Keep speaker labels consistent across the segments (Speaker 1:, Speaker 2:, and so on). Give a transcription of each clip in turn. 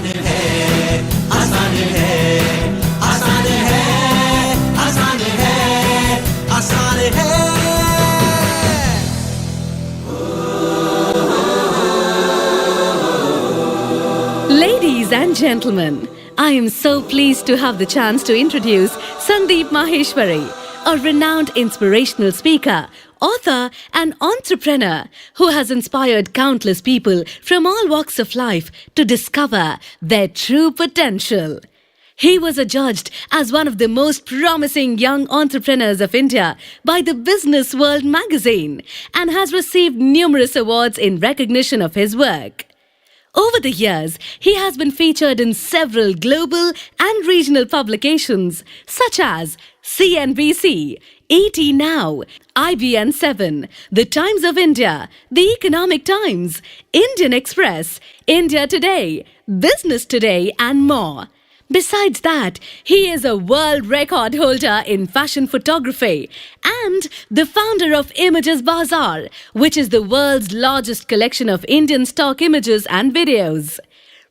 Speaker 1: आसान है, आसान है, आसान है, आसान है, आसान है।
Speaker 2: Ladies and gentlemen, I am so pleased to have the chance to introduce Sandeep Maheshwari, a renowned inspirational speaker, author and entrepreneur who has inspired countless people from all walks of life to discover their true potential. He was adjudged as one of the most promising young entrepreneurs of India by the Business World magazine and has received numerous awards in recognition of his work. Over the years, he has been featured in several global and regional publications such as CNBC, ET Now, IBN7, The Times of India, The Economic Times, Indian Express, India Today, Business Today, and more. Besides that, he is a world record holder in fashion photography and the founder of Images Bazaar, which is the world's largest collection of Indian stock images and videos.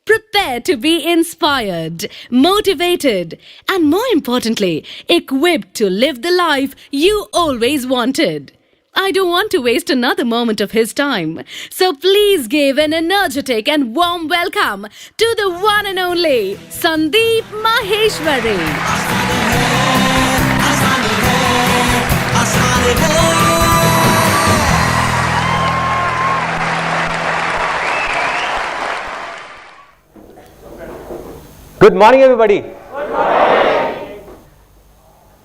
Speaker 2: Prepare to be inspired, motivated, and more importantly, equipped to live the life you always wanted. I don't want to waste another moment of his time. So please give an energetic and warm welcome to the one and only Sandeep Maheshwari.
Speaker 3: Good morning everybody.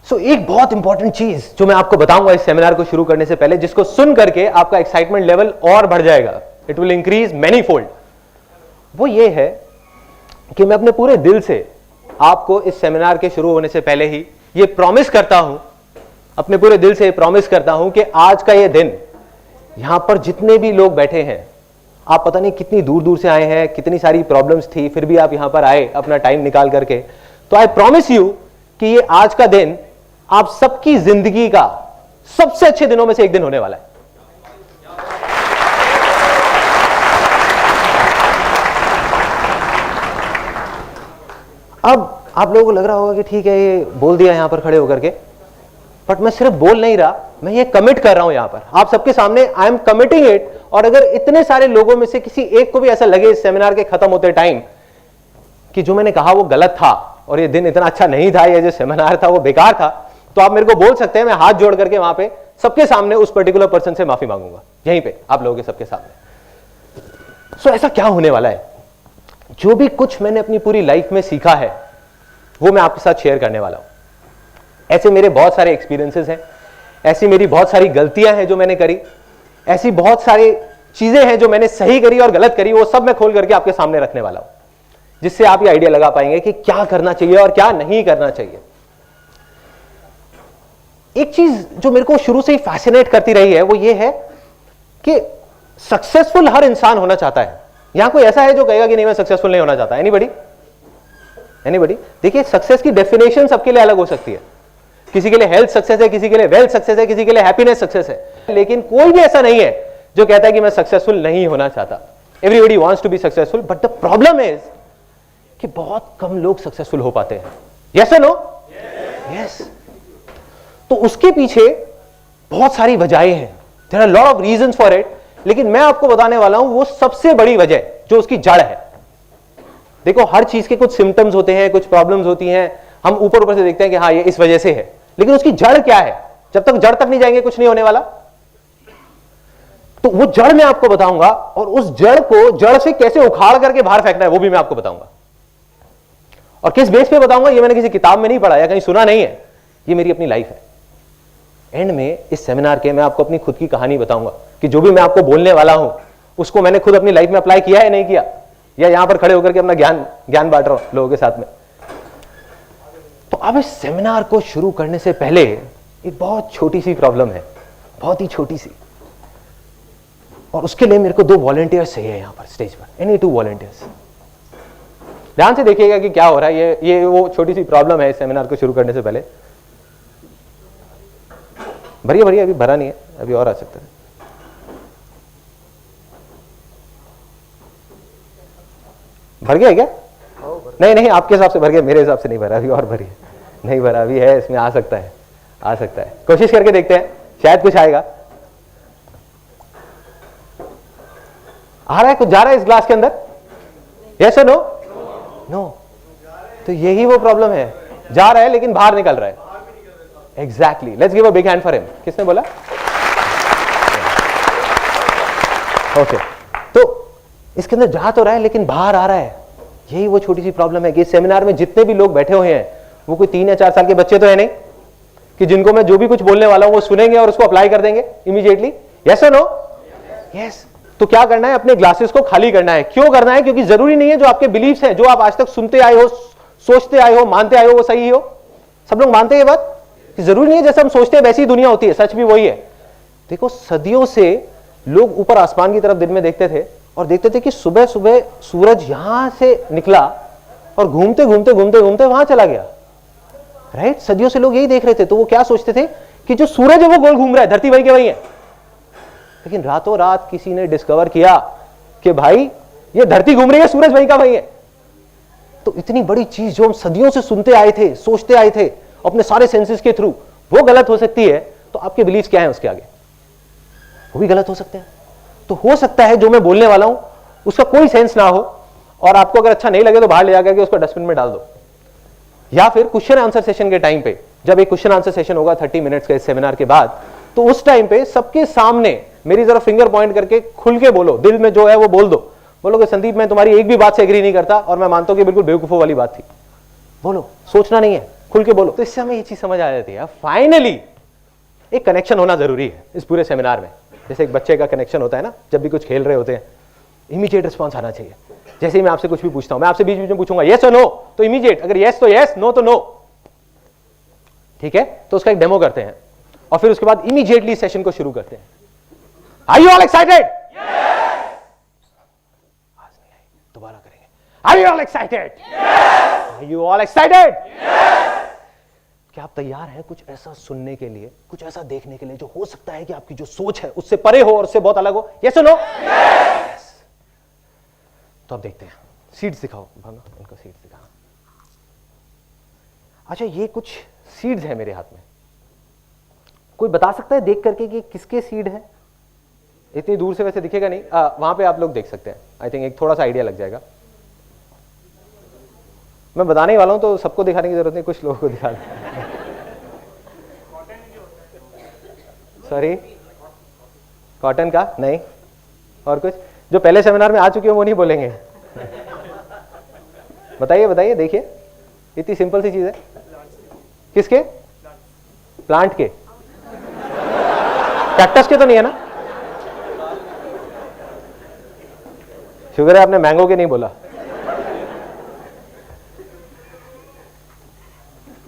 Speaker 3: So एक बहुत important चीज जो मैं आपको बताऊंगा इस seminar को शुरू करने से पहले, जिसको सुन करके आपका एक्साइटमेंट लेवल और बढ़ जाएगा, it will increase many fold, वो ये है कि मैं अपने पूरे दिल से आपको इस सेमिनार के शुरू होने से पहले ही ये प्रॉमिस करता हूं, अपने पूरे दिल से प्रॉमिस करता हूं कि आज का ये दिन, यहां पर जितने भी लोग बैठे हैं, आप पता नहीं कितनी दूर दूर से आए हैं, कितनी सारी प्रॉब्लम्स थी, फिर भी आप यहां पर आए अपना टाइम निकाल करके, तो आई प्रॉमिस यू कि ये आज का दिन आप सबकी जिंदगी का सबसे अच्छे दिनों में से एक दिन होने वाला है। अब आप लोगों को लग रहा होगा कि ठीक है ये बोल दिया यहां पर खड़े होकर के, बट मैं सिर्फ बोल नहीं रहा, मैं ये कमिट कर रहा हूं यहां पर आप सबके सामने, आई एम कमिटिंग इट। और अगर इतने सारे लोगों में से किसी एक को भी ऐसा लगे इस सेमिनार के खत्म होते टाइम कि जो मैंने कहा वो गलत था और ये दिन इतना अच्छा नहीं था, ये जो सेमिनार था वो बेकार था, तो आप मेरे को बोल सकते हैं, मैं हाथ जोड़ करके वहां पे सबके सामने उस पर्टिकुलर पर्सन से माफी मांगूंगा, यहीं पे आप लोगों के सबके सामने। सो ऐसा क्या होने वाला है, जो भी कुछ मैंने अपनी पूरी लाइफ में सीखा है वो मैं आपके साथ शेयर करने वाला हूं। ऐसे मेरे बहुत सारे एक्सपीरियंसेस हैं, ऐसी मेरी बहुत सारी गलतियां हैं जो मैंने करी, ऐसी बहुत सारी चीजें हैं जो मैंने सही करी और गलत करी, वो सब मैं खोल करके आपके सामने रखने वाला हूं, जिससे आप ये आइडिया लगा पाएंगे कि क्या करना चाहिए और क्या नहीं करना चाहिए। एक चीज जो मेरे को शुरू से ही फैसिनेट करती रही है वो ये है कि सक्सेसफुल हर इंसान होना चाहता है। यहां कोई ऐसा है जो कहेगा कि नहीं मैं सक्सेसफुल नहीं होना चाहता? एनीबॉडी? एनीबॉडी? देखिए, सक्सेस की डेफिनेशन सबके लिए अलग हो सकती है, किसी के लिए हेल्थ सक्सेस है, किसी के लिए वेल्थ सक्सेस है, किसी के लिए हैप्पीनेस सक्सेस है, लेकिन कोई भी ऐसा नहीं है जो कहता है कि मैं सक्सेसफुल नहीं होना चाहता। Everybody wants to be successful, but the problem is कि बहुत कम लोग सक्सेसफुल हो पाते हैं। यस और नो? यस। तो उसके पीछे बहुत सारी वजहें हैं, there are lot of reasons for it, लेकिन मैं आपको बताने वाला हूं वो सबसे बड़ी वजह जो उसकी जड़ है। देखो, हर चीज के कुछ सिम्टम्स होते हैं, कुछ प्रॉब्लम्स होती हैं, हम ऊपर ऊपर से देखते हैं कि हाँ ये इस वजह से है, लेकिन उसकी जड़ क्या है? जब तक जड़ तक नहीं जाएंगे कुछ नहीं होने वाला। तो वो जड़ मैं आपको बताऊंगा, और उस जड़ को जड़ से कैसे उखाड़ करके बाहर फेंकना है वो भी मैं आपको बताऊंगा। और किस बेस पे बताऊंगा ये मैंने किसी किताब में नहीं पढ़ा या कहीं सुना नहीं है, ये मेरी अपनी लाइफ है। एंड में इस सेमिनार के मैं आपको अपनी खुद की कहानी बताऊंगा कि जो भी मैं आपको बोलने वाला हूं उसको मैंने खुद अपनी लाइफ में अप्लाई किया है नहीं किया, या यहां पर खड़े होकर के अपना ज्ञान बांट रहा हूं लोगों के साथ में। तो अब इस सेमिनार को शुरू करने से पहले एक बहुत छोटी सी प्रॉब्लम है, बहुत ही छोटी सी, और उसके लिए मेरे को 2 वॉलंटियर्स चाहिए यहां पर स्टेज पर, एनी 2 वॉलंटियर्स। ध्यान से देखिएगा कि क्या हो रहा है, ये वो छोटी सी प्रॉब्लम है इस सेमिनार को शुरू करने से पहले। भरिए अभी भरा नहीं है, अभी और आ सकता है। भर गया क्या? नहीं नहीं, आपके हिसाब से भर गया, मेरे हिसाब से नहीं भरा अभी, और भरिए, नहीं भरा अभी है, इसमें आ सकता है, आ सकता है, कोशिश करके देखते हैं, शायद कुछ आएगा। आ रहा है कुछ, जा रहा है इस ग्लास के अंदर? यस और नो? नो। तो यही वो प्रॉब्लम है, जा रहा है लेकिन बाहर निकल रहा है। Exactly, let's give a big hand for him. किसने बोला? ओके, तो इसके अंदर जा तो रहा है लेकिन बाहर आ रहा है। यही वो छोटी सी प्रॉब्लम है कि इस सेमिनार में जितने भी लोग बैठे हुए हैं वो कोई 3 या 4 साल के बच्चे तो है नहीं कि जिनको मैं जो भी कुछ बोलने वाला हूं वो सुनेंगे और उसको अप्लाई कर देंगे इमीडिएटली। यस और नो? यस। तो क्या करना है? अपने ग्लासेस को खाली करना है। क्यों करना है? क्योंकि जरूरी नहीं है जो आपके बिलीफ्स हैं, जो आप आज तक सुनते आए हो, सोचते आए हो, मानते आए हो, वो सही हो। सब लोग मानते हैं ये बात कि जरूरी नहीं है जैसे हम सोचते हैं वैसी ही दुनिया होती है। सच भी वही है। देखो, सदियों से लोग ऊपर आसमान की तरफ दिन में देखते थे और देखते थे कि सुबह सुबह सूरज यहां से निकला और घूमते घूमते घूमते घूमते वहां चला गया। राइट? सदियों से लोग यही देख रहे थे। तो वो क्या सोचते थे कि जो सूरज है वो गोल घूम रहा है, धरती वही के वही है। लेकिन रातों रात किसी ने डिस्कवर किया कि भाई ये धरती घूम रही है, सूरज वहीं का वहीं है। तो इतनी बड़ी चीज जो हम सदियों से सुनते आए थे, सोचते आए थे अपने सारे सेंसेस के थ्रू, वो गलत हो सकती है। तो आपके बिलीफ क्या है उसके आगे? वो भी गलत हो सकते हैं। तो हो सकता है जो मैं बोलने वाला हूं उसका कोई सेंस ना हो और आपको अगर अच्छा नहीं लगे तो बाहर ले जाकर के उसको डस्टबिन में डाल दो। या फिर क्वेश्चन आंसर सेशन के टाइम पे, जब एक क्वेश्चन आंसर सेशन होगा 30 मिनट्स के इस सेमिनार के बाद, तो उस टाइम पे सबके सामने मेरी जरा फिंगर पॉइंट करके खुल के बोलो, दिल में जो है वो बोल दो। बोलोगे संदीप मैं तुम्हारी एक भी बात से एग्री नहीं करता और मैं मानता हूं कि बिल्कुल बेवकूफों वाली बात थी। बोलो, सोचना नहीं है, खुल के बोलो। तो इससे हमें ये चीज समझ आ जाती है फाइनली एक कनेक्शन होना जरूरी है इस पूरे सेमिनार में। जैसे एक बच्चे का कनेक्शन होता है ना, जब भी कुछ खेल रहे होते हैं, इमीडिएट रिस्पॉन्स आना चाहिए। जैसे ही मैं आपसे कुछ भी पूछता हूं, मैं आपसे बीच बीच में पूछूंगा यस और नो, तो इमीडिएट, अगर यस तो यस, नो तो नो। ठीक है? तो उसका एक डेमो करते हैं और फिर उसके बाद इमीडिएटली सेशन को शुरू करते हैं। Are you all excited? दोबारा करेंगे। Are you all excited? Are you all excited? क्या आप तैयार हैं कुछ ऐसा सुनने के लिए, कुछ ऐसा देखने के लिए जो हो सकता है कि आपकी जो सोच है उससे परे हो और उससे बहुत अलग हो? यस और नो? यस। तो अब देखते हैं। सीड्स दिखाओ भावना, उनको सीड्स दिखाओ। अच्छा, ये कुछ सीड्स है मेरे हाथ में। कोई बता सकता है देख करके कि किसके सीड है? इतनी दूर से वैसे दिखेगा नहीं, वहां पे आप लोग देख सकते हैं। आई थिंक एक थोड़ा सा आइडिया लग जाएगा। मैं बताने ही वाला हूं तो सबको दिखाने की जरूरत नहीं, कुछ लोगों को दिखा दें। सॉरी, कॉटन का नहीं, और कुछ जो पहले सेमिनार में आ चुके हो वो नहीं बोलेंगे। बताइए बताइए, देखिए इतनी सिंपल सी चीज है। किसके? प्लांट के? कैक्टस के तो नहीं है ना? शुगर है आपने मैंगो के नहीं बोला।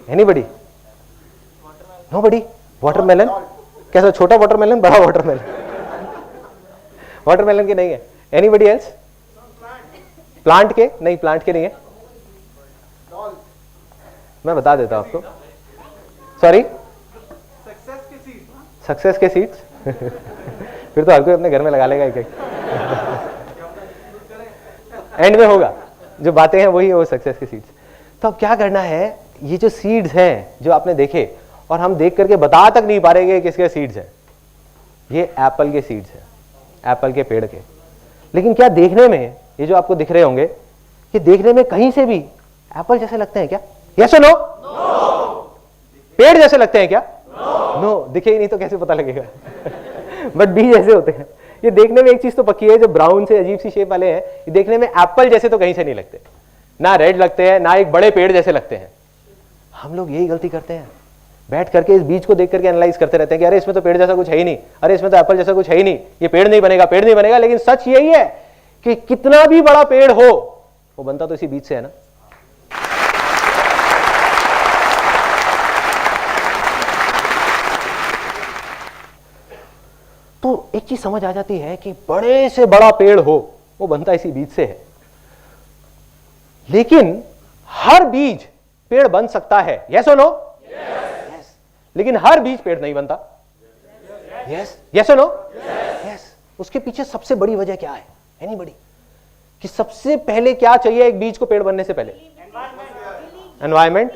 Speaker 3: एनीबडी? नोबडी? वाटरमेलन? कैसा, छोटा वाटरमेलन, बड़ा वाटरमेलन? वाटरमेलन के नहीं है। Anybody else? प्लांट के? नहीं, प्लांट के नहीं है। मैं बता देता हूं आपको। सॉरी, सक्सेस के सीड्स? फिर तो हर कोई अपने घर में लगा लेगा एक एक। एंड में होगा, जो बातें हैं वही है वो सक्सेस के सीड्स। तो अब क्या करना है, ये जो सीड्स हैं जो आपने देखे और हम देख करके बता तक नहीं पा रहे कि किसके सीड्स हैं, ये एप्पल के सीड्स हैं, एप्पल के पेड़ के। लेकिन क्या देखने में ये जो आपको दिख रहे होंगे, ये देखने में कहीं से भी एप्पल जैसे लगते हैं क्या? यस और नो? पेड़ जैसे लगते हैं क्या? नो। दिखे ही नहीं तो कैसे पता लगेगा? बट बीज जैसे होते हैं। ये देखने में एक चीज तो पक्की है, जो ब्राउन से अजीब सी शेप वाले हैं, ये देखने में एप्पल जैसे तो कहीं से नहीं लगते, ना रेड लगते हैं, ना एक बड़े पेड़ जैसे लगते हैं। हम लोग यही गलती करते हैं, बैठ करके इस बीज को देख करके एनालाइज करते रहते हैं कि अरे इसमें तो पेड़ जैसा कुछ है ही नहीं, अरे इसमें तो एप्पल जैसा कुछ है ही नहीं, ये पेड़ नहीं बनेगा, पेड़ नहीं बनेगा। लेकिन सच यही है कि कितना भी बड़ा पेड़ हो वो बनता तो इसी बीज से है ना। तो एक चीज समझ आ जाती है कि बड़े से बड़ा पेड़ हो वो बनता इसी बीज से है। लेकिन हर बीज पेड़ बन सकता है। यस और नो? यस। लेकिन हर बीज पेड़ नहीं बनता। यस। यस और नो? यस। उसके पीछे सबसे बड़ी वजह क्या है? एनीबडी? कि सबसे पहले क्या चाहिए एक बीज को पेड़ बनने से पहले? एनवायरमेंट,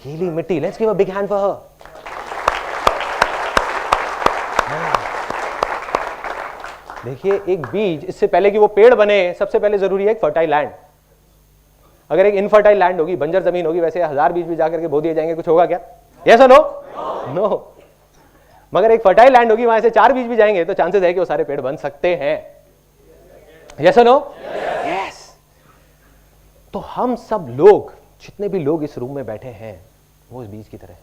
Speaker 3: गीली मिट्टी। Let's give a big hand for her. देखिए, एक बीज, इससे पहले कि वो पेड़ बने, सबसे पहले जरूरी है एक फर्टाइल लैंड। अगर एक इनफर्टाइल लैंड होगी, बंजर जमीन होगी, वैसे 1000 बीज भी जाकर के बो दिए जाएंगे, कुछ होगा क्या? यस और नो? नो। मगर एक फर्टाइल लैंड होगी, वहां से 4 बीज भी जाएंगे तो चांसेस है कि वो सारे पेड़ बन सकते हैं। यस और नो? यस। तो हम सब लोग, जितने भी लोग इस रूम में बैठे हैं, वो इस बीज की तरह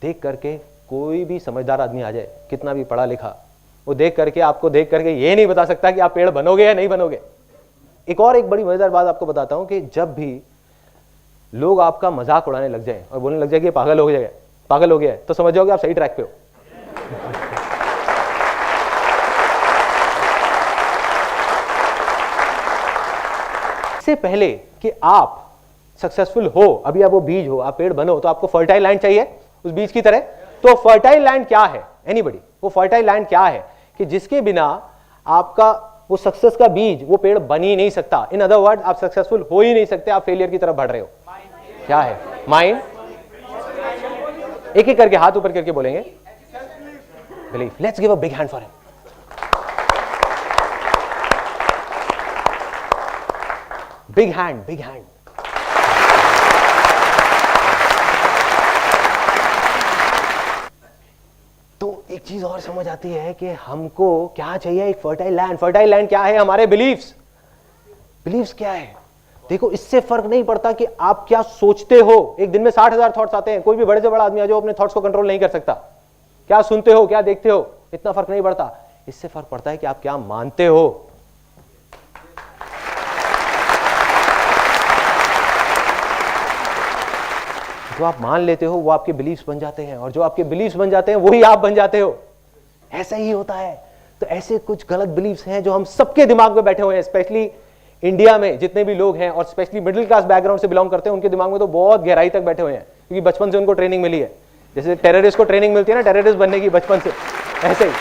Speaker 3: देख करके, कोई भी समझदार आदमी आ जाए, कितना भी पढ़ा लिखा, वो देख करके, आपको देख करके ये नहीं बता सकता कि आप पेड़ बनोगे या नहीं बनोगे। एक बड़ी मजेदार बात आपको बताता हूं कि जब भी लोग आपका मजाक उड़ाने लग जाए और बोलने लग जाए कि पागल हो गया है, तो समझ जाओगे आप सही ट्रैक पे हो। इससे पहले कि आप सक्सेसफुल हो, अभी आप वो बीज हो, आप पेड़ बनो, तो आपको फर्टाइल लैंड चाहिए उस बीज की तरह। तो फर्टाइल लैंड क्या है? एनीबॉडी? वो फर्टाइल लैंड क्या है कि जिसके बिना आपका वो सक्सेस का बीज, वो पेड़ बन ही नहीं सकता। इन अदर वर्ड, आप सक्सेसफुल हो ही नहीं सकते, आप फेलियर की तरफ बढ़ रहे हो। क्या है? माइंड। एक एक करके हाथ ऊपर करके बोलेंगे, belief. Let's give a big hand for him. Big hand, big hand. तो एक चीज और समझ आती है कि हमको क्या चाहिए, एक फर्टाइल लैंड। फर्टाइल लैंड क्या है? हमारे बिलीफ्स। बिलीफ्स क्या है? देखो, इससे फर्क नहीं पड़ता कि आप क्या सोचते हो। एक दिन में 60,000 थॉट्स आते हैं। कोई भी बड़े से बड़ा आदमी आ जाओ, अपने थॉट्स को कंट्रोल नहीं कर सकता। क्या सुनते हो, क्या देखते हो, इतना फर्क नहीं पड़ता। इससे फर्क पड़ता है कि आप क्या मानते हो। जो आप मान लेते हो वो आपके बिलीफ्स बन जाते हैं, और जो आपके बिलीफ्स बन जाते हैं वही आप बन जाते हो। ऐसा ही होता है। तो ऐसे कुछ गलत बिलीफ्स हैं जो हम सबके दिमाग में बैठे हुए हैं, स्पेशली इंडिया में जितने भी लोग हैं, और स्पेशली मिडिल क्लास बैकग्राउंड से बिलोंग करते हैं, उनके दिमाग में तो बहुत गहराई तक बैठे हुए हैं, क्योंकि बचपन से उनको ट्रेनिंग मिली है। जैसे टेररिस्ट को ट्रेनिंग मिलती है ना, टेररिस्ट बनने की बचपन से, ऐसे ही।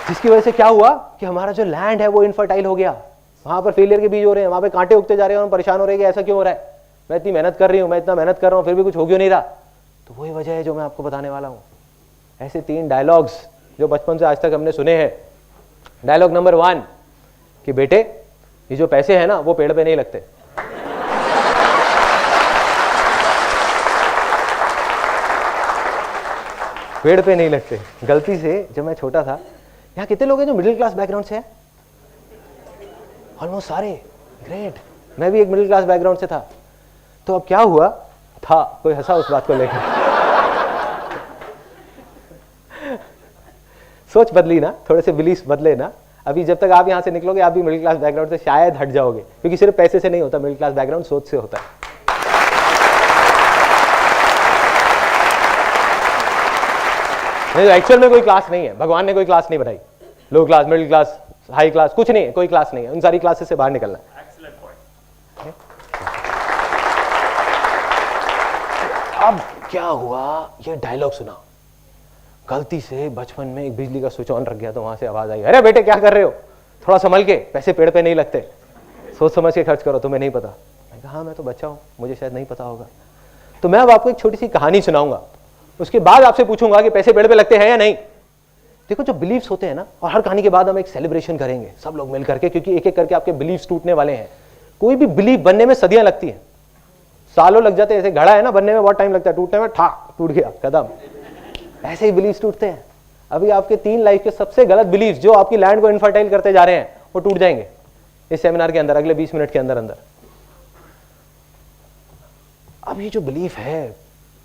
Speaker 3: जिसकी वजह से क्या हुआ कि हमारा जो लैंड है वो इनफर्टाइल हो गया। वहां पर फेलियर के बीज हो रहे हैं, वहां पे कांटे उगते जा रहे हैं, और हम परेशान हो रहे हैं कि ऐसा क्यों हो रहा है, मैं इतनी मेहनत कर रही हूं, मैं इतना मेहनत कर रहा हूं, फिर भी कुछ हो क्यों नहीं रहा। तो वही वजह है जो मैं आपको बताने वाला हूं। ऐसे 3 डायलॉग्स जो बचपन से आज तक हमने सुने हैं। डायलॉग नंबर 1 कि बेटे, ये जो पैसे हैं ना, वो पेड़ पे नहीं लगते। पेड़ पे नहीं लगते। गलती से जब मैं छोटा था, यहाँ कितने लोग हैं जो मिडिल क्लास बैकग्राउंड से हैं? ऑलमोस्ट सारे। ग्रेट। मैं भी एक मिडिल क्लास बैकग्राउंड से था। तो अब क्या हुआ था, कोई हंसा उस बात को लेकर। सोच बदली ना, थोड़े से बिलीफ बदले ना। अभी जब तक आप यहां से निकलोगे, आप भी मिडिल क्लास बैकग्राउंड से शायद हट जाओगे, क्योंकि सिर्फ पैसे से नहीं होता मिडिल क्लास बैकग्राउंड, सोच से होता है। नहीं, एक्चुअल में कोई क्लास नहीं है। भगवान ने कोई क्लास नहीं बनाई। Low class, middle class, high class, कुछ नहीं है, कोई क्लास नहीं है। उन सारी क्लासेस से बाहर निकलना है। अब क्या हुआ, ये डायलॉग सुना, गलती से बचपन में एक बिजली का स्विच ऑन रख गया, तो वहां से आवाज आई, अरे बेटे क्या कर रहे हो, थोड़ा संभल के, पैसे पेड़ पे नहीं लगते, सोच समझ के खर्च करो, तुम्हें नहीं पता। मैं कहा, हाँ मैं तो बच्चा हूं, मुझे शायद नहीं पता होगा। तो मैं अब आपको एक छोटी सी कहानी सुनाऊंगा, उसके बाद आपसे पूछूंगा कि पैसे पेड़ पे लगते हैं या नहीं। देखो, जो बिलीफ्स होते हैं ना, और हर कहानी के बाद हम एक सेलिब्रेशन करेंगे सब लोग मिल करके, क्योंकि एक एक करके आपके बिलीफ्स टूटने वाले हैं। कोई भी बिलीफ बनने में सदियां लगती हैं, सालों लग जाते हैं। ऐसे घड़ा है ना, बनने में बहुत टाइम लगता है, टूटने में टूट गया कदम। ऐसे ही बिलीफ्स टूटते हैं। अभी आपके 3 लाइफ के सबसे गलत बिलीफ्स जो आपकी लैंड को इनफर्टाइल करते जा रहे हैं, वो टूट जाएंगे इस सेमिनार के अंदर, अगले 20 मिनट के अंदर अंदर। अब ये जो बिलीफ है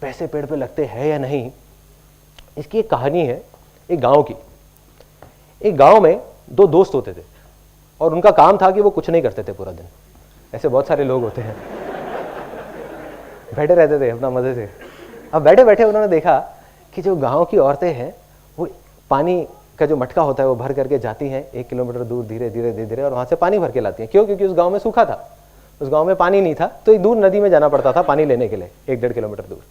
Speaker 3: पैसे पेड़ पे लगते हैं या नहीं, इसकी एक कहानी है एक गांव की। एक गांव में 2 दोस्त होते थे, और उनका काम था कि वो कुछ नहीं करते थे पूरा दिन। ऐसे बहुत सारे लोग होते हैं, बैठे रहते थे अपना मजे से। अब बैठे बैठे उन्होंने देखा कि जो गांव की औरतें हैं, वो पानी का जो मटका होता है वो भर करके जाती हैं 1 किलोमीटर दूर, धीरे धीरे धीरे धीरे, और वहां से पानी भर के लाती हैं। क्यों? क्योंकि उस गांव में सूखा था, उस गांव में पानी नहीं था, तो एक दूर नदी में जाना पड़ता था पानी लेने के लिए, 1-1.5 किलोमीटर दूर।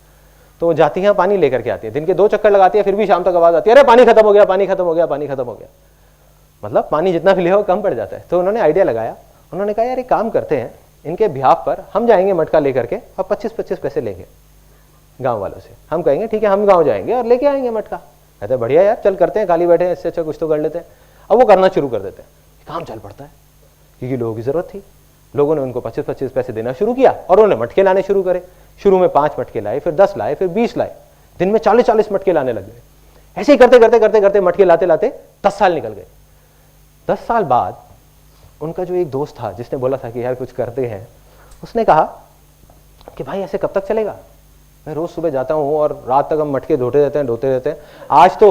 Speaker 3: तो वो जाती हैं, पानी लेकर के आती है, दिन के 2 चक्कर लगाती है, फिर भी शाम तक आवाज आती है, अरे पानी खत्म हो गया, पानी खत्म हो गया, पानी खत्म हो गया। मतलब पानी जितना भी ले हो कम पड़ जाता है। तो उन्होंने आइडिया लगाया, उन्होंने कहा यार एक काम करते हैं, इनके बिहाफ पर हम जाएंगे मटका लेकर के और 25-25 पैसे लेंगे गांव वालों से। हम कहेंगे ठीक है हम गांव जाएंगे और लेके आएंगे मटका। कहते हैं बढ़िया यार, चल करते हैं, खाली बैठे हैं, इससे अच्छा कुछ तो कर लेते हैं। अब वो करना शुरू कर देते हैं, काम चल पड़ता है क्योंकि लोगों की जरूरत थी। लोगों ने उनको 25-25 पैसे देना शुरू किया और उन्होंने मटके लाने शुरू करे। शुरू में 5 मटके लाए, फिर 10 लाए, फिर 20 लाए, दिन में 40-40 मटके लाने लग गए। ऐसे ही करते करते करते करते मटके लाते लाते 10 साल निकल गए। 10 साल बाद उनका जो एक दोस्त था जिसने बोला था कि यार कुछ करते हैं, उसने कहा कि भाई ऐसे कब तक चलेगा, मैं रोज सुबह जाता हूँ और रात तक हम मटके धोते रहते हैं। आज तो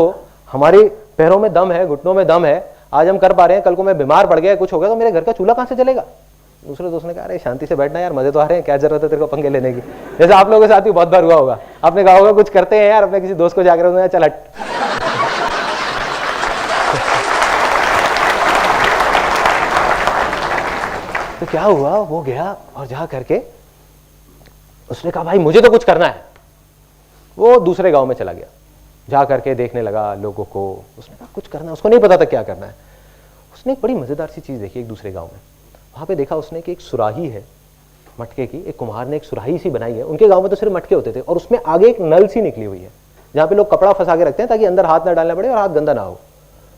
Speaker 3: हमारे पैरों में दम है, घुटनों में दम है, आज हम कर पा रहे हैं, कल को मैं बीमार पड़ गया, कुछ हो गया तो मेरे घर का चूल्हा कहाँ से चलेगा। दूसरे दोस्त ने कहा अरे शांति से बैठना यार, मजे तो आ रहे हैं, क्या जरूरत है तेरे को पंगे लेने की। जैसे आप लोगों के साथ भी बहुत बार हुआ होगा, आपने कहा होगा कुछ करते हैं यार, अपने किसी दोस्त को जाकर चल हट। तो क्या हुआ, वो गया और जा करके उसने कहा भाई मुझे तो कुछ करना है। वो दूसरे गांव में चला गया, जा करके देखने लगा लोगों को। उसने कहा कुछ करना है, उसको नहीं पता था क्या करना है। उसने एक बड़ी मजेदार सी चीज देखी एक दूसरे गांव में। वहां पे देखा उसने कि एक सुराही है मटके की, एक कुम्हार ने एक सुराही सी बनाई है। उनके गांव में तो सिर्फ मटके होते थे और उसमें आगे एक नल सी निकली हुई है जहां पे लोग कपड़ा फंसा के रखते हैं ताकि अंदर हाथ ना डालना पड़े और हाथ गंदा ना हो।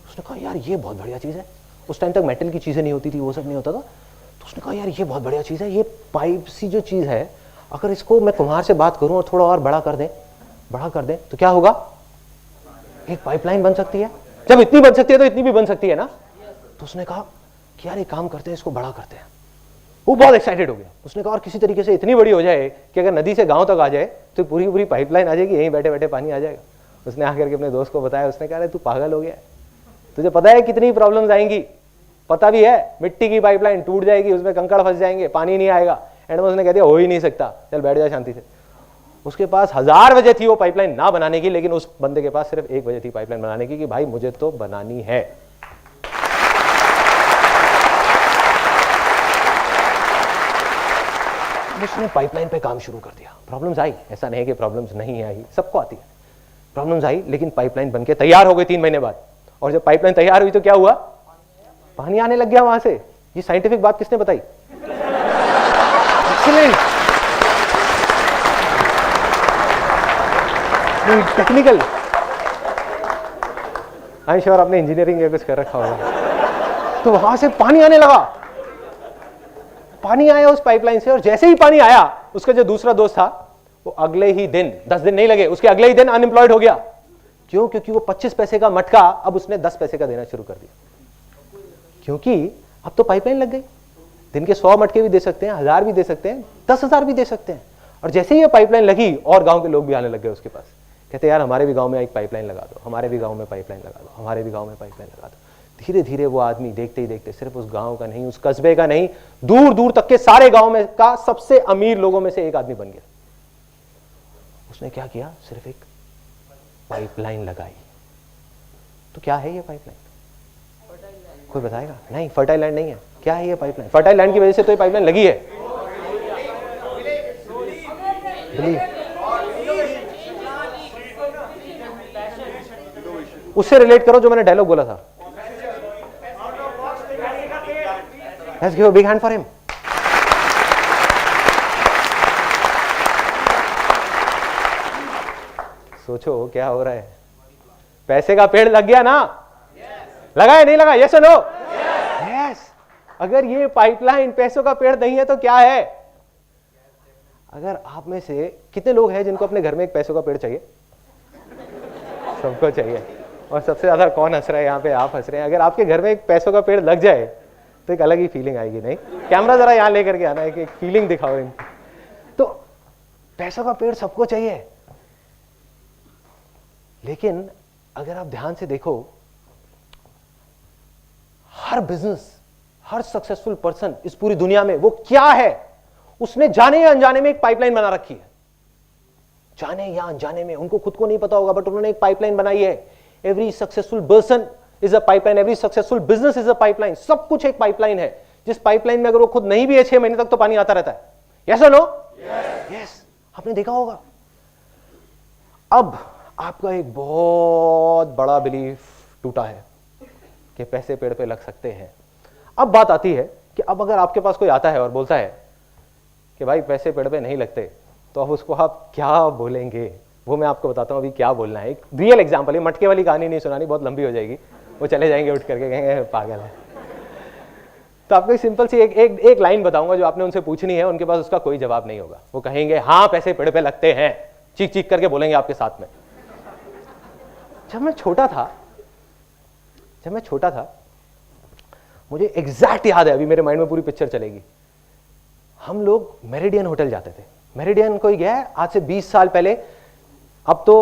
Speaker 3: उसने कहा यार ये बहुत बढ़िया चीज है। उस टाइम तक मेटल की चीजें नहीं होती थी, वो सब नहीं होता था। तो उसने कहा यार ये बहुत बढ़िया चीज है, ये पाइप सी जो चीज है, अगर इसको मैं कुम्हार से बात करूं और थोड़ा और बड़ा कर दें तो क्या होगा, एक पाइपलाइन बन सकती है। जब इतनी बन सकती है तो इतनी भी बन सकती है ना। तो उसने कहा कि यार एक काम करते हैं, इसको बड़ा करते हैं। वो बहुत एक्साइटेड हो गया। उसने कहा और किसी तरीके से इतनी बड़ी हो जाए कि अगर नदी से गांव तक आ जाए तो पूरी पूरी पाइपलाइन आ जाएगी, यहीं बैठे बैठे पानी आ जाएगा। उसने आकर के अपने दोस्त को बताया। उसने कहा तू पागल हो गया, तुझे पता है कितनी प्रॉब्लम्स आएंगी, पता भी है, मिट्टी की पाइपलाइन टूट जाएगी, उसमें कंकड़ फंस जाएंगे, पानी नहीं आएगा। एंड में उसने कह दिया हो ही नहीं सकता, चल बैठ जा शांति से। उसके पास 1000 वजह थी वो पाइपलाइन ना बनाने की, लेकिन उस बंदे के पास सिर्फ एक वजह थी पाइपलाइन बनाने की कि भाई मुझे तो बनानी है। उसने पाइपलाइन पे काम शुरू कर दिया। प्रॉब्लम्स आई, ऐसा नहीं कि प्रॉब्लम्स नहीं आई, सबको आती है। प्रॉब्लम्स आई लेकिन पाइपलाइन बनके तैयार हो गई 3 महीने बाद। और जब पाइपलाइन तैयार हुई तो क्या हुआ, पानी आने लग गया वहां से। ये साइंटिफिक बात किसने बताई? Excellent, technical. I am sure आपने इंजीनियरिंग या कुछ कर रखा होगा। तो वहां से पानी आने लगा, पानी आया उस पाइपलाइन से। और जैसे ही पानी आया, उसका जो दूसरा दोस्त था वो अगले ही दिन, 10 दिन नहीं लगे, उसके अगले ही दिन अनएम्प्लॉयड हो गया। क्यों? क्योंकि वो 25 पैसे का मटका अब उसने 10 पैसे का देना शुरू कर दिया। क्योंकि अब तो पाइपलाइन लग गई, दिन के 100 मटके भी दे सकते हैं, 1000 भी दे सकते हैं, 10,000 भी दे सकते हैं। और जैसे ही ये पाइपलाइन लगी और गांव के लोग भी आने लग गए उसके पास, कहते यार हमारे भी गांव में एक पाइपलाइन लगा दो, हमारे भी गांव में पाइपलाइन लगा दो, हमारे भी गांव में पाइपलाइन लगा दो। धीरे धीरे वो आदमी देखते ही देखते सिर्फ उस गांव का नहीं, उस कस्बे का नहीं, दूर दूर तक के सारे गांव में का सबसे अमीर लोगों में से एक आदमी बन गया। उसने क्या किया, सिर्फ एक पाइपलाइन लगाई। तो क्या है ये पाइपलाइन? कोई बताएगा? नहीं, फर्टाइल लैंड नहीं है। क्या है ये पाइपलाइन? फर्टाइल लैंड की वजह से तो ये पाइपलाइन लगी है। उससे रिलेट करो जो मैंने डायलॉग बोला था। Let's give a big hand for him. सोचो क्या हो रहा है। पैसे का पेड़ लग गया ना? लगा है नहीं लगा? यस और नो? यस। अगर ये पाइपलाइन पैसों का पेड़ नहीं है तो क्या है? अगर आप में से कितने लोग हैं जिनको अपने घर में एक पैसों का पेड़ चाहिए? सबको चाहिए। और सबसे ज्यादा कौन हंस रहा है यहाँ पे? आप हंस रहे हैं। अगर आपके घर में एक पैसों का पेड़ लग जाए तो एक अलग ही फीलिंग आएगी। नहीं, कैमरा जरा यहाँ लेकर के आना है कि एक फीलिंग दिखाओ इनको। तो पैसों का पेड़ सबको चाहिए, लेकिन अगर आप ध्यान से देखो, हर बिजनेस, हर सक्सेसफुल पर्सन इस पूरी दुनिया में वो क्या है, उसने जाने या अनजाने में एक पाइपलाइन बना रखी है। जाने या अनजाने में, उनको खुद को नहीं पता होगा, बट उन्होंने एक पाइपलाइन बनाई है। Every successful person is a pipeline, every successful business is a pipeline. सब कुछ एक पाइपलाइन है, जिस पाइपलाइन में अगर वो खुद नहीं भी है 6 महीने तक तो पानी आता रहता है। यस और नो? यस। आपने देखा होगा। अब आपका एक बहुत बड़ा बिलीफ टूटा है कि पैसे पेड़ पे लग सकते हैं। अब बात आती है कि अब अगर आपके पास कोई आता है और बोलता है कि भाई पैसे पेड़ पे नहीं लगते, तो अब उसको आप क्या बोलेंगे? वो मैं आपको बताता हूँ अभी क्या बोलना है। एक रियल एग्जाम्पल है, मटके वाली कहानी नहीं सुनानी, बहुत लंबी हो जाएगी, वो चले जाएंगे उठ करके, कहेंगे पागल है। तो आपको सिंपल सी एक लाइन बताऊंगा जो आपने उनसे पूछनी है, उनके पास उसका कोई जवाब नहीं होगा। वो कहेंगे हाँ पैसे पेड़ पे लगते हैं, चीख चीख करके बोलेंगे आपके साथ में। जब मैं छोटा था मुझे एग्जैक्ट याद है, अभी मेरे माइंड में पूरी पिक्चर चलेगी। हम लोग मेरिडियन होटल जाते थे। मेरिडियन कोई गया है आज से 20 साल पहले, अब तो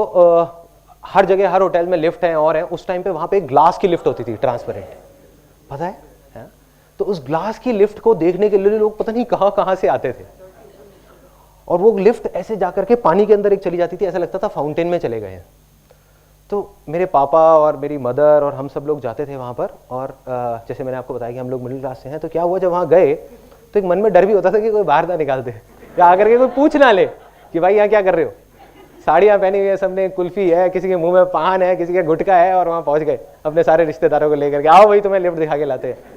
Speaker 3: हर जगह हर होटल में लिफ्ट हैं और हैं। उस टाइम पे वहां पे ग्लास की लिफ्ट होती थी, ट्रांसपेरेंट, पता है? तो उस ग्लास की लिफ्ट को देखने के लिए लोग पता नहीं कहां कहां से आते थे, और वो लिफ्ट ऐसे जाकर के पानी के अंदर एक चली जाती थी, ऐसा लगता था फाउंटेन में चले गए हैं। तो मेरे पापा और मेरी मदर और हम सब लोग जाते थे वहां पर, और जैसे मैंने आपको बताया कि हम लोग मिडिल क्लास से हैं, तो क्या हुआ जब वहां गए तो एक मन में डर भी होता था कि कोई बाहर ना निकाल दे, या आकर के कोई पूछ ना ले कि भाई यहाँ क्या कर रहे हो। साड़ियाँ पहनी हुई है सबने, कुल्फी है, किसी के मुंह में पान है, किसी के गुटखा है, और वहां पहुंच गए अपने सारे रिश्तेदारों को लेकर के, आओ भाई तुम्हें लिफ्ट दिखा के लाते हैं।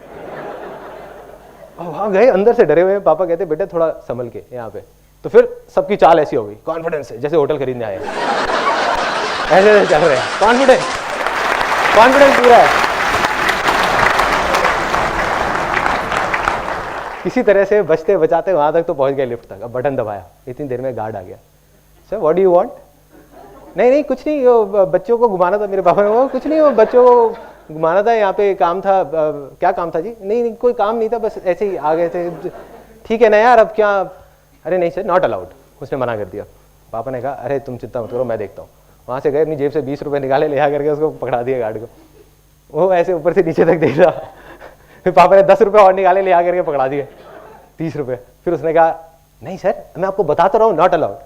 Speaker 3: और वहां गए अंदर से डरे हुए। पापा कहते बेटे थोड़ा संभल के यहाँ पे। तो फिर सबकी चाल ऐसी हो गई, कॉन्फिडेंस है जैसे होटल खरीदने आए, ऐसे चल रहे हैं, कॉन्फिडेंस पूरा है। किसी तरह से बचते बचाते वहां तक तो पहुंच गए लिफ्ट तक। अब बटन दबाया, इतनी देर में गार्ड आ गया। Sir what do you want? नहीं कुछ नहीं, वो बच्चों को घुमाना था। मेरे पापा ने, वो कुछ नहीं, वो बच्चों को घुमाना था, यहाँ पे काम था। क्या काम था जी? नहीं कोई काम नहीं था, बस ऐसे ही आ गए थे। ठीक है ना यार, अब क्या? अरे नहीं सर, नॉट अलाउड, उसने मना कर दिया। पापा ने कहा अरे तुम चिंता मत करो, मैं देखता हूँ। वहां से गए, अपनी जेब से 20 रुपए निकाले, ले आकर के उसको पकड़ा दिया गार्ड को। वो ऐसे ऊपर से नीचे तक देख रहा। फिर पापा ने 10 रुपए और निकाले, ले आकर के पकड़ा दिए 30 रुपए। फिर उसने कहा नहीं सर मैं आपको बताता रहा हूँ, नॉट अलाउड।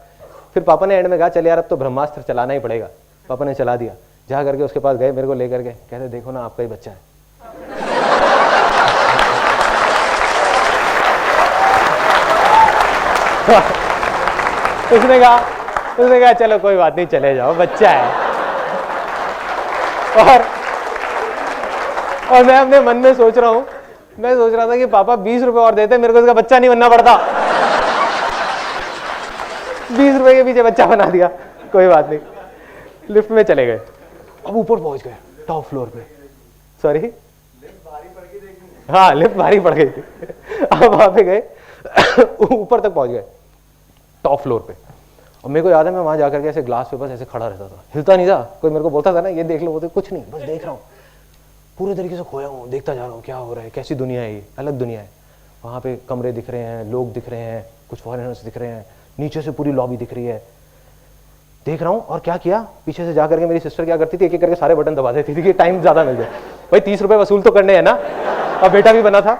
Speaker 3: फिर पापा ने एंड में कहा चल यार अब तो ब्रह्मास्त्र चलाना ही पड़ेगा। पापा ने चला दिया। जा करके उसके पास गए, मेरे को लेकर के, कहते देखो ना आपका ही बच्चा है। उसने कहा चलो कोई बात नहीं, चले जाओ, बच्चा है। और मैं अपने मन में सोच रहा हूं, मैं सोच रहा था कि पापा 20 रुपए और देते, मेरे को इसका बच्चा नहीं बनना पड़ता। 20 रुपए के पीछे बच्चा बना दिया, कोई बात नहीं। लिफ्ट में चले गए, अब ऊपर पहुंच गए, टॉप फ्लोर पे। सॉरी, हाँ लिफ्ट भारी पड़ गई थी। अब वहां पे गए, ऊपर तक पहुंच गए, टॉप फ्लोर पे। और मेरे को याद है मैं वहां जाकर के ऐसे ग्लास पे बस ऐसे खड़ा रहता था, हिलता नहीं था। कोई मेरे को बोलता था ना ये देख लो, वो तो कुछ नहीं, बस देख रहा हूँ, पूरे तरीके से खोया हूँ, देखता जा रहा हूँ क्या हो रहा है, कैसी दुनिया है ये, अलग दुनिया है। वहाँ पे कमरे दिख रहे हैं, लोग दिख रहे हैं, कुछ फॉरेनर्स दिख रहे हैं, नीचे से पूरी लॉबी दिख रही है, देख रहा हूँ। और क्या किया, पीछे से जाकर के मेरी सिस्टर क्या करती थी, एक एक करके सारे बटन दबा देती थी कि टाइम ज्यादा मिल जाए। भाई 30 रुपए वसूल तो करने हैं ना, और बेटा भी बना था।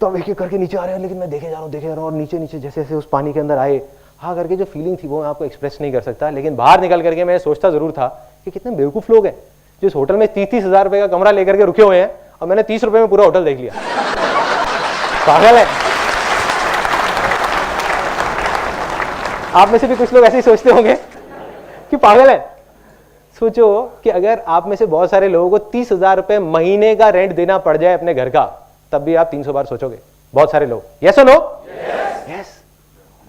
Speaker 3: तो अब एक एक करके नीचे आ रहे हैं, लेकिन मैं देखे जा रहा हूँ, और नीचे नीचे जैसे जैसे उस पानी के अंदर आए, हाँ करके जो फीलिंग थी वो मैं आपको एक्सप्रेस नहीं कर सकता। लेकिन बाहर निकल करके मैं सोचता जरूर था कि कितने बेवकूफ लोग हैं जो इस होटल में 30-30 हजार रुपए का कमरा लेकर के रुके हुए हैं, और मैंने 30 रुपए में पूरा होटल देख लिया। पागल है। आप में से भी कुछ लोग ऐसे ही सोचते होंगे कि पागल है। सोचो कि अगर आप में से बहुत सारे लोगों को 30 हजार रुपए महीने का रेंट देना पड़ जाए अपने घर का, तब भी आप 300 बार सोचोगे। बहुत सारे लोग, यस और नो? यस।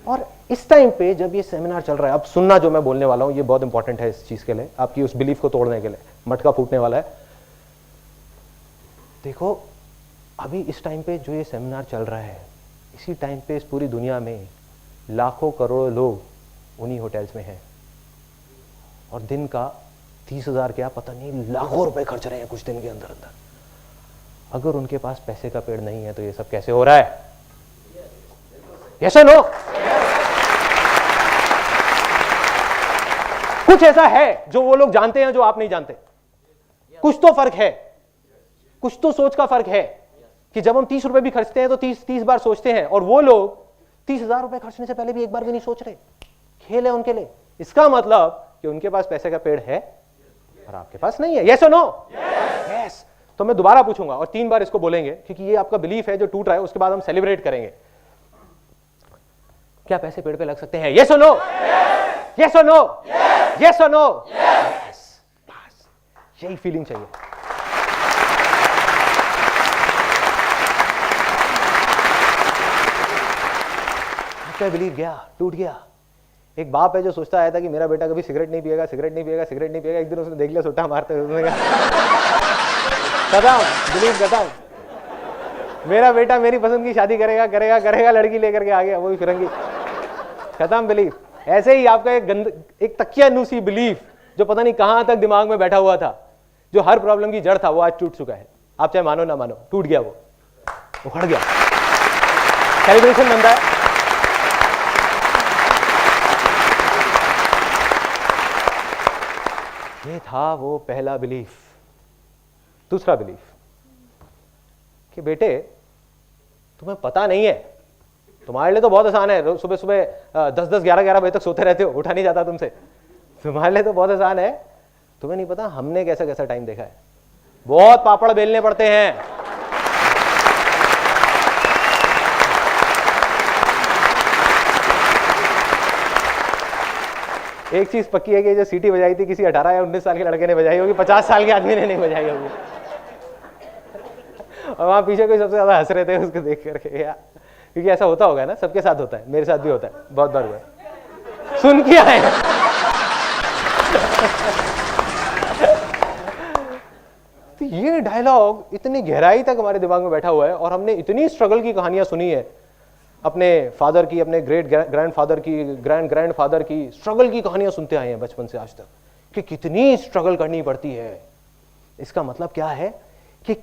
Speaker 3: और इस टाइम पे जब ये सेमिनार चल रहा है, अब सुनना जो मैं बोलने वाला हूं ये बहुत इंपॉर्टेंट है इस चीज के लिए, आपकी उस बिलीफ को तोड़ने के लिए, मटका फूटने वाला है। देखो अभी इस टाइम पे जो ये सेमिनार चल रहा है, इसी टाइम पे इस पूरी दुनिया में लाखों करोड़ों लोग उन्हीं होटल्स में हैं, और दिन का 30 हजार क्या पता नहीं लाखों रुपए खर्च रहे हैं कुछ दिन के अंदर अंदर। अगर उनके पास पैसे का पेड़ नहीं है तो ये सब कैसे हो रहा है? यस और नो? कुछ ऐसा है जो वो लोग जानते हैं जो आप नहीं जानते। कुछ तो फर्क है, कुछ तो सोच का फर्क है कि जब हम 30 रुपए भी खर्चते हैं तो 30 बार सोचते हैं, और वो लोग 30 हजार रुपए खर्चने से पहले भी एक बार भी नहीं सोच रहे। खेल है उनके लिए। इसका मतलब कि उनके पास पैसे का पेड़ है और आपके पास नहीं है। यस और नो? यस। तो मैं दोबारा पूछूंगा और 3 बार इसको बोलेंगे, क्योंकि ये आपका बिलीफ है जो टूट रहा है। उसके बाद हम सेलिब्रेट करेंगे। क्या पैसे पेड़ पे लग सकते हैं? यस और नो? यस और नो? यस और नो? यस। बस यही फीलिंग चाहिए। आपका बिलीव गया, टूट गया। एक बाप है जो सोचता आया था कि मेरा बेटा कभी सिगरेट नहीं पिएगा, सिगरेट नहीं पिएगा, सिगरेट नहीं पिएगा। एक दिन उसने देख लिया सुट्टा मारते हुए, उसने कहा खत्म, बिलीव खत्म। मेरा बेटा मेरी पसंद की शादी करेगा करेगा करेगा, लड़की लेकर के आ गया वही फिरंगी, खत्म बिलीव। ऐसे ही आपका एक तकिया नूसी बिलीफ जो पता नहीं कहां तक दिमाग में बैठा हुआ था, जो हर प्रॉब्लम की जड़ था, वो आज टूट चुका है। आप चाहे मानो ना मानो, टूट गया, वो उखड़ गया। सेलिब्रेशन बनता है। ये था वो पहला बिलीफ। दूसरा बिलीफ कि बेटे तुम्हें पता नहीं है, तुम्हारे लिए तो बहुत आसान है, सुबह सुबह 10-10, 11-11 बजे तक सोते रहते हो, उठा नहीं जाता तुमसे। तुम्हारे लिए तो बहुत आसान है, तुम्हें नहीं पता हमने कैसा कैसा टाइम देखा है। बहुत पापड़ बेलने पड़ते हैं। एक चीज पक्की है कि जो सीटी बजाई थी किसी 18 या 19 साल के लड़के ने बजाई होगी, 50 साल के आदमी ने नहीं बजाई होगी। और वहां पीछे कोई सबसे ज्यादा हंस रहे थे उसको देख करके, यार क्योंकि ऐसा होता होगा ना, सबके साथ होता है, मेरे साथ भी होता है, बहुत बार हुआ है, सुन किया है। तो ये डायलॉग इतनी गहराई तक हमारे दिमाग में बैठा हुआ है, और हमने इतनी स्ट्रगल की कहानियां सुनी है, अपने फादर की, अपने ग्रेट ग्रैंडफादर की, ग्रैंडफादर की स्ट्रगल की कहानियां सुनते आए हैं बचपन से आज तक, कि कितनी स्ट्रगल करनी पड़ती है। इसका मतलब क्या है कि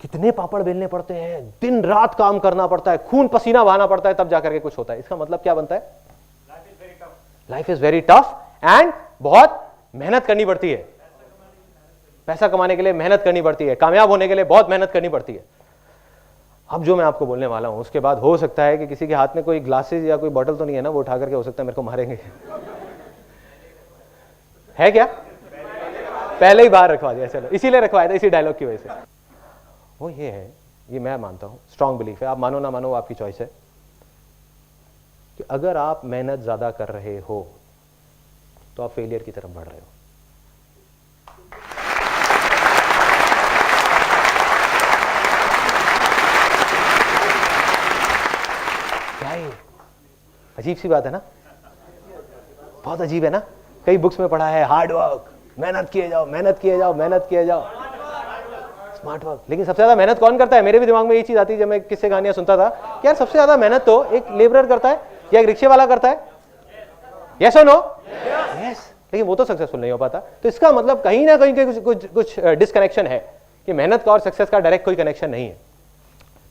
Speaker 3: कितने पापड़ बेलने पड़ते हैं, दिन रात काम करना पड़ता है, खून पसीना बहाना पड़ता है, तब जाकर के कुछ होता है। इसका मतलब क्या बनता है? Life is very tough and बहुत मेहनत करनी पड़ती है। पैसा कमाने के लिए मेहनत करनी पड़ती है, कामयाब होने के लिए बहुत मेहनत करनी पड़ती है। अब जो मैं आपको बोलने वाला हूं उसके बाद हो सकता है कि किसी के हाथ में कोई ग्लासेस या कोई बॉटल तो नहीं है ना, वो उठा करके हो सकता है मेरे को मारेंगे। है क्या? पहले ही बाहर रखवा दिया, चलो इसीलिए रखवाया था, इसी डायलॉग की वजह से। वो ये है, ये मैं मानता हूं, स्ट्रांग बिलीफ है, आप मानो ना मानो आपकी चॉइस है, कि अगर आप मेहनत ज्यादा कर रहे हो तो आप फेलियर की तरफ बढ़ रहे हो। अजीब सी बात है ना, बहुत अजीब है ना। कई बुक्स में पढ़ा है हार्ड वर्क, मेहनत किए जाओ, मेहनत किए जाओ, मेहनत किए जाओ, स्मार्ट वर्क। लेकिन सबसे ज्यादा मेहनत कौन करता है? मेरे भी दिमाग में ये चीज आती है जब मैं किससे कहानियां सुनता था कि यार सबसे ज्यादा मेहनत तो एक लेबरर करता है या एक रिक्शे वाला करता है। यस और नो? यस। लेकिन वो तो सक्सेसफुल नहीं हो पाता। तो इसका मतलब कहीं ना कहीं कुछ डिस्कनेक्शन है कि मेहनत का और सक्सेस का डायरेक्ट कोई कनेक्शन नहीं है।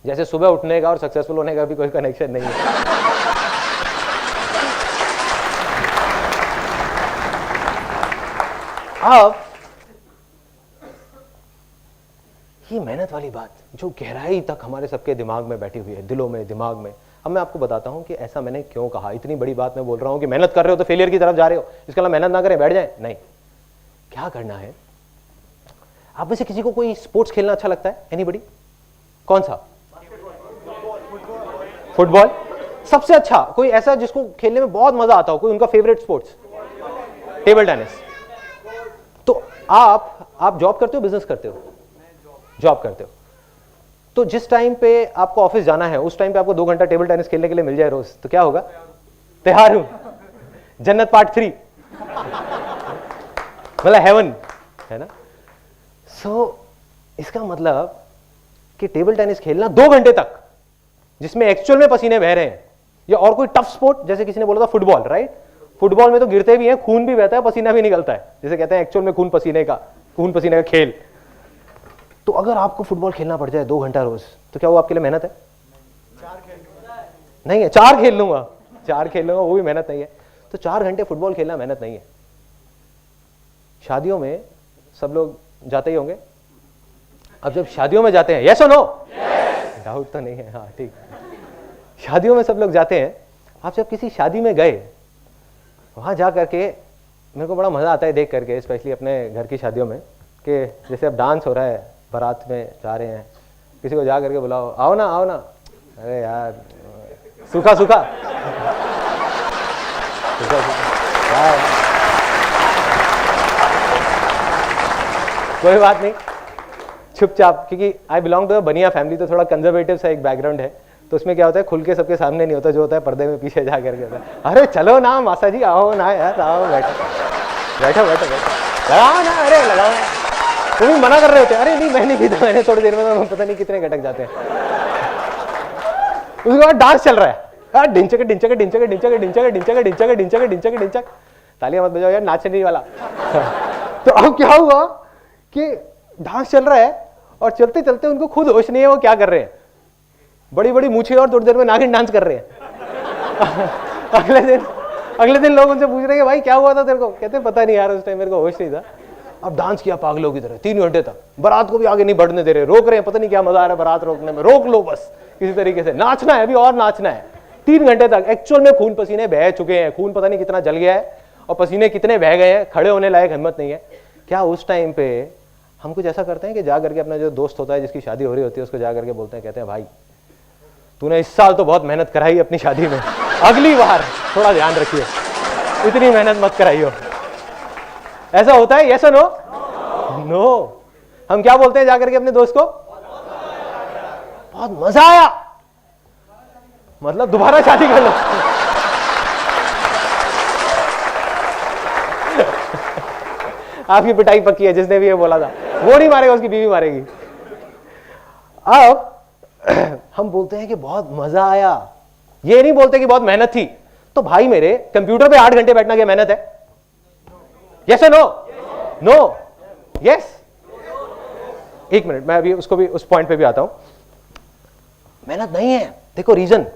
Speaker 3: जैसे सुबह उठने का और सक्सेसफुल होने का भी कोई कनेक्शन नहीं है। अब ये मेहनत वाली बात जो गहराई तक हमारे सबके दिमाग में बैठी हुई है, दिलों में, दिमाग में, अब मैं आपको बताता हूं कि ऐसा मैंने क्यों कहा। इतनी बड़ी बात मैं बोल रहा हूं कि मेहनत कर रहे हो तो फेलियर की तरफ जा रहे हो, इसके अलावा मेहनत ना करें बैठ जाए, नहीं। क्या करना है? आप में से किसी को कोई स्पोर्ट्स खेलना अच्छा लगता है? एनीबॉडी? कौन सा? फुटबॉल। सबसे अच्छा कोई ऐसा जिसको खेलने में बहुत मजा आता हो, कोई उनका फेवरेट स्पोर्ट्स? Table tennis. तो आप जॉब करते हो, बिजनेस करते हो? जॉब करते हो। तो जिस टाइम पे आपको ऑफिस जाना है उस टाइम पे आपको 2 घंटा टेबल टेनिस खेलने के लिए मिल जाए रोज, तो क्या होगा? तैयार हूं, जन्नत पार्ट 3, मतलब हेवन, है ना। सो इसका मतलब कि टेबल टेनिस खेलना 2 घंटे तक, जिसमें एक्चुअल में पसीने बह रहे हैं, या और कोई टफ स्पोर्ट, जैसे किसी ने बोला था फुटबॉल, राइट? फुटबॉल में तो गिरते भी हैं, खून भी बहता है, पसीना भी निकलता है, जैसे कहते हैं एक्चुअल में खून पसीने का खेल। तो अगर आपको फुटबॉल खेलना पड़ जाए 2 घंटा रोज, तो क्या वो आपके लिए मेहनत है? नहीं है। 4 खेल लूंगा, 4 खेल लूंगा, वो भी मेहनत नहीं है। तो 4 घंटे फुटबॉल खेलना मेहनत नहीं है। शादियों में सब लोग जाते ही होंगे। अब जब शादियों में जाते हैं, यस और नो? डाउट तो नहीं है, हाँ ठीक। शादियों में सब लोग जाते हैं। आप जब किसी शादी में गए, वहां जा करके मेरे को बड़ा मजा आता है देख करके, स्पेशली अपने घर की शादियों में, कि जैसे अब डांस हो रहा है, बारात में जा रहे हैं, किसी को जा करके बुलाओ, आओ ना आओ ना, अरे यार सूखा सूखा कोई बात नहीं, चुपचाप, क्योंकि आई बिलोंग टू बनिया फैमिली, तो थोड़ा कंजर्वेटिव सा एक बैकग्राउंड है, तो उसमें क्या होता है, खुल के सबके सामने नहीं होता, जो होता है पर्दे में पीछे जा करके होता है, अरे चलो ना मासा जी, आओ ना यार, आओ बैठो बैठो बैठो बैठो, लगाओ ना, अरे लगाओ ना। तुम भी मना कर रहे होते, अरे नहीं मैं नहीं पीता, मैंने थोड़ी देर में पता नहीं कितने घटक जाते हैं। उसके बाद डांस चल रहा है, ढिंचक ढिंचक ढिंचक ढिंचक ढिंचक ढिंचक ढिंचक ढिंचक ढिंचक ढिंचक, तालियां मत बजाओ यार, नाचने वाला। तो अब क्या हुआ कि डांस चल रहा है और चलते चलते उनको खुद होश नहीं है वो क्या कर रहे हैं, बड़ी बड़ी मूछें और थोड़ी देर में नागिन डांस कर रहे हैं। अगले दिन लोग उनसे पूछ रहे हैं भाई क्या हुआ था तेरे को, कहते पता नहीं यार उस टाइम मेरे को होश नहीं था। अब डांस किया पागलों की तरह 3 घंटे तक, बारात को भी आगे नहीं बढ़ने दे रहे, रोक रहे हैं, पता नहीं क्या मजा आ रहा है बारात रोकने में, रोक लो बस किसी तरीके से, नाचना है अभी और नाचना है। 3 घंटे तक एक्चुअल में खून पसीने बह चुके हैं, खून पता नहीं कितना जल गया है और पसीने कितने बह गए हैं, खड़े होने लायक हिम्मत नहीं है। क्या उस टाइम पे हम कुछ ऐसा करते हैं कि जा करके अपना जो दोस्त होता है जिसकी शादी हो रही होती है उसको जा करके बोलते हैं, कहते हैं भाई तूने इस साल तो बहुत मेहनत कराई अपनी शादी में, अगली बार थोड़ा ध्यान रखिए, इतनी मेहनत मत कराइयो। ऐसा होता है, यस और नो? नो। हम क्या बोलते हैं जाकर के अपने दोस्त को, बहुत मजा आया, मतलब दोबारा शादी कर लो। आपकी पिटाई पक्की है, जिसने भी ये बोला था वो नहीं मारेगा, उसकी बीवी मारेगी। अब हम बोलते हैं कि बहुत मजा आया, ये नहीं बोलते कि बहुत मेहनत थी। तो भाई मेरे कंप्यूटर पे 8 घंटे बैठना क्या मेहनत है? Yes no? नो? यस? एक मिनट, मैं अभी उसको भी उस पॉइंट पे भी आता हूं। मेहनत नहीं है, देखो रीजन,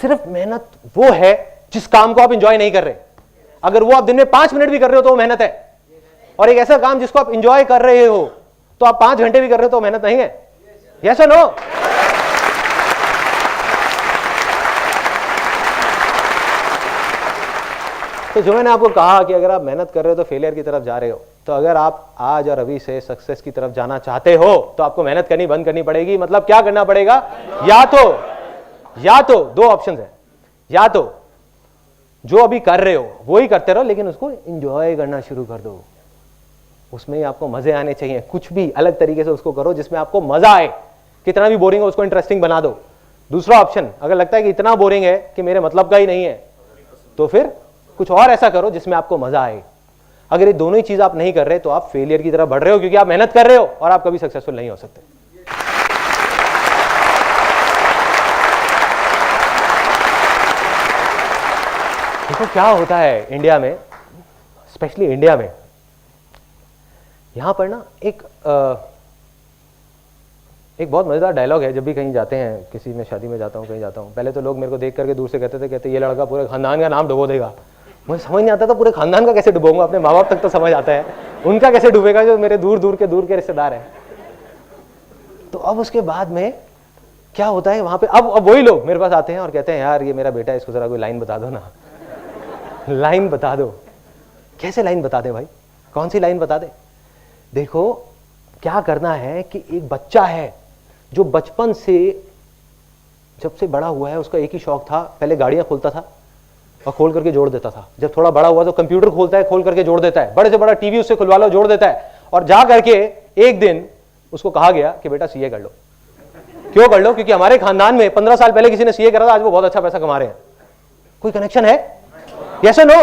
Speaker 3: सिर्फ मेहनत वो है जिस काम को आप इंजॉय नहीं कर रहे। अगर वो आप दिन में 5 मिनट भी कर रहे हो तो वो मेहनत है, और एक ऐसा काम जिसको आप इंजॉय कर रहे हो तो आप 5 घंटे भी कर रहे हो तो मेहनत नहीं है। यस और नो? तो जो मैंने आपको कहा कि अगर आप मेहनत कर रहे हो तो फेलियर की तरफ जा रहे हो, तो अगर आप आज और अभी से सक्सेस की तरफ जाना चाहते हो तो आपको मेहनत करनी बंद करनी पड़ेगी। मतलब क्या करना पड़ेगा? या तो 2 ऑप्शन है, या तो जो अभी कर रहे हो वो ही करते रहो, लेकिन उसको एंजॉय करना शुरू कर दो, उसमें ही आपको मजे आने चाहिए। कुछ भी अलग तरीके से उसको करो जिसमें आपको मजा आए, कितना भी बोरिंग हो उसको इंटरेस्टिंग बना दो। दूसरा ऑप्शन, अगर लगता है कि इतना बोरिंग है कि मेरे मतलब का ही नहीं है, तो फिर कुछ और ऐसा करो जिसमें आपको मजा आए। अगर ये दोनों ही चीज आप नहीं कर रहे तो आप फेलियर की तरफ बढ़ रहे हो, क्योंकि आप मेहनत कर रहे हो और आप कभी सक्सेसफुल नहीं हो सकते। देखो क्या होता है इंडिया में, स्पेशली इंडिया में, यहां पर ना एक बहुत मजेदार डायलॉग है। जब भी कहीं जाते हैं, किसी में शादी में जाता हूं, कहीं जाता हूं, पहले तो लोग मेरे को देख करके दूर से कहते ये लड़का पूरे खानदान का नाम डुबो देगा। मुझे समझ नहीं आता था पूरे खानदान का कैसे डुबोऊंगा, अपने माँ बाप तक तो समझ आता है, उनका कैसे डूबेगा जो मेरे दूर के रिश्तेदार हैं। तो अब उसके बाद में क्या होता है वहां पे, अब वही लोग मेरे पास आते हैं और कहते हैं यार ये मेरा बेटा है, इसको जरा कोई लाइन बता दो ना, लाइन बता दो। कैसे लाइन बता दे भाई, कौन सी लाइन बता दे? देखो क्या करना है कि एक बच्चा है जो बचपन से जब से बड़ा हुआ है, उसका एक ही शौक था, पहले गाड़ियां खोलता था और खोल करके जोड़ देता था। जब थोड़ा बड़ा हुआ तो कंप्यूटर खोलता है, खोल करके जोड़ देता है, बड़े से बड़ा टीवी उससे खुलवा लो, जोड़ देता है। और जा करके एक दिन उसको कहा गया कि बेटा सीए कर लो। क्यों कर लो? क्योंकि हमारे खानदान में 15 साल पहले किसी ने सीए करा था, आज वो बहुत अच्छा पैसा कमा रहे हैं। कोई कनेक्शन है? यस और नो?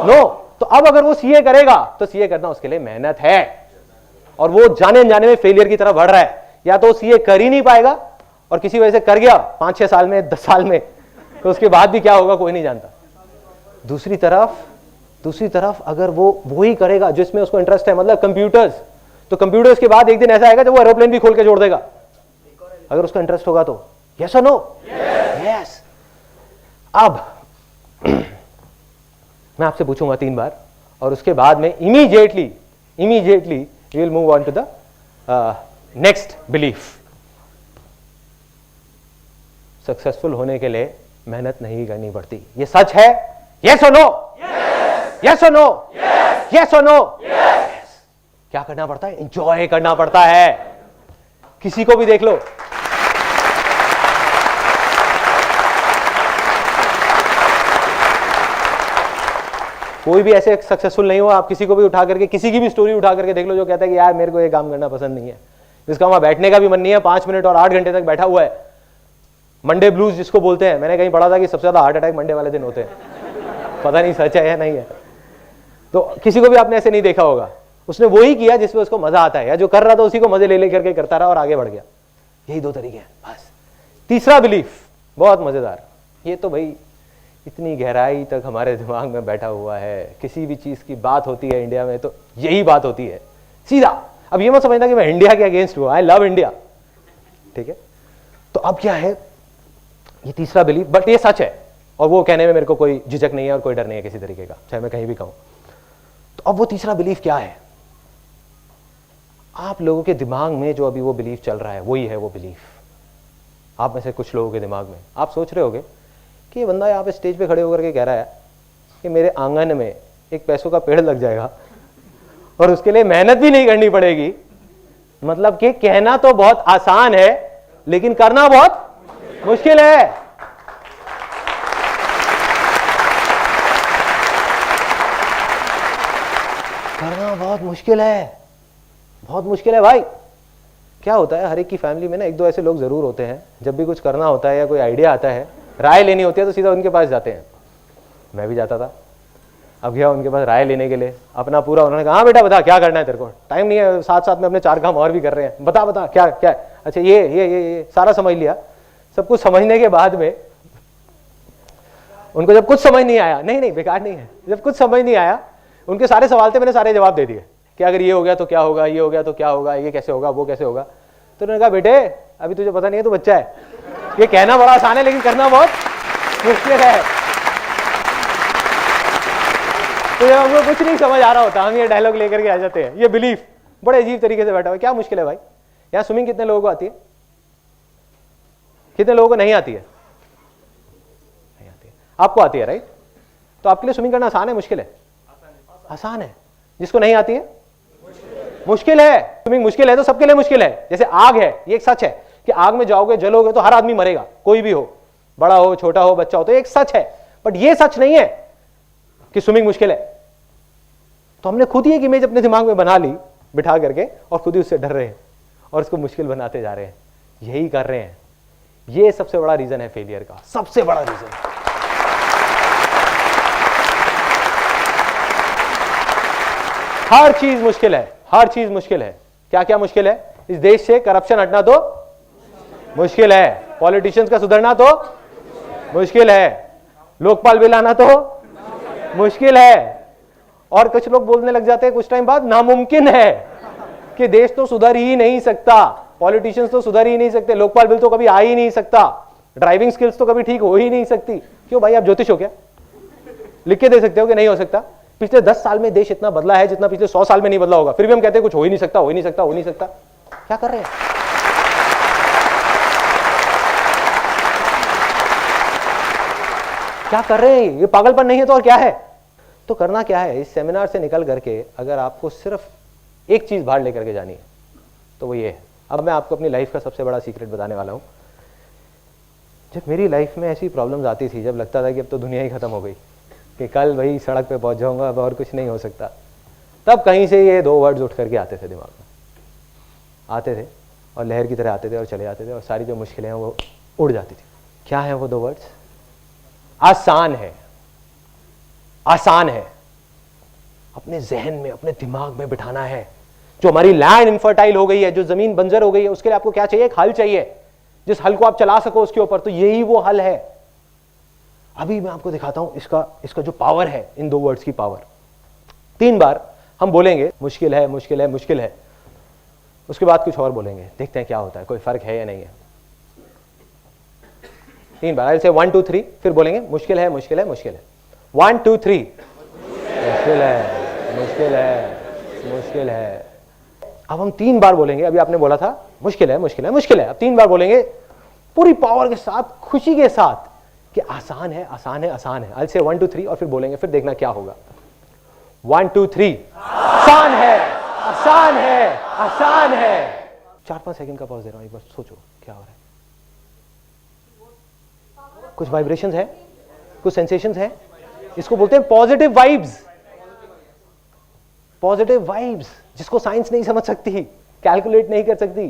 Speaker 3: नो। तो अब अगर वो सीए करेगा तो सीए करना उसके लिए मेहनत है, और वो जाने अनजाने में फेलियर की तरफ बढ़ रहा है। या तो सीए कर ही नहीं पाएगा, और किसी वजह से कर गया 5-6 साल में, 10 साल में, तो उसके बाद भी क्या होगा कोई नहीं जानता। दूसरी तरफ अगर वो ही करेगा जिसमें उसको इंटरेस्ट है, मतलब कंप्यूटर्स, तो कंप्यूटर्स के बाद एक दिन ऐसा आएगा जब वो एरोप्लेन भी खोल के जोड़ देगा, अगर उसका इंटरेस्ट होगा तो। यस और नो? यस। अब मैं आपसे पूछूंगा 3 बार, और उसके बाद में immediately you will move on to the next belief. Successful होने के लिए मेहनत नहीं करनी पड़ती, ये सच है? यस और नो? यस और नो? यस और नो? क्या करना पड़ता है? एंजॉय करना पड़ता है। किसी को भी देख लो, कोई भी ऐसे सक्सेसफुल नहीं हुआ, आप किसी को भी उठा करके, किसी की भी स्टोरी उठा करके देख लो जो कहता है कि यार मेरे को ये काम करना पसंद नहीं है, जिसका वहां बैठने का भी मन नहीं है, 5 मिनट और 8 घंटे तक बैठा हुआ है। मंडे ब्लूज जिसको बोलते हैं, मैंने कहीं पढ़ा था कि सबसे ज्यादा हार्ट अटैक मंडे वाले दिन होते हैं। पता नहीं सच है या नहीं है। तो किसी को भी आपने ऐसे नहीं देखा होगा, उसने वही किया जिसमें उसको मजा आता है, या जो कर रहा था उसी को मजे ले लेकर के करता रहा और आगे बढ़ गया। यही 2 तरीके हैं बस। तीसरा बिलीफ बहुत मजेदार, ये तो भाई इतनी गहराई तक हमारे दिमाग में बैठा हुआ है, किसी भी चीज की बात होती है इंडिया में तो यही बात होती है सीधा। अब ये मत समझना कि मैं इंडिया के अगेंस्ट हूं, आई लव इंडिया, ठीक है। तो अब क्या है, ये तीसरा बिलीफ, बट ये सच है और वो कहने में मेरे को कोई झिझक नहीं है और कोई डर नहीं है किसी तरीके का, चाहे मैं कहीं भी कहूं। तो अब वो तीसरा बिलीफ क्या है, आप लोगों के दिमाग में जो अभी वो बिलीफ चल रहा है वही है वो बिलीफ। आप में से कुछ लोगों के दिमाग में आप सोच रहे होगे कि ये बंदा यहाँ पे स्टेज पे खड़े होकर के कह रहा है कि मेरे आंगन में एक पैसों का पेड़ लग जाएगा और उसके लिए मेहनत भी नहीं करनी पड़ेगी। मतलब कि कहना तो बहुत आसान है लेकिन करना बहुत मुश्किल है। करना बहुत मुश्किल है, बहुत मुश्किल है भाई। क्या होता है, हर एक की फैमिली में ना 1-2 ऐसे लोग जरूर होते हैं, जब भी कुछ करना होता है या कोई आइडिया आता है, राय लेनी होती है तो सीधा उनके पास जाते हैं। मैं भी जाता था, अब गया उनके पास राय लेने के लिए, अपना पूरा, उन्होंने कहा हाँ बेटा बता क्या करना है, तेरे को टाइम नहीं है, साथ साथ में अपने 4 काम और भी कर रहे हैं, बता बता क्या क्या। अच्छा ये सारा समझ लिया। सब कुछ समझने के बाद में उनको जब कुछ समझ नहीं आया, नहीं बेकार नहीं है, जब कुछ समझ नहीं आया, उनके सारे सवाल थे मैंने सारे जवाब दे दिए कि अगर ये हो गया तो क्या होगा, ये हो गया तो क्या होगा, ये कैसे होगा, वो कैसे होगा। तो उन्होंने कहा बेटे अभी तुझे पता नहीं है, तू बच्चा है, ये कहना बड़ा आसान है लेकिन करना बहुत मुश्किल है। तो जब हमको कुछ नहीं समझ आ रहा होता हम ये डायलॉग लेकर के आ जाते हैं। ये बिलीफ बड़े अजीब तरीके से बैठा हुआ है। क्या मुश्किल है भाई, यहाँ स्विमिंग कितने लोगों को आती है, कितने लोगों को नहीं आती है? नहीं आती है। आपको आती है राइट? तो आपके लिए स्विमिंग करना आसान है मुश्किल है? आसान है। जिसको नहीं आती है मुश्किल है। स्विमिंग मुश्किल है तो सबके लिए मुश्किल है। जैसे आग है, ये एक सच है कि आग में जाओगे जलोगे तो हर आदमी मरेगा, कोई भी हो, बड़ा हो छोटा हो बच्चा हो, तो एक सच है। बट ये सच नहीं है कि स्विमिंग मुश्किल है। तो हमने खुद ही एक इमेज अपने दिमाग में बना ली बिठा करके और खुद ही उससे डर रहे हैं और उसको मुश्किल बनाते जा रहे हैं। यही कर रहे हैं। ये सबसे बड़ा रीजन है फेलियर का, सबसे बड़ा रीजन। हर चीज मुश्किल है, हर चीज मुश्किल है। क्या क्या मुश्किल है? इस देश से करप्शन हटना तो मुश्किल है, पॉलिटिशियंस का सुधरना तो मुश्किल है, लोकपाल बिल आना तो मुश्किल है। और कुछ लोग बोलने लग जाते हैं कुछ टाइम बाद नामुमकिन है कि देश तो सुधर ही नहीं सकता, पॉलिटिशियंस तो सुधर ही नहीं सकते, लोकपाल बिल तो कभी आ ही नहीं सकता, ड्राइविंग स्किल्स तो कभी ठीक हो ही नहीं सकती। क्यों भाई, आप ज्योतिष हो क्या? लिख के दे सकते हो कि नहीं हो सकता? पिछले 10 साल में देश इतना बदला है जितना पिछले 100 साल में नहीं बदला होगा, फिर भी हम कहते हैं कुछ हो ही नहीं सकता, हो ही नहीं सकता, हो ही नहीं सकता। क्या कर रहे हैं? क्या कर रहे हैं? ये पागलपन नहीं है तो और क्या है? तो करना क्या है, इस सेमिनार से निकल करके अगर आपको सिर्फ एक चीज बाहर लेकर के जानी है तो वो ये है। अब मैं आपको अपनी लाइफ का सबसे बड़ा सीक्रेट बताने वाला हूं। जब मेरी लाइफ में ऐसी प्रॉब्लम्स आती थी, जब लगता था कि अब तो दुनिया ही खत्म हो गई, कि कल वही सड़क पे पहुंच जाऊंगा, अब और कुछ नहीं हो सकता, तब कहीं से ये 2 वर्ड्स उठ करके आते थे दिमाग में, आते थे और लहर की तरह आते थे और चले जाते थे और सारी जो मुश्किलें हैं वो उड़ जाती थी। क्या है वो 2 वर्ड्स? आसान है। आसान है। अपने जहन में, अपने दिमाग में बिठाना है। जो हमारी लैंड इनफर्टाइल हो गई है, जो जमीन बंजर हो गई है, उसके लिए आपको क्या चाहिए? एक हल चाहिए, जिस हल को आप चला सको उसके ऊपर। तो यही वो हल है। अभी मैं आपको दिखाता हूं इसका जो पावर है, इन 2 वर्ड्स की पावर। 3 बार हम बोलेंगे मुश्किल है, मुश्किल है, मुश्किल है, उसके बाद कुछ और बोलेंगे, देखते हैं क्या होता है, कोई फर्क है या नहीं है। 3 बार, से 1 2 3, फिर बोलेंगे मुश्किल है, मुश्किल है, मुश्किल है। 1 2 3, मुश्किल है, मुश्किल है, मुश्किल है। अब हम 3 बार बोलेंगे। अभी आपने बोला था मुश्किल है, मुश्किल है, मुश्किल है। अब 3 बार बोलेंगे पूरी पावर के साथ, खुशी के साथ कि आसान है, आसान है, आसान है। से 1 2 3 और फिर बोलेंगे, फिर देखना क्या होगा। 1 2 3, आसान है, आसान है, आसान है। 4-5 सेकंड का पॉज दे रहा हूं, एक बार सोचो क्या हो रहा है। कुछ वाइब्रेशंस है, कुछ सेंसेशंस है। इसको बोलते हैं पॉजिटिव वाइब्स। पॉजिटिव वाइब्स जिसको साइंस नहीं समझ सकती, कैलकुलेट नहीं कर सकती,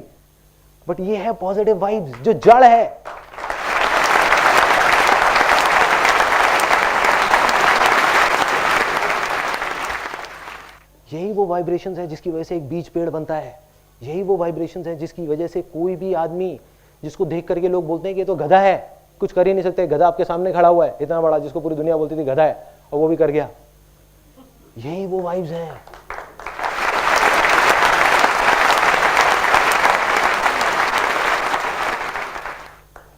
Speaker 3: बट ये है पॉजिटिव वाइब्स, जो जड़ है। यही वो वाइब्रेशंस है जिसकी वजह से एक बीज पेड़ बनता है। यही वो वाइब्रेशंस है जिसकी वजह से कोई भी आदमी जिसको देख करके लोग बोलते हैं कि ये तो गधा है, कुछ कर ही नहीं सकते, गधा आपके सामने खड़ा हुआ है इतना बड़ा, जिसको पूरी दुनिया बोलती थी गधा है, और वो भी कर गया। यही वो वाइब्स हैं।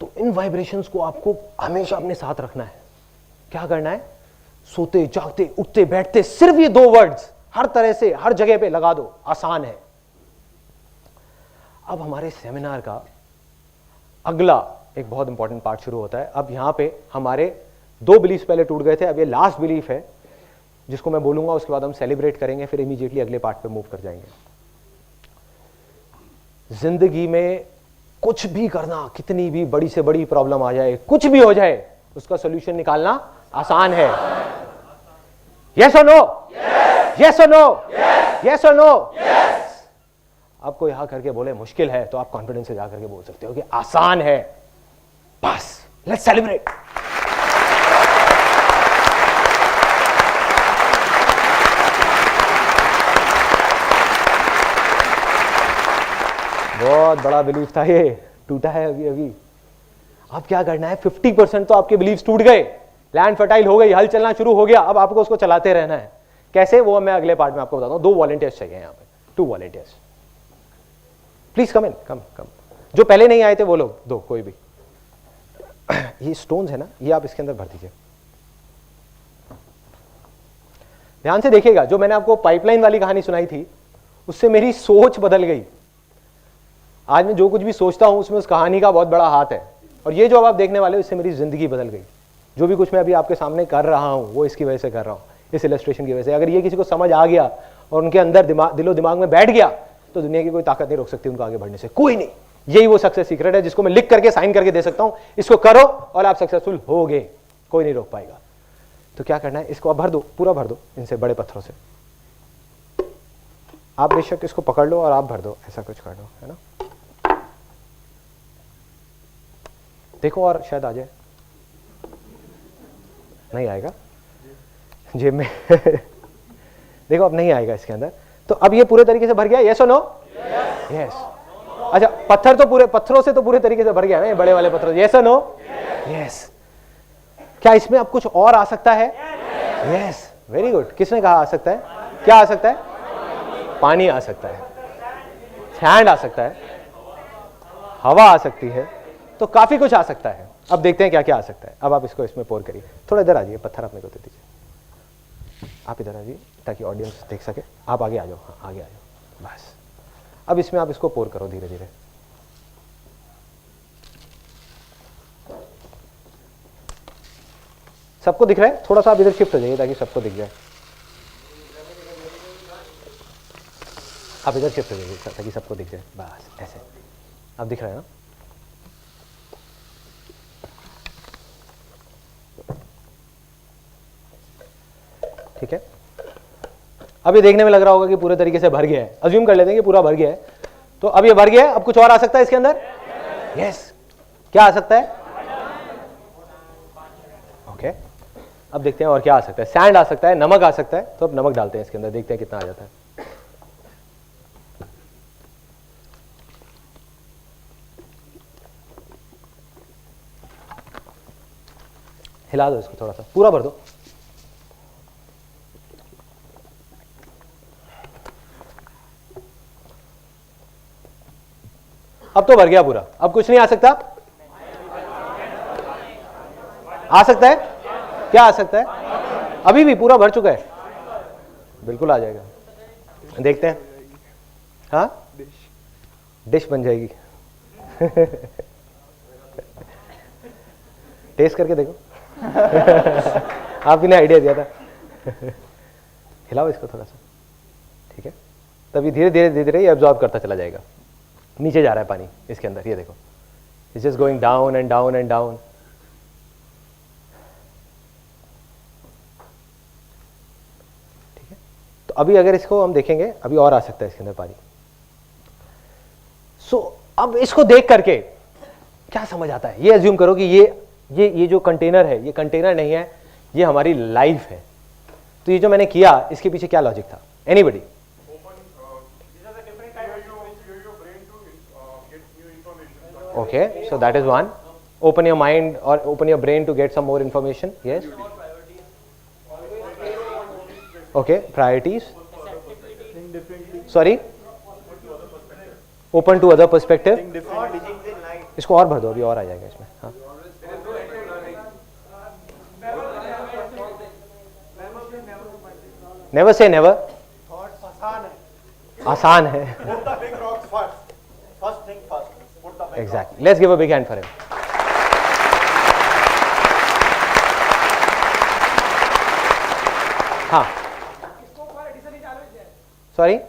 Speaker 3: तो इन वाइब्रेशंस को आपको हमेशा अपने साथ रखना है। क्या करना है? सोते जागते उठते बैठते सिर्फ ये 2 वर्ड्स हर तरह से हर जगह पे लगा दो, आसान है। अब हमारे सेमिनार का अगला एक बहुत इंपॉर्टेंट पार्ट शुरू होता है। अब यहां पे हमारे 2 बिलीफ पहले टूट गए थे, अब ये लास्ट बिलीफ है जिसको मैं बोलूंगा, उसके बाद हम सेलिब्रेट करेंगे, फिर इमीडिएटली अगले पार्ट पे मूव कर जाएंगे। जिंदगी में कुछ भी करना, कितनी भी बड़ी से बड़ी प्रॉब्लम आ जाए, कुछ भी हो जाए, उसका सोल्यूशन निकालना आसान है। यस और नो? यस और नो? यस और नो? आपको यहां करके बोले मुश्किल है, तो आप कॉन्फिडेंस से जाकर के बोल सकते हो कि आसान है। बस लेट्स सेलिब्रेट। बहुत बड़ा बिलीफ था, ये टूटा है अभी अभी। अब क्या करना है? 50% तो आपके बिलीव्स टूट गए, लैंड फर्टाइल हो गई, हल चलना शुरू हो गया। अब आपको उसको चलाते रहना है। कैसे? वो मैं अगले पार्ट में आपको बताता हूं। 2 वॉलंटियर्स चाहिए यहां पे, 2 वॉलंटियर्स। प्लीज कम इन, कम। जो पहले नहीं आए थे वो लोग 2, कोई भी। ये स्टोन्स है ना, ये आप इसके अंदर भर दीजिए। ध्यान से देखिएगा, जो मैंने आपको पाइपलाइन वाली कहानी सुनाई थी, उससे मेरी सोच बदल गई। आज मैं जो कुछ भी सोचता हूं उसमें उस कहानी का बहुत बड़ा हाथ है। और ये जो अब आप देखने वाले हो, इससे मेरी जिंदगी बदल गई। जो भी कुछ मैं अभी आपके सामने कर रहा हूं, वो इसकी वजह से कर रहा हूं, इस इलस्ट्रेशन की वजह से। अगर ये किसी को समझ आ गया और उनके अंदर दिलो दिमाग में बैठ गया, तो दुनिया की कोई ताकत नहीं रोक सकती उनको आगे बढ़ने से, कोई नहीं। यही वो सक्सेस सीक्रेट है जिसको मैं लिख करके साइन करके दे सकता हूं। इसको करो और आप सक्सेसफुल होगे, कोई नहीं रोक पाएगा। तो क्या करना है? इसको आप भर दो, पूरा भर दो इनसे, बड़े पत्थरों से। आप बेशक इसको पकड़ लो और आप भर दो, ऐसा कुछ कर दो, है ना। देखो और शायद आ जाए। नहीं आएगा जेब में। देखो अब नहीं आएगा इसके अंदर। तो अब ये पूरे तरीके से भर गया, यस और नो? यस। अच्छा, पत्थर तो पूरे, पत्थरों से तो पूरे तरीके से भर गया ना, बड़े वाले पत्थरों, यस और नो? यस। क्या इसमें अब कुछ और आ सकता है? Yes, very good. किसने कहा आ सकता है? क्या आ सकता है? पानी आ सकता है, सैंड आ सकता है, हवा आ सकती है, तो काफी कुछ आ सकता है। अब देखते हैं क्या क्या आ सकता है। अब आप इसको इसमें पोर करिए। थोड़ा इधर आ जाइए, पत्थर अपने को दे दीजिए। आप इधर आ जाइए ताकि ऑडियंस देख सके। आप आगे आ जाओ, हाँ आगे आ जाओ, बस। अब इसमें आप इसको पोर करो धीरे धीरे। सबको दिख रहा है? थोड़ा सा आप इधर शिफ्ट हो जाइए ताकि सबको दिख जाए। आप इधर शिफ्ट हो जाइए ताकि सबको दिख जाए, बस ऐसे। अब दिख रहा है ना? ठीक है। अब ये देखने में लग रहा होगा कि पूरे तरीके से भर गया है। अज्यूम कर लेते हैं कि पूरा भर गया है। तो अब ये भर गया है। अब कुछ और आ सकता है इसके अंदर? यस। क्या आ सकता है? ओके। अब देखते हैं और क्या आ सकता है। सैंड आ सकता है, नमक आ सकता है। तो अब नमक डालते हैं इसके अंदर, देखते हैं कितना आ जाता है। हिला दो इसको, थोड़ा सा पूरा भर दो। अब तो भर गया पूरा। अब कुछ नहीं आ सकता? आ सकता है? क्या आ सकता है? अभी भी पूरा भर चुका है, बिल्कुल आ जाएगा। देखते हैं। हाँ, डिश बन जाएगी। टेस्ट करके देखो। आपने आइडिया दिया था। हिलाओ इसको थोड़ा सा, ठीक है। तभी धीरे धीरे धीरे धीरे ये एब्जॉर्ब करता चला जाएगा। नीचे जा रहा है पानी इसके अंदर, ये देखो, it's just going down and down and down. ठीक है। तो अभी अगर इसको हम देखेंगे, अभी और आ सकता है इसके अंदर पानी। सो अब इसको देख करके क्या समझ आता है? ये अज्यूम करो कि ये जो कंटेनर है, ये कंटेनर नहीं है, ये हमारी लाइफ है। तो ये जो मैंने किया, इसके पीछे क्या लॉजिक था? Anybody? Okay, so that is one. Open your mind or open your brain to get some more information. Yes. Okay, priorities. Sorry. Open to other perspective. इसको और भर दो, अभी और आ जाएगा इसमें. हाँ. Never say never. आसान है. Exactly. Let's give a big hand for him. हाँ. Sorry?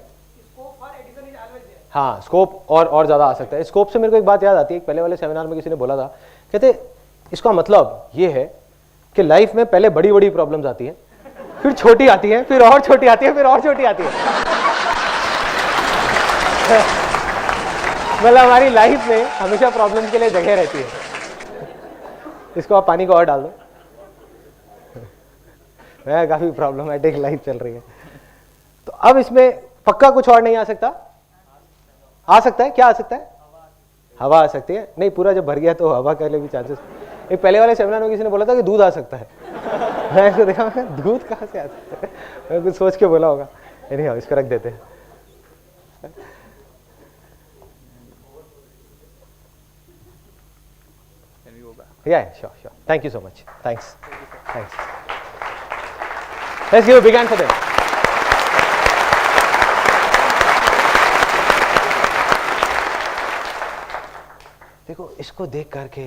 Speaker 3: हाँ, स्कोप और ज्यादा आ सकता है. स्कोप से मेरे को एक बात याद आती है, पहले वाले सेमिनार में किसी ने बोला था, कहते इसका मतलब ये है कि लाइफ में पहले बड़ी बड़ी प्रॉब्लम्स आती हैं, फिर छोटी आती हैं, फिर और छोटी आती है, फिर और छोटी आती है. मतलब हमारी लाइफ में हमेशा प्रॉब्लम के लिए जगह रहती है. इसको आप पानी को और डाल दो. मैं काफी प्रॉब्लमेटिक लाइफ चल रही है. तो अब इसमें पक्का कुछ और नहीं आ सकता? आ सकता है. क्या आ सकता है? हवा आ सकती है. नहीं, पूरा जब भर गया तो हवा के लिए भी चांसेस. एक पहले वाले सेमिनार में किसी ने बोला था कि दूध आ सकता है. मैं इसको देखा, दूध कहाँ से आ सकता है? मैं कुछ सोच के बोला होगा. नहीं, इसको रख देते हैं. Yeah, sure. Thank you so much. Thanks. Let's give a big hand for them. देखो, इसको देख करके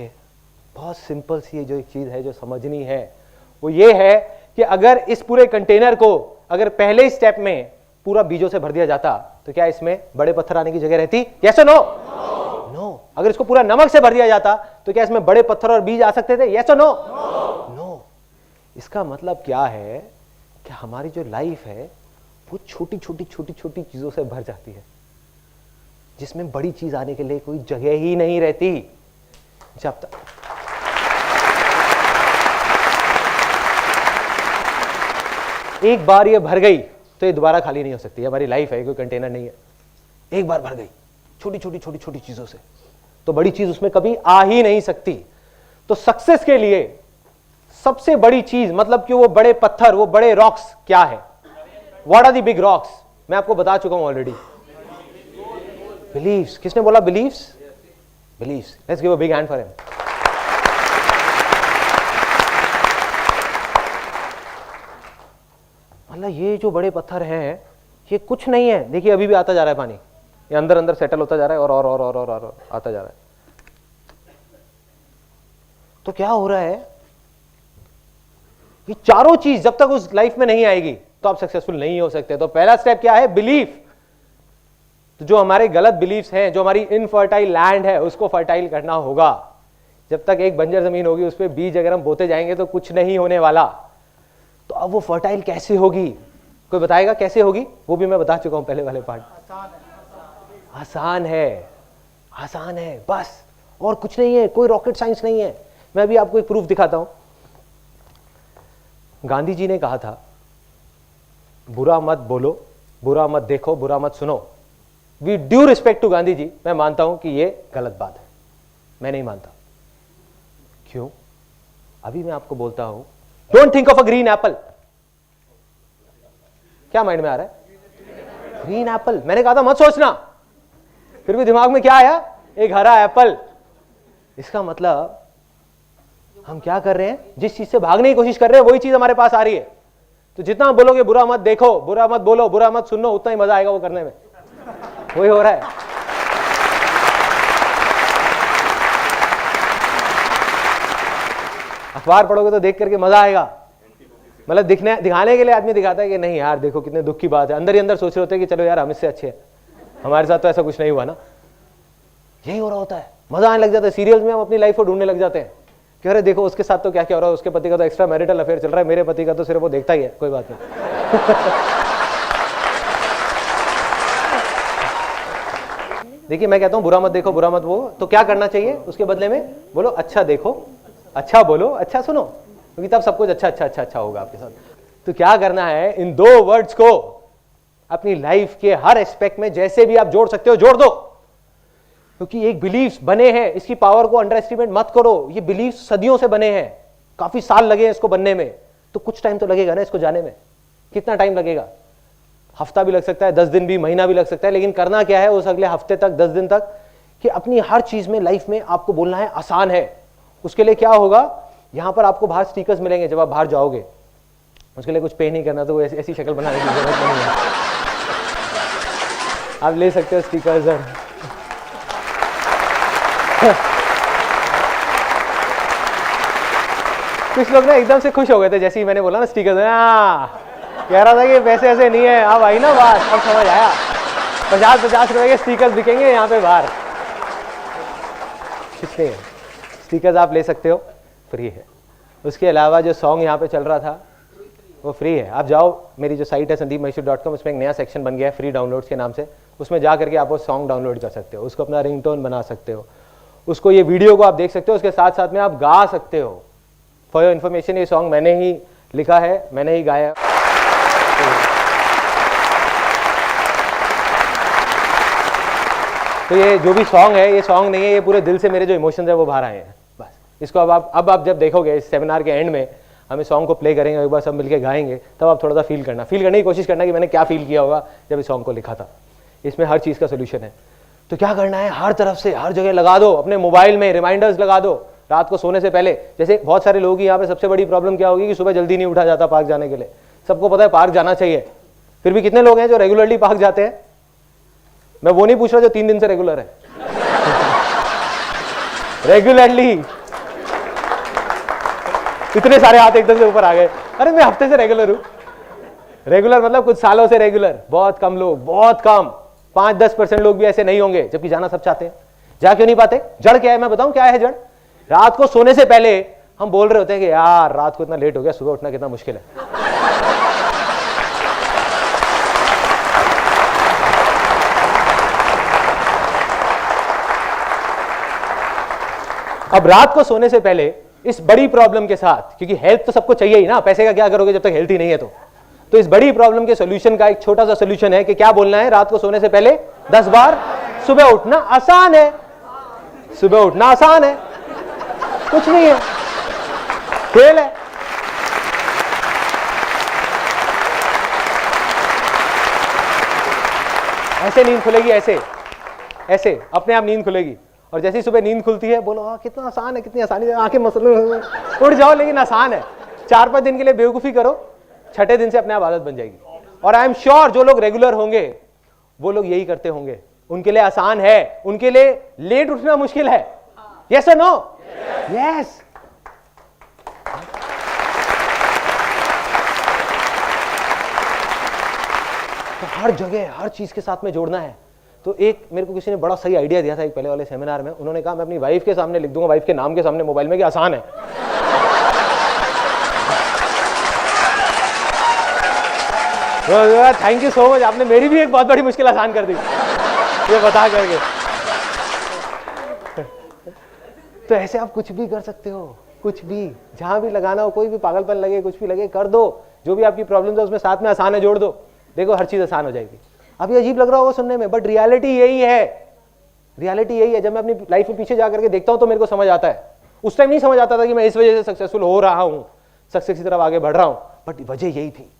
Speaker 3: बहुत सिंपल सी जो एक चीज है जो समझनी है, वो ये है कि अगर इस पूरे कंटेनर को अगर पहले ही स्टेप में पूरा बीजों से भर दिया जाता तो क्या इसमें बड़े पत्थर आने की जगह रहती? यस और नो? नो. अगर इसको पूरा नमक से भर दिया जाता तो क्या इसमें बड़े पत्थर और बीज आ सकते थे? यस और नो? नो. इसका मतलब क्या है कि हमारी जो लाइफ है वो छोटी छोटी चीजों से भर जाती है, जिसमें बड़ी चीज आने के लिए कोई जगह ही नहीं रहती. जब तक एक बार ये भर गई तो ये दोबारा खाली नहीं हो सकती. हमारी लाइफ है, कोई कंटेनर नहीं है. एक बार भर गई छोटी चीजों से, तो बड़ी चीज उसमें कभी आ ही नहीं सकती. तो सक्सेस के लिए सबसे बड़ी चीज, मतलब कि वो बड़े पत्थर, वो बड़े रॉक्स क्या है? What are the big rocks? मैं आपको बता चुका हूं ऑलरेडी. बिलीव्स. किसने बोला believes? Believes. Let's give a big hand for him. मतलब ये जो बड़े पत्थर हैं ये कुछ नहीं है. देखिए अभी भी आता जा रहा है पानी, ये अंदर अंदर सेटल होता जा रहा है और आता जा रहा है. तो क्या हो रहा है? ये चारों चीज जब तक उस लाइफ में नहीं आएगी तो आप सक्सेसफुल नहीं हो सकते. तो पहला स्टेप क्या है? बिलीफ. तो जो हमारे गलत बिलीफ्स हैं, जो हमारी इनफर्टाइल लैंड है, उसको फर्टाइल करना होगा. जब तक एक बंजर जमीन होगी उस पर बीज अगर हम बोते जाएंगे तो कुछ नहीं होने वाला. तो अब वो फर्टाइल कैसे होगी? कोई बताएगा कैसे होगी? वो भी मैं बता चुका हूं पहले वाले पार्ट. आसान है बस, और कुछ नहीं है. कोई रॉकेट साइंस नहीं है. मैं अभी आपको एक प्रूफ दिखाता हूं. गांधी जी ने कहा था, बुरा मत बोलो, बुरा मत देखो, बुरा मत सुनो. We do respect to Gandhi ji, मैं मानता हूं कि ये गलत बात है. मैं नहीं मानता. क्यों? अभी मैं आपको बोलता हूं. Don't think of a green Apple. क्या माइंड में आ रहा है? Green Apple. मैंने कहा था मत सोचना, फिर भी दिमाग में क्या आया? एक हरा एप्पल. इसका मतलब हम क्या कर रहे हैं? जिस चीज से भागने की कोशिश कर रहे हैं वही चीज हमारे पास आ रही है. तो जितना बोलोगे बुरा मत देखो, बुरा मत बोलो, बुरा मत सुनो, उतना ही मजा आएगा वो करने में. वही हो रहा है. अखबार पढ़ोगे तो देख करके मजा आएगा. मतलब दिखाने के लिए आदमी दिखाता है कि नहीं यार देखो कितने दुख की बात है. अंदर ही अंदर सोच रहे होते हैं कि चलो यार हम इससे अच्छे हैं, हमारे साथ तो ऐसा कुछ नहीं हुआ ना. यही हो रहा होता है. मजा आने लग जाता है. सीरियल्स में हम अपनी लाइफ को ढूंढने लग जाते हैं कि अरे देखो उसके साथ तो क्या क्या हो रहा है, उसके पति का तो एक्स्ट्रा मैरिटल अफेयर चल रहा है, मेरे पति का तो सिर्फ वो देखता ही है, कोई बात नहीं. देखिए मैं कहता हूं बुरा मत देखो, बुरा मत वो, तो क्या करना चाहिए उसके बदले में? बोलो अच्छा देखो, अच्छा बोलो, अच्छा सुनो, क्योंकि तब सब कुछ अच्छा अच्छा अच्छा अच्छा होगा आपके साथ। तो क्या करना है, इन 2 वर्ड्स को अपनी लाइफ के हर एस्पेक्ट में जैसे भी आप जोड़ सकते हो जोड़ दो, क्योंकि एक बिलीफ बने हैं, इसकी पावर को अंडर एस्टिमेट मत करो। ये बिलीफ सदियों से बने हैं, काफी साल लगे हैं इसको बनने में, तो कुछ टाइम तो लगेगा ना इसको जाने में। कितना टाइम लगेगा? हफ्ता भी लग सकता है, 10 दिन भी, महीना भी लग सकता है, लेकिन करना क्या है उस अगले हफ्ते तक, 10 दिन तक, कि अपनी हर चीज में लाइफ में आपको बोलना है आसान है। उसके लिए क्या होगा, यहां पर आपको बाहर स्टिकर्स मिलेंगे जब आप बाहर जाओगे, उसके लिए कुछ पे नहीं करना, तो ऐसी शक्ल बनाने की जरूरत नहीं है, आप ले सकते हो स्टिकर्स। और कुछ लोग ना एकदम से खुश हो गए थे जैसे ही मैंने बोला ना स्टिकर्स, कह रहा था कि पैसे ऐसे नहीं है। अब आई ना बात, अब समझ आया, 50-50 रुपए के स्टिकर्स बिकेंगे यहाँ पे बाहर। कुछ नहीं है, स्टिकर्स आप ले सकते हो, फ्री है। उसके अलावा जो सॉन्ग यहाँ पे चल रहा था वो फ्री है। आप जाओ, मेरी जो साइट है sandeepmaheshwari.com, उसमें एक नया सेक्शन बन गया है फ्री डाउनलोड्स के नाम से, उसमें जा करके आप वो सॉन्ग डाउनलोड कर सकते हो, उसको अपना रिंगटोन बना सकते हो, उसको, ये वीडियो को आप देख सकते हो, उसके साथ साथ में आप गा सकते हो। फॉर योर इन्फॉर्मेशन, ये सॉन्ग मैंने ही लिखा है, मैंने ही गाया। तो ये जो भी सॉन्ग है, ये सॉन्ग नहीं है, ये पूरे दिल से मेरे जो इमोशंस है वो बाहर आए हैं बस। इसको अब आप जब देखोगे इस सेमिनार के एंड में, हम इस सॉन्ग को प्ले करेंगे, एक बार सब मिलके गाएंगे, तब आप थोड़ा सा फील करने की कोशिश करना कि मैंने क्या फील किया होगा जब इस सॉन्ग को लिखा था। इसमें हर चीज़ का सोल्यूशन है। तो क्या करना है, हर तरफ से हर जगह लगा दो, अपने मोबाइल में रिमाइंडर्स लगा दो रात को सोने से पहले। जैसे बहुत सारे लोगों की यहाँ पे सबसे बड़ी प्रॉब्लम क्या होगी कि सुबह जल्दी नहीं उठा जाता पार्क जाने के लिए। सबको पता है पार्क जाना चाहिए, फिर भी कितने लोग हैं जो रेगुलरली पार्क जाते हैं? मैं वो नहीं पूछ रहा जो 3 दिन से रेगुलर है, रेगुलरली। इतने सारे हाथ एकदम से ऊपर आ गए, अरे मैं हफ्ते से रेगुलर हूं। रेगुलर मतलब कुछ सालों से रेगुलर, बहुत कम लोग, बहुत कम, 5-10% लोग भी ऐसे नहीं होंगे, जबकि जाना सब चाहते हैं। जा क्यों नहीं पाते? जड़ क्या है मैं बताऊं क्या है जड़? रात को सोने से पहले हम बोल रहे होते हैं कि यार रात को इतना लेट हो गया, सुबह उठना कितना मुश्किल है। अब रात को सोने से पहले इस बड़ी प्रॉब्लम के साथ, क्योंकि हेल्थ तो सबको चाहिए ही ना, पैसे का क्या करोगे जब तक हेल्थ ही नहीं है? तो इस बड़ी प्रॉब्लम के सॉल्यूशन का एक छोटा सा सॉल्यूशन है कि क्या बोलना है रात को सोने से पहले 10 बार, सुबह उठना आसान है। सुबह उठना आसान है, कुछ नहीं है, खेल है। ऐसे नींद खुलेगी, ऐसे ऐसे अपने आप नींद खुलेगी। और जैसे ही सुबह नींद खुलती है बोलो कितना आसान है, कितनी आसानी से आंखें मसले उठ जाओ, लेकिन आसान है। 4-5 दिन के लिए बेवकूफी करो, 6ठे दिन से अपने आप आदत बन जाएगी। और आई एम श्योर जो लोग रेगुलर होंगे वो लोग यही करते होंगे, उनके लिए आसान है, उनके लिए लेट उठना मुश्किल है। यस और नो? यस। तो हर जगह हर चीज के साथ में जोड़ना है। तो एक मेरे को किसी ने बड़ा सही आइडिया दिया था एक पहले वाले सेमिनार में, उन्होंने कहा मैं अपनी वाइफ के सामने लिख दूंगा, वाइफ के नाम के सामने मोबाइल में, कि आसान है। थैंक यू सो मच, आपने मेरी भी एक बहुत बड़ी मुश्किल आसान कर दी ये बता करके। तो ऐसे आप कुछ भी कर सकते हो, कुछ भी, जहां भी लगाना हो, कोई भी पागलपन लगे, कुछ भी लगे, कर दो। जो भी आपकी प्रॉब्लम है उसमें साथ में आसान है जोड़ दो, देखो हर चीज आसान हो जाएगी। अभी अजीब लग रहा होगा सुनने में, बट रियलिटी यही है। रियलिटी यही है। जब मैं अपनी लाइफ में पीछे जाकर के देखता हूं तो मेरे को समझ आता है। उस टाइम नहीं समझ आता था कि मैं इस वजह से सक्सेसफुल हो रहा हूं, सक्सेस की तरफ आगे बढ़ रहा हूं, बट वजह यही थी।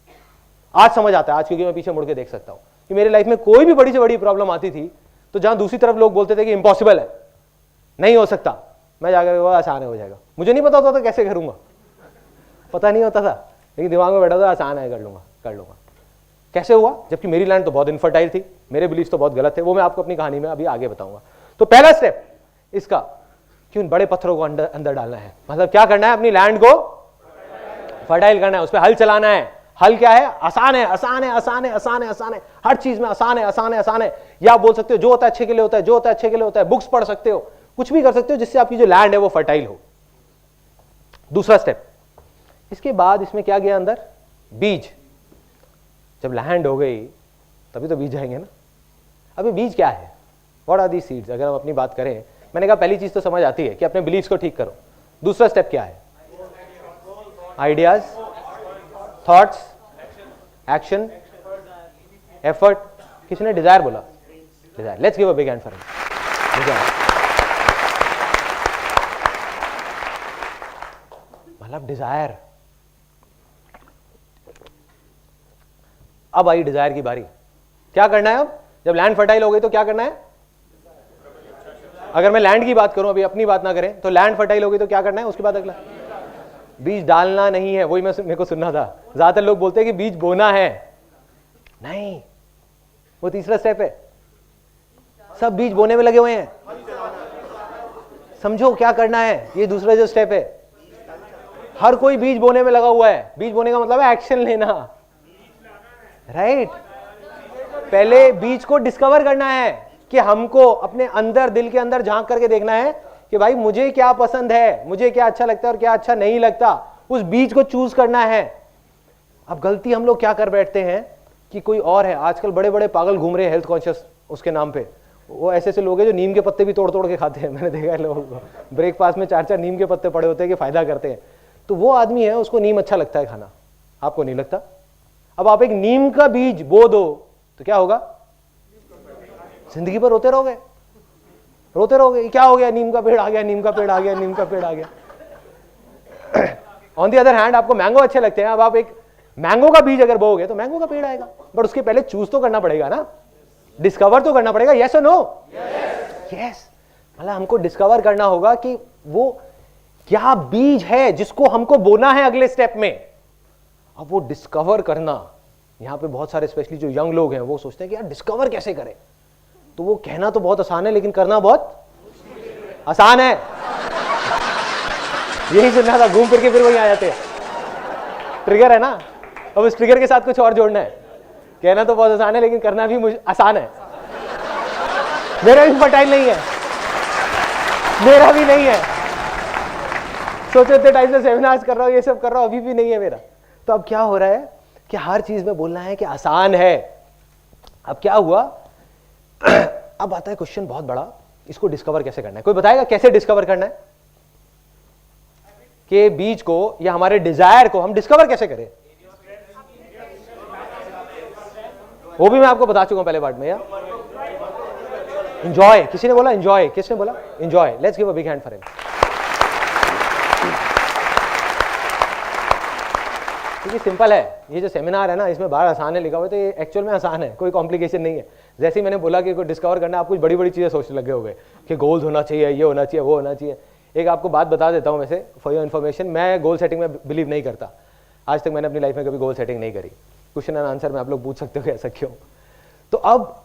Speaker 3: आज समझ आता है, आज क्योंकि मैं पीछे मुड़ के देख सकता हूं कि मेरी लाइफ में कोई भी बड़ी से बड़ी प्रॉब्लम आती थी तो जहां दूसरी तरफ लोग बोलते थे कि इम्पॉसिबल है, नहीं हो सकता, मैं जाकर वो आसान हो जाएगा। मुझे नहीं पता होता था कैसे करूंगा, पता नहीं होता था, लेकिन दिमाग में बैठा था आसान है, कर लूंगा कर लूंगा। कैसे हुआ? जबकि मेरी लैंड तो बहुत इनफर्टाइल थी, मेरे बिलीफ तो बहुत गलत थे, वो मैं आपको अपनी कहानी में अभी आगे बताऊंगा। तो पहला स्टेप इसका कि उन बड़े पत्थरों को अंदर डालना है, मतलब क्या करना है, अपनी लैंड को फर्टाइल करना है, उस पर हल चलाना है। हल क्या है? आसान है, आसान है, आसान है, आसान है, आसान है, हर चीज में आसान है, आसान है, आसान है। या आप बोल सकते हो जो होता है अच्छे के लिए होता है, जो होता है अच्छे के लिए होता है। बुक्स पढ़ सकते हो, कुछ भी कर सकते हो जिससे आपकी जो लैंड है वो फर्टाइल हो। दूसरा स्टेप, इसके बाद इसमें क्या गया अंदर? बीज। जब लैंड हो गई तभी तो बीज जाएंगे ना। अभी बीज क्या है? What are the seeds? अगर हम अपनी बात करें, मैंने कहा पहली चीज तो समझ आती है कि अपने बिलीव्स को ठीक करो। दूसरा स्टेप क्या है? Ideas, thoughts, action, effort. किसी ने डिजायर बोला? Desire. Let's give a big hand for him. Desire मतलब डिजायर। अब आई डिजायर की बारी। क्या करना है अब? जब लैंड फर्टाइल हो गई तो क्या करना है? अगर मैं लैंड की बात करूं, अभी अपनी बात ना करें, तो लैंड फर्टाइल हो गई तो क्या करना है? उसके बाद अगला बीज डालना नहीं है। वही मेरे को सुनना था। ज्यादातर लोग बोलते हैं कि बीज बोना है। नहीं, वो तीसरा स्टेप है। सब बीज बोने में लगे हुए हैं। समझो क्या करना है। ये दूसरा जो स्टेप है, हर कोई बीज बोने में लगा हुआ है। बीज बोने का मतलब है एक्शन लेना, राइट? पहले बीज को डिस्कवर करना है कि हमको अपने अंदर, दिल के अंदर झांक करके देखना है कि भाई मुझे क्या पसंद है, मुझे क्या अच्छा लगता है और क्या अच्छा नहीं लगता। उस बीज को चूज करना है। अब गलती हम लोग क्या कर बैठते हैं कि कोई और है। आजकल बड़े बड़े पागल घूम रहे हैं हेल्थ कॉन्शियस उसके नाम पे। वो ऐसे ऐसे लोग हैं जो नीम के पत्ते भी तोड़ तोड़ के खाते हैं। मैंने देखा है लोगों को ब्रेकफास्ट में 4-4 नीम के पत्ते पड़े होते हैं कि फायदा करते हैं। तो वो आदमी है, उसको नीम अच्छा लगता है खाना, आपको नहीं लगता। अब आप एक नीम का बीज बो दो तो क्या होगा? जिंदगी भर रोते रहोगे, रोते रहोगे। क्या हो गया? नीम का पेड़ आ गया, नीम का पेड़ आ गया, नीम का पेड़ आ गया। ऑन दी अदर हैंड, आपको मैंगो अच्छे लगते हैं। अब आप एक मैंगो का बीज अगर बोओगे तो मैंगो का पेड़ आएगा। बट उसके पहले चूज तो करना पड़ेगा ना, डिस्कवर तो करना पड़ेगा। यस और नो? यस। मतलब हमको डिस्कवर करना होगा कि वो क्या बीज है जिसको हमको बोना है अगले स्टेप में। अब वो डिस्कवर करना, यहां पे बहुत सारे स्पेशली जो यंग लोग हैं वो सोचते हैं कि यार डिस्कवर कैसे करें। तो वो कहना तो बहुत आसान है लेकिन करना बहुत आसान है। यही सुनना था, घूम फिर के फिर वही आ जाते हैं। ट्रिगर है ना, अब उस ट्रिगर के साथ कुछ और जोड़ना है। कहना तो बहुत आसान है लेकिन करना भी मुझे आसान है। मेरा भी फर्टाइल नहीं है, मेरा भी नहीं है। सोचो इतने टाइम से सेमिनार्स कर रहा हूं, ये सब कर रहा हूं, अभी भी नहीं है मेरा। तो अब क्या हो रहा है कि हर चीज में बोलना है कि आसान है। अब क्या हुआ? अब आता है क्वेश्चन बहुत बड़ा, इसको डिस्कवर कैसे करना है? कोई बताएगा कैसे डिस्कवर करना है कि बीज को या हमारे डिजायर को हम डिस्कवर कैसे करें? वो भी मैं आपको बता चुका हूं पहले पार्ट में। यार एंजॉय, किसी ने बोला एंजॉय? किसने बोला enjoy? Let's give a big hand for him. क्योंकि सिंपल है, ये जो सेमिनार है ना, इसमें बाहर आसान है लिखा हुआ है, तो ये एक्चुअल में आसान है, कोई कॉम्प्लिकेशन नहीं है। जैसे ही मैंने बोला कि कोई डिस्कवर करना, आप कुछ बड़ी बड़ी चीजें सोचने लगे होंगे कि गोल्स होना चाहिए, ये होना चाहिए, वो होना चाहिए। एक आपको बात बता देता हूं वैसे फॉर योर इन्फॉर्मेशन, मैं गोल सेटिंग में बिलीव नहीं करता। आज तक मैंने अपनी लाइफ में कभी गोल सेटिंग नहीं करी। क्वेश्चन एंड आंसर में आप लोग पूछ सकते हो ऐसा क्यों। तो अब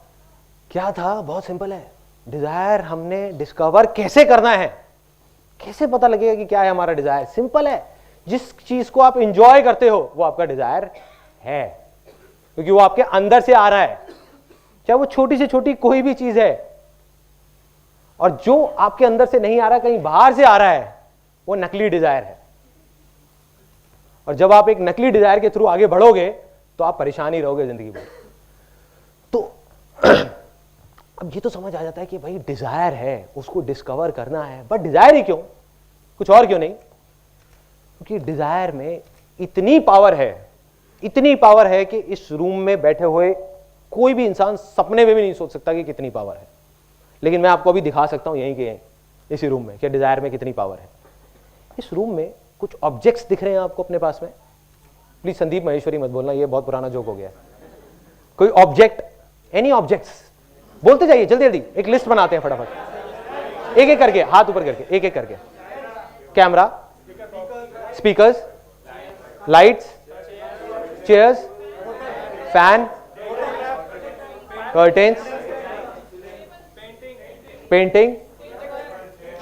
Speaker 3: क्या था? बहुत सिंपल है। डिजायर हमने डिस्कवर कैसे करना है? कैसे पता लगेगा कि क्या है हमारा डिजायर? सिंपल है, जिस चीज को आप इंजॉय करते हो वो आपका डिजायर है, क्योंकि वो आपके अंदर से आ रहा है। चाहे वो छोटी से छोटी कोई भी चीज है, और जो आपके अंदर से नहीं आ रहा, कहीं बाहर से आ रहा है, वो नकली डिजायर है। और जब आप एक नकली डिजायर के थ्रू आगे बढ़ोगे तो आप परेशान ही रहोगे जिंदगी भर। तो अब ये तो समझ आ जाता है कि भाई डिजायर है, उसको डिस्कवर करना है। बट डिजायर ही क्यों? कुछ और क्यों नहीं? क्योंकि डिजायर में इतनी पावर है, इतनी पावर है कि इस रूम में बैठे हुए कोई भी इंसान सपने में भी नहीं सोच सकता कि कितनी पावर है। लेकिन मैं आपको अभी दिखा सकता हूं यहीं के इसी रूम में कि डिजायर में कितनी पावर है। इस रूम में कुछ ऑब्जेक्ट्स दिख रहे हैं आपको अपने पास में। प्लीज संदीप महेश्वरी मत बोलना, ये बहुत पुराना जोक हो गया। कोई ऑब्जेक्ट, एनी ऑब्जेक्ट्स, बोलते जाइए जल्दी जल्दी। एक लिस्ट बनाते हैं फटाफट, एक एक करके, हाथ ऊपर करके, एक एक करके। Camera, speakers, lights, chairs, fan, curtains, painting,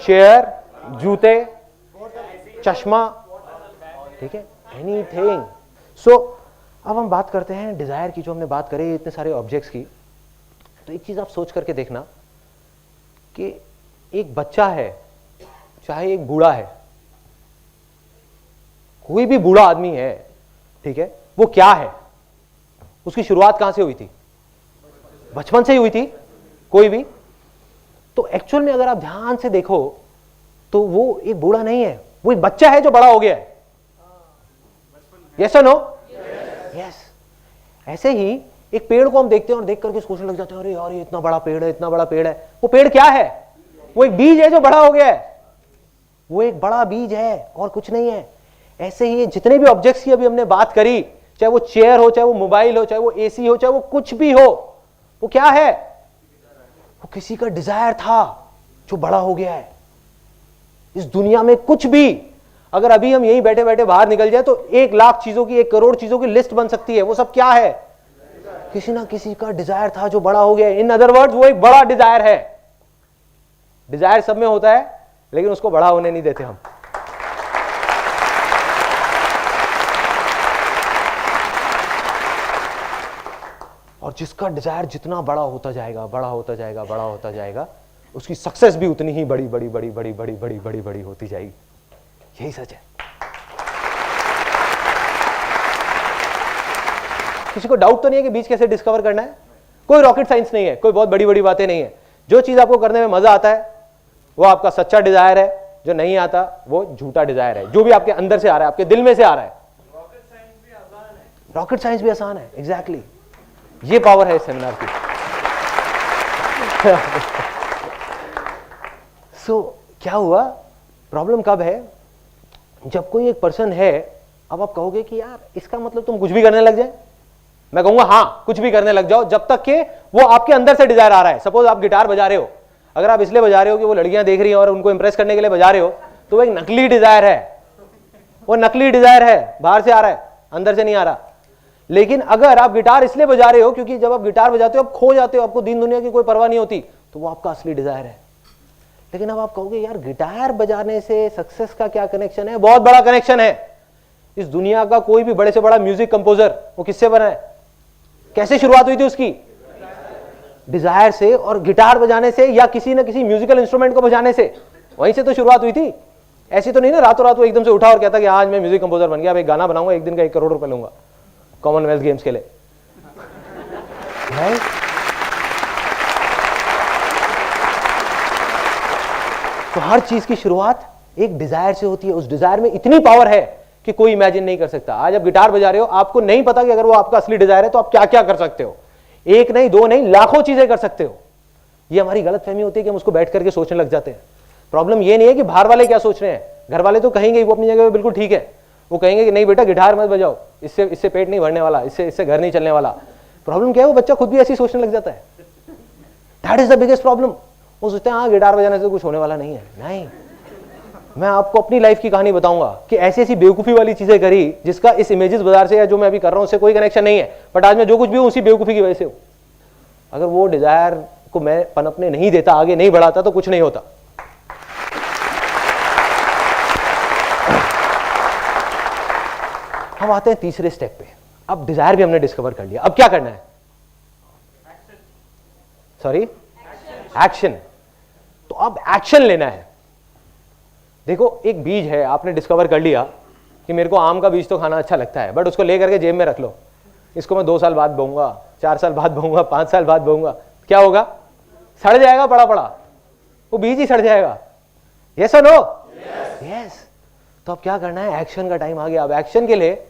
Speaker 3: chair, जूते, चश्मा, ठीक है, एनीथिंग। सो अब हम बात करते हैं डिजायर की। जो हमने बात करी इतने सारे ऑब्जेक्ट्स की, तो एक चीज आप सोच करके देखना कि एक बच्चा है, चाहे एक बूढ़ा है, कोई भी बूढ़ा आदमी है, ठीक है, वो क्या है? उसकी शुरुआत कहां से हुई थी? बचपन से ही हुई थी। कोई भी तो एक्चुअल में अगर आप ध्यान से देखो तो वो एक बूढ़ा नहीं है, वो एक बच्चा है जो बड़ा हो गया है। यस और नो? यस। ऐसे ही एक पेड़ को हम देखते हैं और देख करके सोचने लग जाते हैं, अरे यार ये इतना बड़ा पेड़ है, इतना बड़ा पेड़ है। वो पेड़ क्या है? वो एक बीज है जो बड़ा हो गया है। वो एक बड़ा बीज है और कुछ नहीं है। ऐसे ही जितने भी ऑब्जेक्ट्स की अभी हमने बात करी, चाहे वो चेयर हो, चाहे वो मोबाइल हो, चाहे वो एसी हो, चाहे वो कुछ भी हो, वो क्या है? वो किसी का डिजायर था जो बड़ा हो गया है। इस दुनिया में कुछ भी, अगर अभी हम यहीं बैठे बैठे बाहर निकल जाए तो 1,00,000 चीजों की, 1 करोड़ चीजों की लिस्ट बन सकती है। वो सब क्या है? किसी ना किसी का डिजायर था जो बड़ा हो गया है। इन अदर वर्ड्स वो एक बड़ा डिजायर है। डिजायर सब में होता है लेकिन उसको बड़ा होने नहीं देते हम। और जिसका डिजायर जितना बड़ा होता जाएगा, बड़ा होता जाएगा, बड़ा होता जाएगा, उसकी सक्सेस भी उतनी ही बड़ी बड़ी बड़ी बड़ी बड़ी बड़ी बड़ी बड़ी होती जाएगी। यही सच है। किसी को डाउट तो नहीं है कि बीज कैसे डिस्कवर करना है? कोई रॉकेट साइंस नहीं है, कोई बहुत बड़ी बड़ी बातें नहीं है। जो चीज आपको करने में मजा आता है वो आपका सच्चा डिजायर है, जो नहीं आता वो झूठा डिजायर है। जो भी आपके अंदर से आ रहा है, आपके दिल में से आ रहा है। रॉकेट साइंस भी आसान है। एग्जैक्टली ये पावर है इस सेमिनार की। सो क्या हुआ? प्रॉब्लम कब है? जब कोई एक पर्सन है, अब आप कहोगे कि यार इसका मतलब तुम कुछ भी करने लग जाए। मैं कहूंगा हाँ, कुछ भी करने लग जाओ जब तक कि वो आपके अंदर से डिजायर आ रहा है। सपोज आप गिटार बजा रहे हो, अगर आप इसलिए बजा रहे हो कि वो लड़कियां देख रही हैं और उनको इंप्रेस करने के लिए बजा रहे हो, तो वो एक नकली डिजायर है। वो नकली डिजायर है, बाहर से आ रहा है, अंदर से नहीं आ रहा। लेकिन अगर आप गिटार इसलिए बजा रहे हो क्योंकि जब आप गिटार बजाते हो आप खो जाते हो, आपको दीन दुनिया की कोई परवाह नहीं होती, तो वो आपका असली डिजायर है। लेकिन अब आप कहोगे यार गिटार बजाने से सक्सेस का क्या कनेक्शन है? बहुत बड़ा कनेक्शन है। इस दुनिया का कोई भी बड़े से बड़ा म्यूजिक कंपोजर वो किससे बना है? कैसे शुरुआत हुई थी उसकी? डिजायर से, और गिटार बजाने से या किसी न किसी म्यूजिकल इंस्ट्रूमेंट को बजाने से, वहीं से तो शुरुआत हुई थी। ऐसी तो नहीं ना रातों रात वो एकदम से उठा और कहता कि आज मैं म्यूजिक कंपोजर बन गया, अब एक गाना बनाऊंगा, एक दिन का 1 करोड़ रुपए लूंगा कॉमनवेल्थ गेम्स के लिए। तो हर चीज की शुरुआत एक डिजायर से होती है। उस डिजायर में इतनी पावर है कि कोई इमेजिन नहीं कर सकता। आज आप गिटार बजा रहे हो, आपको नहीं पता कि अगर वो आपका असली डिजायर है तो आप क्या क्या कर सकते हो। 1 नहीं 2 नहीं, लाखों चीजें कर सकते हो। ये हमारी गलतफहमी होती है कि हम उसको बैठ करके सोचने लग जाते हैं। प्रॉब्लम ये नहीं है कि बाहर वाले क्या सोच रहे हैं, घर वाले तो कहेंगे वो अपनी जगह पे बिल्कुल ठीक है। वो कहेंगे कि नहीं बेटा गिटार मत बजाओ, इससे पेट नहीं भरने वाला, इससे घर नहीं चलने वाला। प्रॉब्लम क्या है? वो बच्चा खुद भी ऐसी सोचने लग जाता है। That is the biggest problem. वो सोचते हैं हाँ गिटार बजाने से कुछ होने वाला नहीं है। नहीं, मैं आपको अपनी लाइफ की कहानी बताऊंगा कि ऐसी ऐसी बेवकूफी वाली चीजें करी जिसका इस इमेजेस बाजार से या जो मैं अभी कर रहा हूं उससे कोई कनेक्शन नहीं है, बट आज मैं जो कुछ भी हूं उसी बेवकूफी की वजह से हूं। अगर वो डिजायर को मैं पनपने नहीं देता, आगे नहीं बढ़ाता, तो कुछ नहीं होता। हम आते हैं तीसरे स्टेप पे। अब डिजायर भी हमने डिस्कवर कर लिया, अब क्या करना है? Sorry, action. तो अब एक्शन लेना है। देखो एक बीज है, आपने डिस्कवर कर लिया कि मेरे को आम का बीज तो खाना अच्छा लगता है, बट उसको लेकर के जेब में रख लो। इसको मैं 2 साल बाद बोऊंगा, 4 साल बाद बोऊंगा, 5 साल बाद बोऊंगा, क्या होगा? सड़ जाएगा, पड़ा पड़ा वो बीज ही सड़ जाएगा। यस और नो? यस। तो अब क्या करना है? एक्शन का टाइम आ गया। अब एक्शन के लिए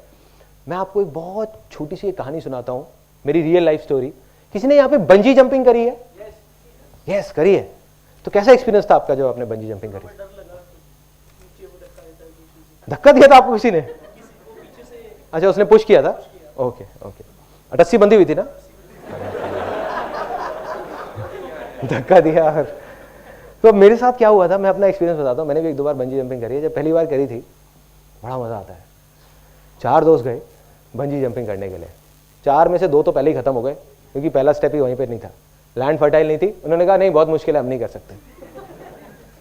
Speaker 3: मैं आपको एक बहुत छोटी सी कहानी सुनाता हूं, मेरी रियल लाइफ स्टोरी। किसी ने यहाँ पे बंजी जंपिंग करी है? यस, करी है। तो कैसा एक्सपीरियंस था आपका जब आपने बंजी जंपिंग करी? धक्का दिया था आपको किसी ने? अच्छा, उसने पुश किया था। Okay okay. रस्सी बंधी हुई थी ना? धक्का दिया। तो मेरे साथ क्या हुआ था, मैं अपना एक्सपीरियंस बताता हूँ। मैंने भी 1-2 बार बंजी जंपिंग करी है। जब पहली बार करी थी बड़ा मजा आता है। 4 दोस्त गए बंजी जंपिंग करने के लिए। 4 में से 2 तो पहले ही खत्म हो गए क्योंकि पहला स्टेप ही वहीं पे नहीं था, लैंड फर्टाइल नहीं थी। उन्होंने कहा नहीं बहुत मुश्किल है, हम नहीं कर सकते।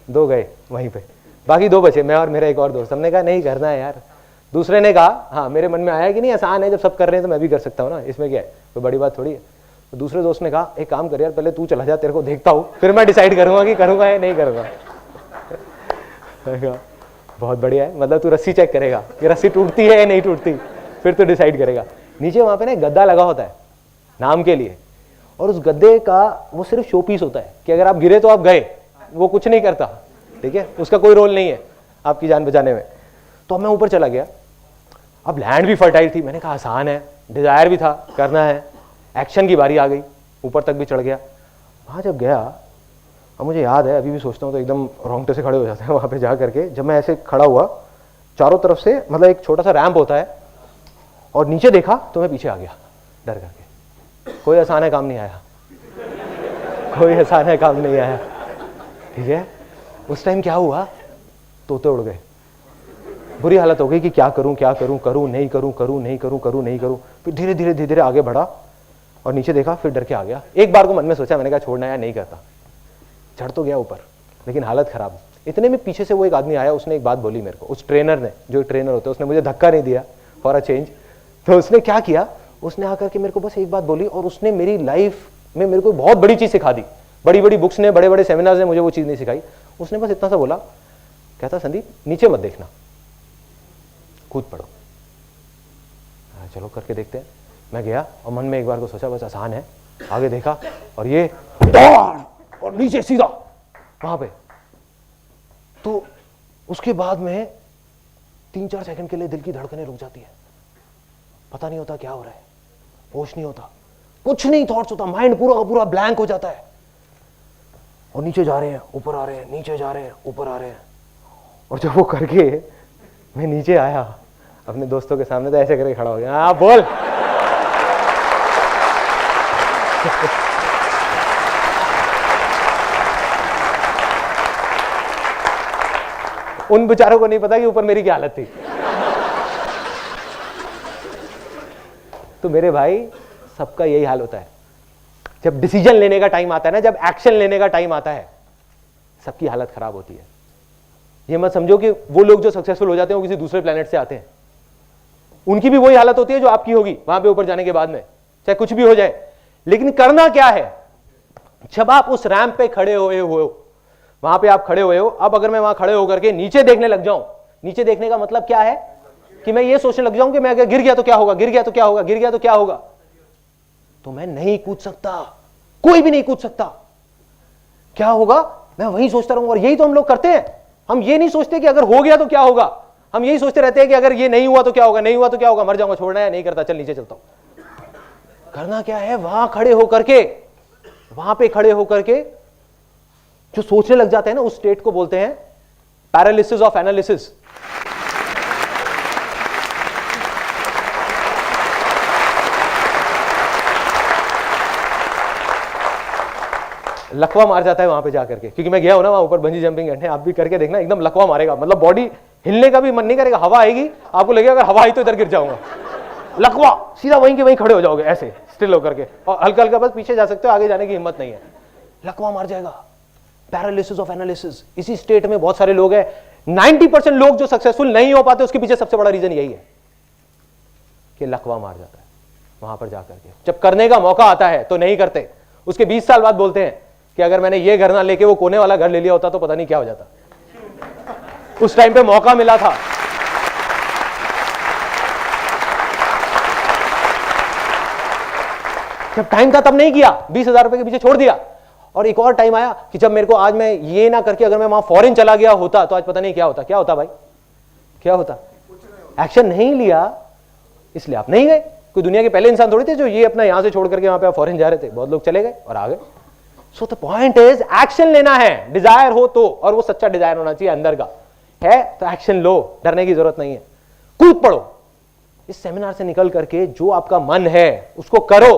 Speaker 3: 2 गए वहीं पे, बाकी 2 बचे, मैं और मेरा एक और दोस्त। हमने कहा नहीं करना है यार। दूसरे ने कहा हाँ, मेरे मन में आया कि नहीं आसान है, जब सब कर रहे हैं तो मैं भी कर सकता हूँ ना, इसमें क्या है, कोई बड़ी बात थोड़ी है। तो दूसरे दोस्त ने कहा एक काम कर यार, पहले तू चला जा, तेरे को देखता हूँ, फिर मैं डिसाइड करूंगा कि करूंगा या नहीं करूंगा। बहुत बढ़िया है, मतलब तू रस्सी चेक करेगा कि रस्सी टूटती है या नहीं टूटती, फिर तो डिसाइड करेगा। नीचे वहां पे ना गद्दा लगा होता है नाम के लिए, और उस गद्दे का वो सिर्फ शो पीस होता है कि अगर आप गिरे तो आप गए, वो कुछ नहीं करता, ठीक है, उसका कोई रोल नहीं है आपकी जान बचाने में। तो अब मैं ऊपर चला गया, अब लैंड भी फर्टाइल थी, मैंने कहा आसान है, डिजायर भी था, करना है, एक्शन की बारी आ गई, ऊपर तक भी चढ़ गया। वहाँ जब गया, अब मुझे याद है, अभी भी सोचता हूँ तो एकदम रोंगटे से खड़े हो जाते हैं वहाँ पे जा करके। जब मैं ऐसे खड़ा हुआ, चारों तरफ से मतलब एक छोटा सा रैंप होता है, और नीचे देखा तो मैं पीछे आ गया डर करके। कोई आसान है काम नहीं आया, कोई आसान है काम नहीं आया, ठीक है। उस टाइम क्या हुआ, तोते उड़ गए, बुरी हालत हो गई कि क्या करूं क्या करूं, करूं नहीं करूं, करूं नहीं करूं, करूं नहीं करूं। फिर धीरे धीरे धीरे धीरे आगे बढ़ा और नीचे देखा, फिर डर के आ गया। एक बार को मन में सोचा, मैंने कहा छोड़ना है, नहीं करता। चढ़ तो गया ऊपर, लेकिन हालत खराब। इतने में पीछे से वो एक आदमी आया, उसने एक बात बोली मेरे को, उस ट्रेनर ने, जो ट्रेनर होते हैं, उसने मुझे धक्का नहीं दिया फॉर अ चेंज। तो उसने क्या किया, उसने आकर के मेरे को बस एक बात बोली, और उसने मेरी लाइफ में मेरे को बहुत बड़ी चीज सिखा दी। बड़ी बड़ी बुक्स ने, बड़े बड़े सेमिनार्स ने मुझे वो चीज नहीं सिखाई। उसने बस इतना सा बोला, कहता संदीप नीचे मत देखना, कूद पड़ो। चलो करके देखते हैं। मैं गया और मन में एक बार को सोचा बस आसान है, आगे देखा और ये दौड़ और नीचे सीधा वहां पे। तो उसके बाद में 3-4 सेकंड के लिए दिल की धड़कनें रुक जाती है, पता नहीं होता क्या हो रहा है, होश नहीं होता, कुछ नहीं थॉट्स होता, माइंड पूरा का पूरा ब्लैंक हो जाता है। और नीचे जा रहे हैं, ऊपर आ रहे हैं, नीचे जा रहे हैं, ऊपर आ रहे हैं। और जब वो करके मैं नीचे आया अपने दोस्तों के सामने, तो ऐसे करके खड़ा हो गया, हाँ बोल। उन बेचारों को नहीं पता कि ऊपर मेरी क्या हालत थी। तो मेरे भाई, सबका यही हाल होता है जब डिसीजन लेने का टाइम आता है ना, जब एक्शन लेने का टाइम आता है, सबकी हालत खराब होती है। ये मत समझो कि वो लोग जो सक्सेसफुल हो जाते हैं वो किसी दूसरे प्लेनेट से आते हैं, उनकी भी वही हालत होती है जो आपकी होगी वहां पे ऊपर जाने के बाद में, चाहे कुछ भी हो जाए। लेकिन करना क्या है, जब आप उस रैंप पे खड़े हुए हो, वहां पे आप खड़े हुए हो, अब अगर मैं वहां खड़े होकर के नीचे देखने लग जाऊं, नीचे देखने का मतलब क्या है कि मैं ये सोचने लग जाऊं कि मैं अगर गिर गया तो क्या होगा, गिर गया तो क्या होगा, गिर गया तो क्या होगा, तो मैं नहीं कूद सकता, कोई भी नहीं कूद सकता। क्या होगा, मैं वही सोचता रहूंगा। और यही तो हम लोग करते हैं, हम ये नहीं सोचते कि अगर हो गया तो क्या होगा, हम यही सोचते रहते हैं कि अगर ये नहीं हुआ तो क्या होगा, नहीं हुआ तो क्या होगा, मर जाऊंगा, छोड़ना है, नहीं करता, चल नीचे चलता हूं। करना क्या है, वहां खड़े होकर के, वहां पे खड़े होकर के जो सोचने लग जाते हैं ना, उस स्टेट को बोलते हैं पैरालिसिस ऑफ एनालिसिस। लकवा मार जाता है वहां पे जाकर के, क्योंकि मैं गया हूं ना वहां ऊपर बंजी जंपिंग करने, आप भी करके देखना, एकदम लकवा मारेगा, मतलब बॉडी हिलने का भी मन नहीं करेगा, हवा आएगी, आपको लगेगा अगर हवा आई तो इधर गिर जाऊंगा, लकवा, सीधा वहीं के वहीं खड़े हो जाओगे ऐसे स्टिल होकर के, और हल्का हल्का बस पीछे जा सकते हो, आगे जाने की हिम्मत नहीं है, लकवा मार जाएगा। पैरालिसिस ऑफ एनालिसिस, इसी स्टेट में बहुत सारे लोग हैं। 90% लोग जो सक्सेसफुल नहीं हो पाते, उसके पीछे सबसे बड़ा रीजन यही है कि लकवा मार जाता है वहां पर जाकर के। जब करने का मौका आता है तो नहीं करते, उसके 20 साल बाद बोलते हैं कि अगर मैंने ये घर ना लेके वो कोने वाला घर ले लिया होता तो पता नहीं क्या हो जाता, उस टाइम पे मौका मिला था। जब टाइम था तब नहीं किया, 20,000 रुपए के पीछे छोड़ दिया। और एक और टाइम आया कि जब मेरे को, आज मैं ये ना करके अगर मैं वहां फॉरेन चला गया होता तो आज पता नहीं क्या होता। क्या होता भाई, क्या होता? एक्शन नहीं लिया इसलिए आप नहीं गए। कोई दुनिया के पहले इंसान थोड़ी थे जो ये अपना यहां से छोड़ करके वहां पे फॉरेन जा रहे थे, बहुत लोग चले गए और आ गए। So the point is action लेना है, डिजायर हो तो, और वो सच्चा डिजायर होना चाहिए अंदर का है, तो एक्शन लो, डरने की जरूरत नहीं है, कूद पड़ो। इस सेमिनार से निकल करके जो आपका मन है उसको करो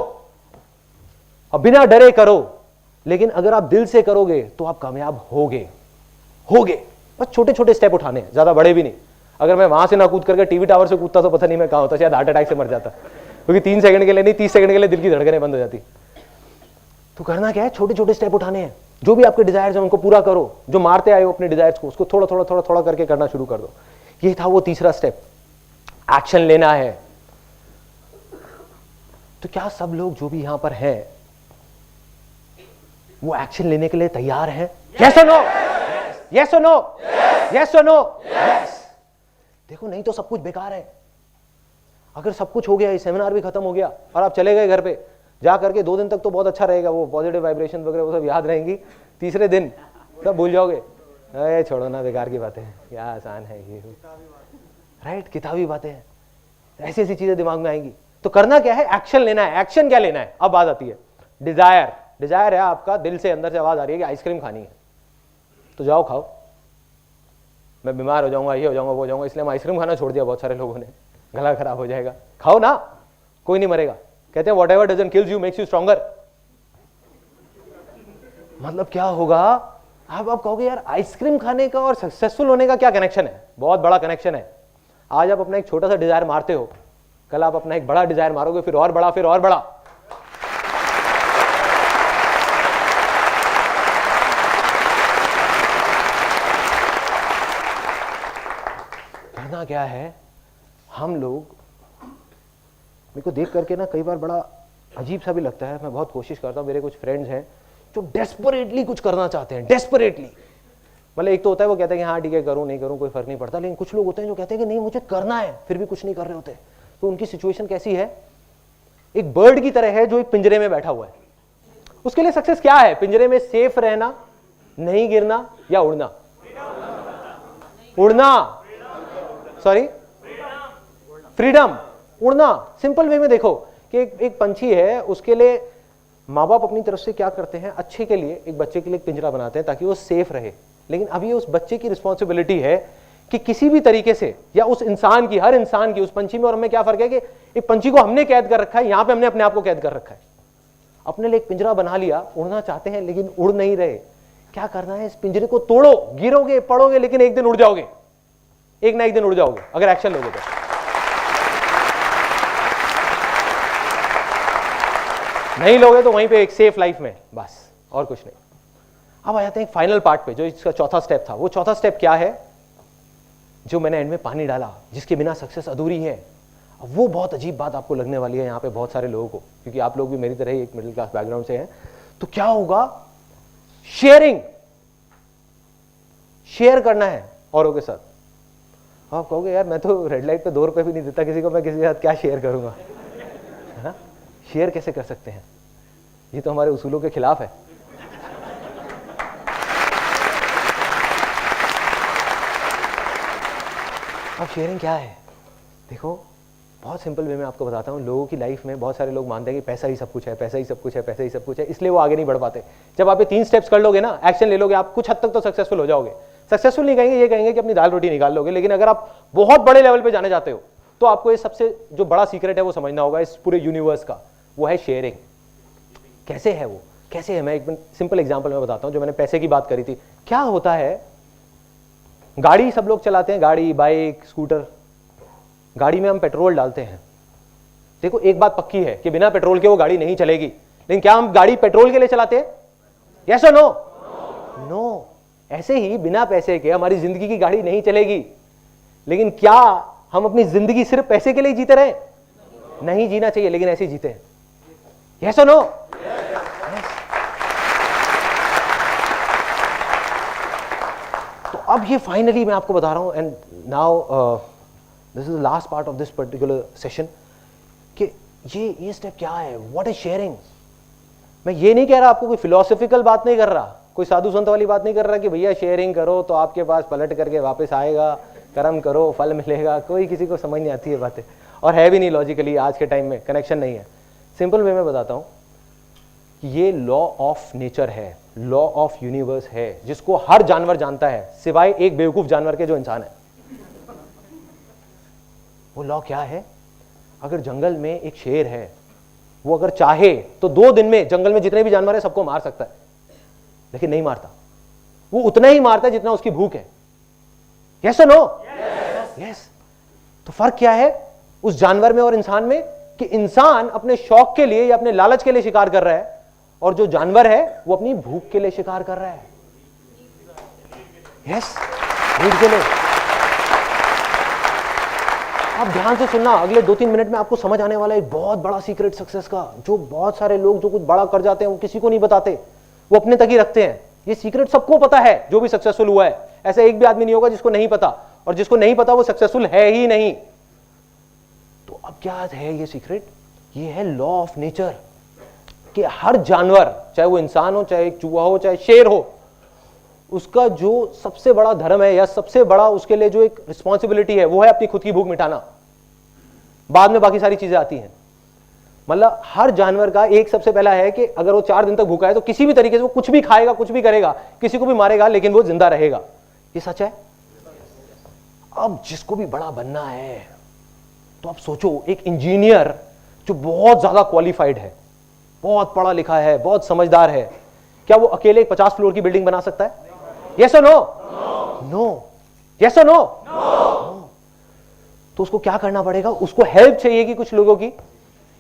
Speaker 3: और बिना डरे करो, लेकिन अगर आप दिल से करोगे तो आप कामयाब होगे। बस छोटे छोटे स्टेप उठाने हैं, ज्यादा बड़े भी नहीं। अगर मैं वहां से ना कूद करके टीवी टावर से कूदता तो पता नहीं मैं कहां होता, शायद हार्ट अटैक से मर जाता, क्योंकि 3 सेकंड के लिए नहीं, 30 सेकंड के लिए दिल की धड़कनें बंद हो जाती। तो करना क्या है, छोटे छोटे स्टेप उठाने हैं। जो भी आपके डिजायर्स हैं उनको पूरा करो, जो मारते आए हो अपने डिजायर्स को, उसको थोड़ा थोड़ा थोड़ा थोड़ा करके करना शुरू कर दो। ये था वो तीसरा स्टेप, एक्शन लेना है। तो क्या सब लोग जो भी यहां पर हैं वो एक्शन लेने के लिए तैयार है? यस और नो, यस और नो, यस और नो, यस। देखो नहीं तो सब कुछ बेकार है। अगर सब कुछ हो गया, ये सेमिनार भी खत्म हो गया और आप चले गए घर पे, जा करके 2 दिन तक तो बहुत अच्छा रहेगा, वो पॉजिटिव वाइब्रेशन वगैरह वो सब याद रहेंगी, तीसरे दिन सब भूल जाओगे, अरे छोड़ो ना, बेकार की बातें हैं, क्या आसान है ये, राइट, किताबी बातें हैं, ऐसी ऐसी चीजें दिमाग में आएंगी। तो करना क्या है, एक्शन लेना है। एक्शन क्या लेना है, अब बात आती है डिजायर। डिजायर है आपका, दिल से अंदर से आवाज आ रही है कि आइसक्रीम खानी है, तो जाओ खाओ। मैं बीमार हो जाऊंगा, ये हो जाऊंगा, वो हो जाऊंगा, इसलिए हम आइसक्रीम खाना छोड़ दिया बहुत सारे लोगों ने, गला खराब हो जाएगा, खाओ ना, कोई नहीं मरेगा। कहते हैं whatever doesn't kills you makes you stronger. मतलब क्या होगा, आप कहोगे यार आइसक्रीम खाने का और सक्सेसफुल होने का क्या कनेक्शन है? बहुत बड़ा कनेक्शन है। आज आप अपना एक छोटा सा डिजायर मारते हो, कल आप अपना एक बड़ा डिजायर मारोगे, फिर और बड़ा, फिर और बड़ा। करना क्या है, हम लोग, मेरे को देख करके ना कई बार बड़ा अजीब सा भी लगता है, मैं बहुत कोशिश करता हूँ, मेरे कुछ फ्रेंड्स हैं जो डेस्परेटली कुछ करना चाहते हैं, डेस्परेटली। मतलब एक तो होता है वो कहता है कि हाँ ठीक है, करूँ नहीं करूँ कोई फर्क नहीं पड़ता, लेकिन कुछ लोग होते हैं जो कहते हैं कि नहीं मुझे करना है, फिर भी कुछ नहीं कर रहे होते। तो उनकी सिचुएशन कैसी है, एक बर्ड की तरह है जो एक पिंजरे में बैठा हुआ है। उसके लिए सक्सेस क्या है, पिंजरे में सेफ रहना, नहीं गिरना, या उड़ना? उड़ना, सॉरी, फ्रीडम, उड़ना। सिंपल वे में देखो कि एक पंछी है, उसके लिए माँ बाप अपनी तरफ से क्या करते हैं, अच्छे के लिए एक बच्चे के लिए एक पिंजरा बनाते हैं ताकि वो सेफ रहे। लेकिन अब ये उस बच्चे की रिस्पॉन्सिबिलिटी है कि किसी भी तरीके से, या उस इंसान की, हर इंसान की, उस पंछी में और हमें क्या फर्क है कि एक पंछी को हमने कैद कर रखा है, यहां पे हमने अपने आप को कैद कर रखा है, अपने लिए एक पिंजरा बना लिया, उड़ना चाहते हैं लेकिन उड़ नहीं रहे। क्या करना है, इस पिंजरे को तोड़ो, गिरोगे पड़ोगे लेकिन एक दिन उड़ जाओगे, एक ना एक दिन उड़ जाओगे अगर एक्शन लोगे तो। नहीं लोगे तो वहीं पे एक सेफ लाइफ में, बस और कुछ नहीं। अब आ जाते हैं फाइनल पार्ट पे, जो इसका चौथा स्टेप था। वो चौथा स्टेप क्या है, जो मैंने एंड में पानी डाला, जिसके बिना सक्सेस अधूरी है। अब वो बहुत अजीब बात आपको लगने वाली है यहाँ पे बहुत सारे लोगों को, क्योंकि आप लोग भी मेरी तरह ही एक मिडिल क्लास बैकग्राउंड से हैं। तो क्या होगा, शेयरिंग, शेयर करना है औरों के साथ। आप कहोगे यार मैं तो रेड लाइट पे 2 रुपए भी नहीं देता किसी को, मैं किसी के साथ क्या शेयर करूंगा, है ना? शेयर कैसे कर सकते हैं, ये तो हमारे उसूलों के खिलाफ है। अब शेयरिंग क्या है, देखो बहुत सिंपल वे में आपको बताता हूँ। लोगों की लाइफ में बहुत सारे लोग मानते हैं कि पैसा ही सब कुछ है, पैसा ही सब कुछ है, पैसा ही सब कुछ है, इसलिए वो आगे नहीं बढ़ पाते। जब आप ये 3 स्टेप्स कर लोगे ना, एक्शन ले लोगे, आप कुछ हद तक तो सक्सेसफुल हो जाओगे। सक्सेसफुल नहीं कहेंगे, ये कहेंगे कि अपनी दाल रोटी निकाल लोगे। लेकिन अगर आप बहुत बड़े लेवल पे जाने जाते हो तो आपको ये सबसे जो बड़ा सीक्रेट है वो समझना होगा इस पूरे यूनिवर्स का, वो है शेयरिंग। कैसे है वो, कैसे है, मैं एक सिंपल एग्जांपल में बताता हूं। जो मैंने पैसे की बात करी थी, क्या होता है, गाड़ी सब लोग चलाते हैं, गाड़ी, बाइक, स्कूटर, गाड़ी में हम पेट्रोल डालते हैं। देखो एक बात पक्की है कि बिना पेट्रोल के वो गाड़ी नहीं चलेगी, लेकिन क्या हम गाड़ी पेट्रोल के लिए चलाते हैं? यस और नो? नो। ऐसे ही बिना पैसे के हमारी जिंदगी की गाड़ी नहीं चलेगी। लेकिन क्या हम अपनी जिंदगी सिर्फ पैसे के लिए जीते रहे? नहीं जीना चाहिए, लेकिन ऐसे ही जीते हैं। यस और नो? तो अब ये फाइनली मैं आपको बता रहा हूं, and now this is the last part of this particular session, कि ये स्टेप क्या है, व्हाट इज शेयरिंग। मैं ये नहीं कह रहा, आपको कोई फिलोसॉफिकल बात नहीं कर रहा, कोई साधु संत वाली बात नहीं कर रहा कि भैया शेयरिंग करो तो आपके पास पलट करके वापस आएगा, कर्म करो फल मिलेगा। कोई किसी को समझ नहीं आती है बातें, और है भी नहीं लॉजिकली, आज के टाइम में कनेक्शन नहीं है। सिंपल वे में बताता हूं कि ये लॉ ऑफ नेचर है, लॉ ऑफ यूनिवर्स है, जिसको हर जानवर जानता है सिवाय एक बेवकूफ जानवर के जो इंसान है। वो लॉ क्या है, अगर जंगल में एक शेर है, वो अगर चाहे तो 2 दिन में जंगल में जितने भी जानवर है सबको मार सकता है, लेकिन नहीं मारता। वो उतना ही मारता है जितना उसकी भूख है। यस और नो? यस। तो फर्क क्या है उस जानवर में और इंसान में, कि इंसान अपने शौक के लिए या अपने लालच के लिए शिकार कर रहा है, और जो जानवर है वो अपनी भूख के लिए शिकार कर रहा है। यस, भूख के लिए। आप ध्यान से सुनना, अगले 2-3 मिनट में आपको समझ आने वाला है एक बहुत बड़ा सीक्रेट सक्सेस का, जो बहुत सारे लोग जो कुछ बड़ा कर जाते हैं वो किसी को नहीं बताते, वो अपने तक ही रखते हैं। ये सीक्रेट सबको पता है जो भी सक्सेसफुल हुआ है, ऐसा एक भी आदमी नहीं होगा जिसको नहीं पता, और जिसको नहीं पता वो सक्सेसफुल है ही नहीं। तो अब क्या है ये सीक्रेट, ये है लॉ ऑफ नेचर। कि हर जानवर, चाहे वो इंसान हो, चाहे एक चूहा हो, चाहे शेर हो, उसका जो सबसे बड़ा धर्म है या सबसे बड़ा उसके लिए जो एक रिस्पॉन्सिबिलिटी है वो है अपनी खुद की भूख मिटाना। बाद में बाकी सारी चीजें आती हैं। मतलब हर जानवर का एक सबसे पहला है कि अगर वो 4 दिन तक भूखा है तो किसी भी तरीके से वो कुछ भी खाएगा, कुछ भी करेगा, किसी को भी मारेगा, लेकिन वो जिंदा रहेगा। ये सच है। अब जिसको भी बड़ा बनना है तो आप सोचो, एक इंजीनियर जो बहुत ज्यादा क्वालिफाइड है, बहुत पढ़ा लिखा है, बहुत समझदार है, क्या वो अकेले एक 50 फ्लोर की बिल्डिंग बना सकता है? यस और नो? नो। यस और नो? तो उसको क्या करना पड़ेगा? उसको हेल्प चाहिए कि कुछ लोगों की,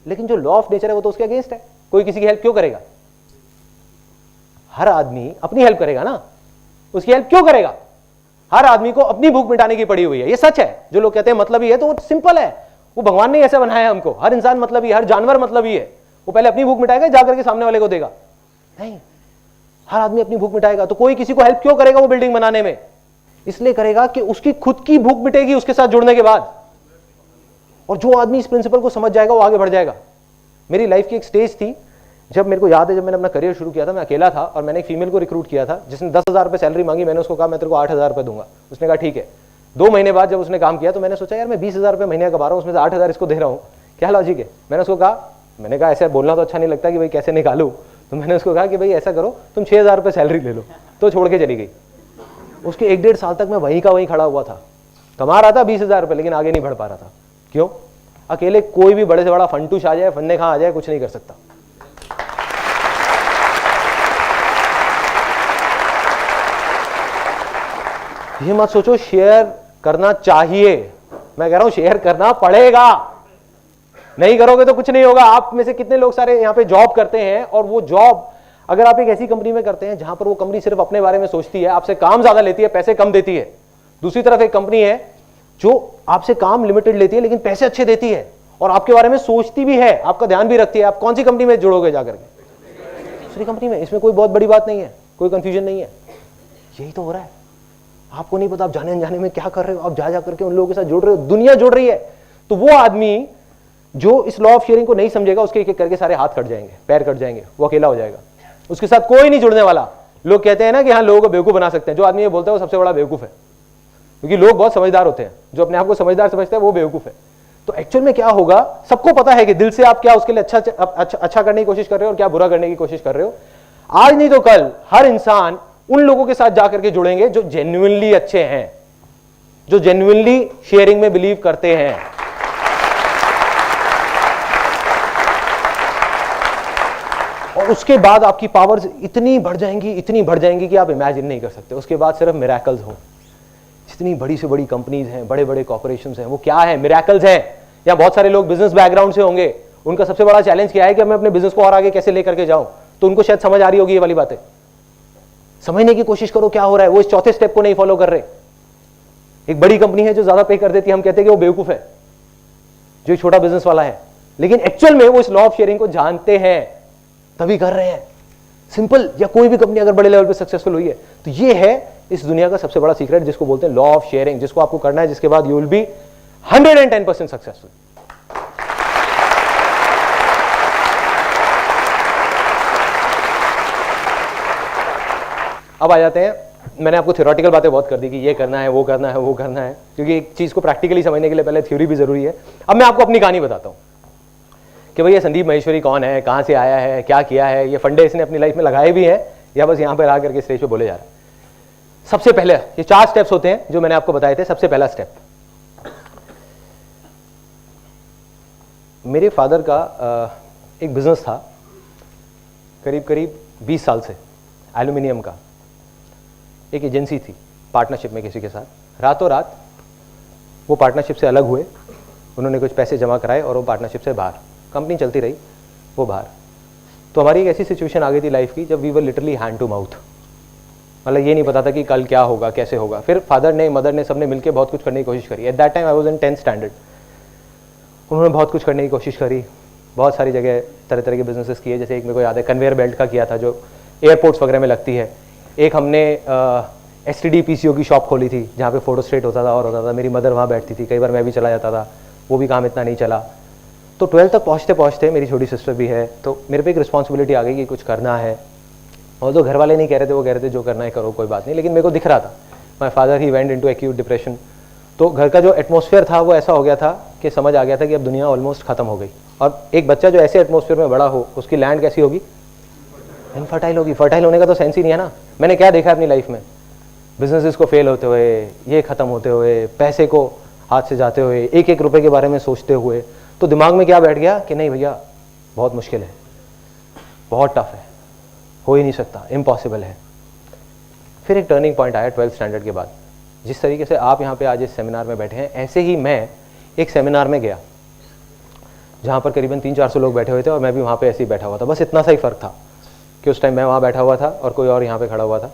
Speaker 3: लेकिन जो लॉ ऑफ नेचर है वो तो उसके अगेंस्ट है। कोई किसी की हेल्प क्यों करेगा? हर आदमी अपनी हेल्प करेगा ना, उसकी हेल्प क्यों करेगा? हर आदमी को अपनी भूख मिटाने की पड़ी हुई है। ये सच है। जो लोग कहते हैं मतलब ही है, तो वो सिंपल है, वो भगवान ने ऐसे बनाया है हमको। हर इंसान मतलब ही, हर जानवर मतलब ही है। वो पहले अपनी भूख मिटाएगा, जाकर के सामने वाले को देगा? नहीं, हर आदमी अपनी भूख मिटाएगा। तो कोई किसी को हेल्प क्यों करेगा वो बिल्डिंग बनाने में? इसलिए करेगा कि उसकी खुद की भूख मिटेगी उसके साथ जुड़ने के बाद। और जो आदमी इस प्रिंसिपल को समझ जाएगा वो आगे बढ़ जाएगा। मेरी लाइफ की एक स्टेज थी, जब मेरे को याद है, जब मैंने अपना करियर शुरू किया था, मैं अकेला था और मैंने एक फीमेल को रिक्रूट किया था जिसने 10,000 रुपये सैलरी मांगी। मैंने उसको कहा मैं तेरे को 8,000 रुपये दूंगा। उसने कहा ठीक है। 2 महीने बाद जब उसने काम किया तो मैंने सोचा यार मैं 20,000 रुपये महीने कमा रहा हूँ, उसमें से 8,000 इसको दे रहा हूँ, क्या लॉजिक है? मैंने उसको कहा ऐसे बोलना तो अच्छा नहीं लगता कि भाई कैसे निकालूं, तो मैंने उसको कहा कि भाई ऐसा करो, तुम 6,000 रुपये सैलरी ले लो। तो छोड़ के चली गई। उसके 1-1.5 साल तक मैं वहीं का वहीं खड़ा हुआ था, कमा रहा था 20,000 रुपये, लेकिन आगे नहीं बढ़ पा रहा था। क्यों? अकेले कोई भी बड़े से बड़ा फंटूश आ जाए, फन्ने खा आ जाए, कुछ नहीं कर सकता। ये मत सोचो शेयर करना चाहिए, मैं कह रहा हूं शेयर करना पड़ेगा। नहीं करोगे तो कुछ नहीं होगा। आप में से कितने लोग सारे यहां पे जॉब करते हैं, और वो जॉब अगर आप एक ऐसी कंपनी में करते हैं जहां पर वो कंपनी सिर्फ अपने बारे में सोचती है, आपसे काम ज्यादा लेती है, पैसे कम देती है। दूसरी तरफ एक कंपनी है जो आपसे काम लिमिटेड लेती है लेकिन पैसे अच्छे देती है और आपके बारे में सोचती भी है, आपका ध्यान भी रखती है। आप कौन सी कंपनी में जुड़ोगे जाकर के? दूसरी कंपनी में। इसमें कोई बहुत बड़ी बात नहीं है, कोई कंफ्यूजन नहीं है। यही तो हो रहा है। आपको नहीं पता आप जाने अनजाने में क्या कर रहे हो, आप जा करके उन लोगों के साथ जुड़ रहे हो, दुनिया जुड़ रही है। तो वो आदमी जो इस लॉ ऑफ शेयरिंग को नहीं समझेगा, उसके एक एक करके सारे हाथ कट जाएंगे, पैर कट जाएंगे, वो अकेला हो जाएगा, उसके साथ कोई नहीं जुड़ने वाला। लोग कहते हैं ना कि हाँ लोगों को बेवकूफ बना सकते हैं। जो आदमी ये बोलता है वो सबसे बड़ा बेवकूफ है, क्योंकि लोग बहुत समझदार होते हैं। जो अपने आप को समझदार समझते हैं वो बेवकूफ है। तो एक्चुअल में क्या होगा, सबको पता है कि दिल से आप क्या उसके लिए अच्छा करने की कोशिश कर रहे हो और क्या बुरा करने की कोशिश कर रहे हो। आज नहीं तो कल हर इंसान उन लोगों के साथ जाकर के जुड़ेंगे जो जेन्युइनली अच्छे हैं, जो जेन्युइनली शेयरिंग में बिलीव करते हैं। और उसके बाद आपकी पावर्स इतनी बढ़ जाएंगी कि आप इमेजिन नहीं कर सकते। उसके बाद सिर्फ मिरेकल्स हो। जितनी बड़ी से बड़ी कंपनीज हैं, बड़े बड़े कॉर्पोरेशंस हैं, वो क्या है? मिरेकल्स हैं। या बहुत सारे लोग बिजनेस बैकग्राउंड से होंगे, उनका सबसे बड़ा चैलेंज क्या है कि मैं अपने बिजनेस को और आगे कैसे लेकर के जाऊं। तो उनको शायद समझ आ रही होगी ये वाली बातें। समझने की कोशिश करो क्या हो रहा है। वो इस चौथे स्टेप को नहीं फॉलो कर रहे। एक बड़ी कंपनी है जो ज्यादा पे कर देती है, हम कहते हैं कि वो बेवकूफ है, जो एक छोटा बिजनेस वाला है, लेकिन एक्चुअल में वो इस लॉ ऑफ शेयरिंग को जानते हैं तभी कर रहे हैं। सिंपल। या कोई भी कंपनी अगर बड़े लेवल पे सक्सेसफुल हुई है तो ये है इस दुनिया का सबसे बड़ा सीक्रेट, जिसको बोलते हैं लॉ ऑफ शेयरिंग, जिसको आपको करना है, जिसके बाद यू विल बी 110% सक्सेसफुल। अब आ जाते हैं, मैंने आपको थ्योरेटिकल बातें बहुत कर दी कि ये करना है, वो करना है, वो करना है, क्योंकि एक चीज को प्रैक्टिकली समझने के लिए पहले थ्योरी भी जरूरी है। अब मैं आपको अपनी कहानी बताता हूं कि भाई ये संदीप माहेश्वरी कौन है, कहां से आया है, क्या किया है, ये फंडे इसने अपनी लाइफ में लगाए भी हैं या बस यहां पर आ करके स्टेज पे बोले जा रहा है। सबसे पहले ये 4 स्टेप्स होते हैं जो मैंने आपको बताए थे। सबसे पहला स्टेप, मेरे फादर का एक बिजनेस था करीब 20 साल से, एल्यूमिनियम का। एक एजेंसी थी पार्टनरशिप में किसी के साथ। रातों रात वो पार्टनरशिप से अलग हुए, उन्होंने कुछ पैसे जमा कराए और वो पार्टनरशिप से बाहर, कंपनी चलती रही, वो बाहर। तो हमारी एक ऐसी सिचुएशन आ गई थी लाइफ की जब we were literally hand to mouth. मतलब ये नहीं पता था कि कल क्या होगा, कैसे होगा। फिर फादर ने, मदर ने, सबने मिलकर बहुत कुछ करने की कोशिश करी। At that time I was in 10th standard. उन्होंने बहुत कुछ करने की कोशिश करी, बहुत सारी जगह तरह तरह के बिजनेसेस किए। जैसे एक मेरे को याद है कन्वेयर बेल्ट का किया था जो एयरपोर्ट्स वगैरह में लगती है। एक हमने STD PCO की शॉप खोली थी जहाँ पे फोटो स्टेट होता था और होता था। मेरी मदर वहाँ बैठती थी, कई बार मैं भी चला जाता था, वो भी काम इतना नहीं चला। तो 12th तक पहुँचते पहुँचते, मेरी छोटी सिस्टर भी है, तो मेरे पे एक रिस्पॉन्सिबिलिटी आ गई कि कुछ करना है। और जो घर वाले नहीं कह रहे थे, वो कह रहे थे जो करना है करो, कोई बात नहीं, लेकिन मेरे को दिख रहा था। My father he went into acute depression. तो घर का जो एटमॉस्फेयर था वो ऐसा हो गया था कि समझ आ गया था कि अब दुनिया ऑलमोस्ट खत्म हो गई। और एक बच्चा जो ऐसे एटमॉस्फेयर में बड़ा हो, उसकी लैंड कैसी होगी? इनफर्टाइल होगी। फर्टाइल होने का तो सेंस ही नहीं है ना। मैंने क्या देखा अपनी लाइफ में, बिजनेसेस को फेल होते हुए, ये खत्म होते हुए, पैसे को हाथ से जाते हुए, एक एक रुपए के बारे में सोचते हुए, तो दिमाग में क्या बैठ गया कि नहीं भैया बहुत मुश्किल है, बहुत टफ है, हो ही नहीं सकता, इम्पॉसिबल है। फिर एक टर्निंग पॉइंट आया 12th स्टैंडर्ड के बाद। जिस तरीके से आप यहाँ पे आज इस सेमिनार में बैठे हैं, ऐसे ही मैं एक सेमिनार में गया जहाँ पर करीबन 300-400 लोग बैठे हुए थे और मैं भी वहाँ पे ऐसे ही बैठा हुआ था। बस इतना सा ही फ़र्क था कि उस टाइम मैं वहाँ बैठा हुआ था और कोई और यहाँ पे खड़ा हुआ था।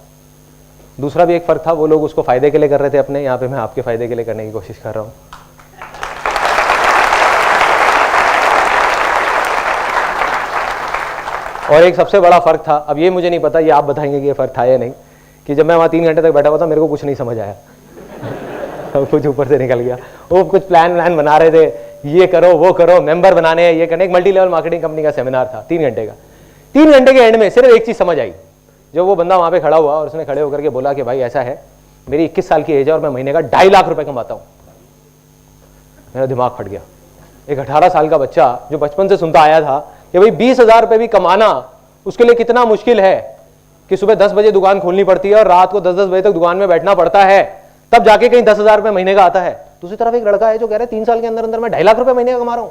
Speaker 3: दूसरा भी एक फ़र्क था, वो लोग उसको फ़ायदे के लिए कर रहे थे अपने, यहाँ पे मैं आपके फ़ायदे के लिए करने की कोशिश कर रहा हूँ। और एक सबसे बड़ा फ़र्क था, अब ये मुझे नहीं पता, ये आप बताएंगे कि ये फ़र्क था या नहीं, कि जब मैं वहाँ 3 घंटे तक बैठा हुआ था मेरे को कुछ नहीं समझ आया। कुछ ऊपर से निकल गया। वो कुछ प्लान बना रहे थे, ये करो वो करो, मेंबर बनाने हैं, ये करने। एक मल्टी लेवल मार्केटिंग कंपनी का सेमिनार था 3 घंटे का। 3 घंटे के एंड में सिर्फ एक चीज़ समझ आई, जब वो बंदा वहाँ पे खड़ा हुआ और उसने खड़े होकर के बोला कि भाई ऐसा है, मेरी 21 साल की एज है और मैं महीने का 2.5 लाख रुपए कमाता हूँ। मेरा दिमाग फट गया। एक 18 साल का बच्चा जो बचपन से सुनता आया था कि भाई 20,000 रुपए भी कमाना उसके लिए कितना मुश्किल है, कि सुबह 10 बजे दुकान खोलनी पड़ती है और रात को 10-10 बजे तक दुकान में बैठना पड़ता है, तब जाके कहीं 10,000 रुपए महीने का आता है। दूसरी तरफ एक लड़का है जो कह रहा है 3 साल के अंदर अंदर मैं 2.5 लाख रुपए महीने का कमा रहा हूं।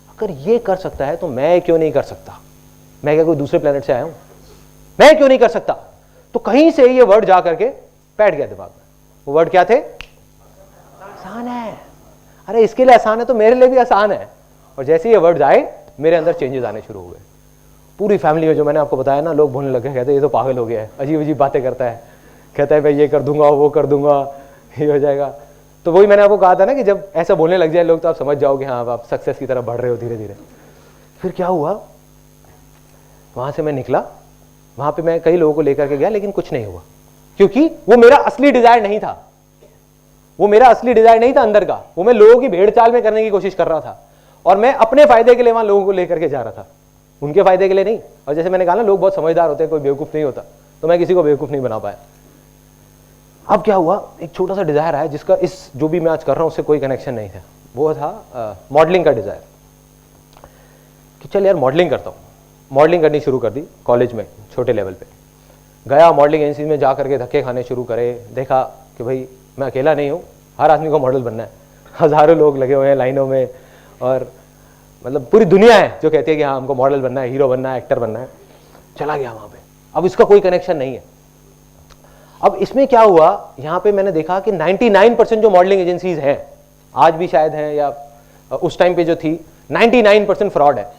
Speaker 3: अगर ये कर सकता है तो मैं क्यों नहीं कर सकता? मैं क्या कोई दूसरे प्लेनेट से आया हूं? मैं क्यों नहीं कर सकता? तो कहीं से ये वर्ड जा करके बैठ गया दिमाग में। वो वर्ड क्या थे? आसान है। अरे इसके लिए आसान है तो मेरे लिए भी आसान है। और जैसे ये वर्ड आए मेरे अंदर चेंजेस आने शुरू हो गए। पूरी फैमिली में, जो मैंने आपको बताया ना, लोग बोलने लगे, कहते ये तो पागल हो गया है, अजीब अजीब बातें करता है, कहता है भाई ये कर दूंगा वो कर दूंगा, ये हो जाएगा। तो वही मैंने आपको कहा था ना कि जब ऐसा बोलने लग जाए लोग तो आप समझ जाओगे हाँ आप सक्सेस की तरफ बढ़ रहे हो धीरे धीरे। फिर क्या हुआ, वहां से मैं निकला, वहां पे मैं कई लोगों को लेकर के गया, लेकिन कुछ नहीं हुआ, क्योंकि वो मेरा असली डिजायर नहीं था। वो मेरा असली डिजायर नहीं था अंदर का, वो मैं लोगों की भेड़ चाल में करने की कोशिश कर रहा था और मैं अपने फायदे के लिए वहां लोगों को लेकर के जा रहा था, उनके फायदे के लिए नहीं। और जैसे मैंने कहा ना, लोग बहुत समझदार होते हैं, कोई बेवकूफ नहीं होता, तो मैं किसी को बेवकूफ नहीं बना पाया। अब क्या हुआ, एक छोटा सा डिजायर आया जिसका इस जो भी मैं आज कर रहा हूं उससे कोई कनेक्शन नहीं था। वो था मॉडलिंग का डिजायर, कि चल यार मॉडलिंग करता हूँ। मॉडलिंग करनी शुरू कर दी कॉलेज में, छोटे लेवल पे गया, मॉडलिंग एजेंसी में जा करके धक्के खाने शुरू करे। देखा कि भाई मैं अकेला नहीं हूँ, हर आदमी को मॉडल बनना है, हजारों लोग लगे हुए हैं लाइनों में, और मतलब पूरी दुनिया है जो कहती है कि हाँ हमको मॉडल बनना है, हीरो बनना है, एक्टर बनना है। चला गया वहां पे, अब इसका कोई कनेक्शन नहीं है। अब इसमें क्या हुआ, यहाँ पे मैंने देखा कि 99% जो मॉडलिंग एजेंसीज हैं, आज भी शायद हैं या उस टाइम पे जो थी, 99% फ्रॉड है।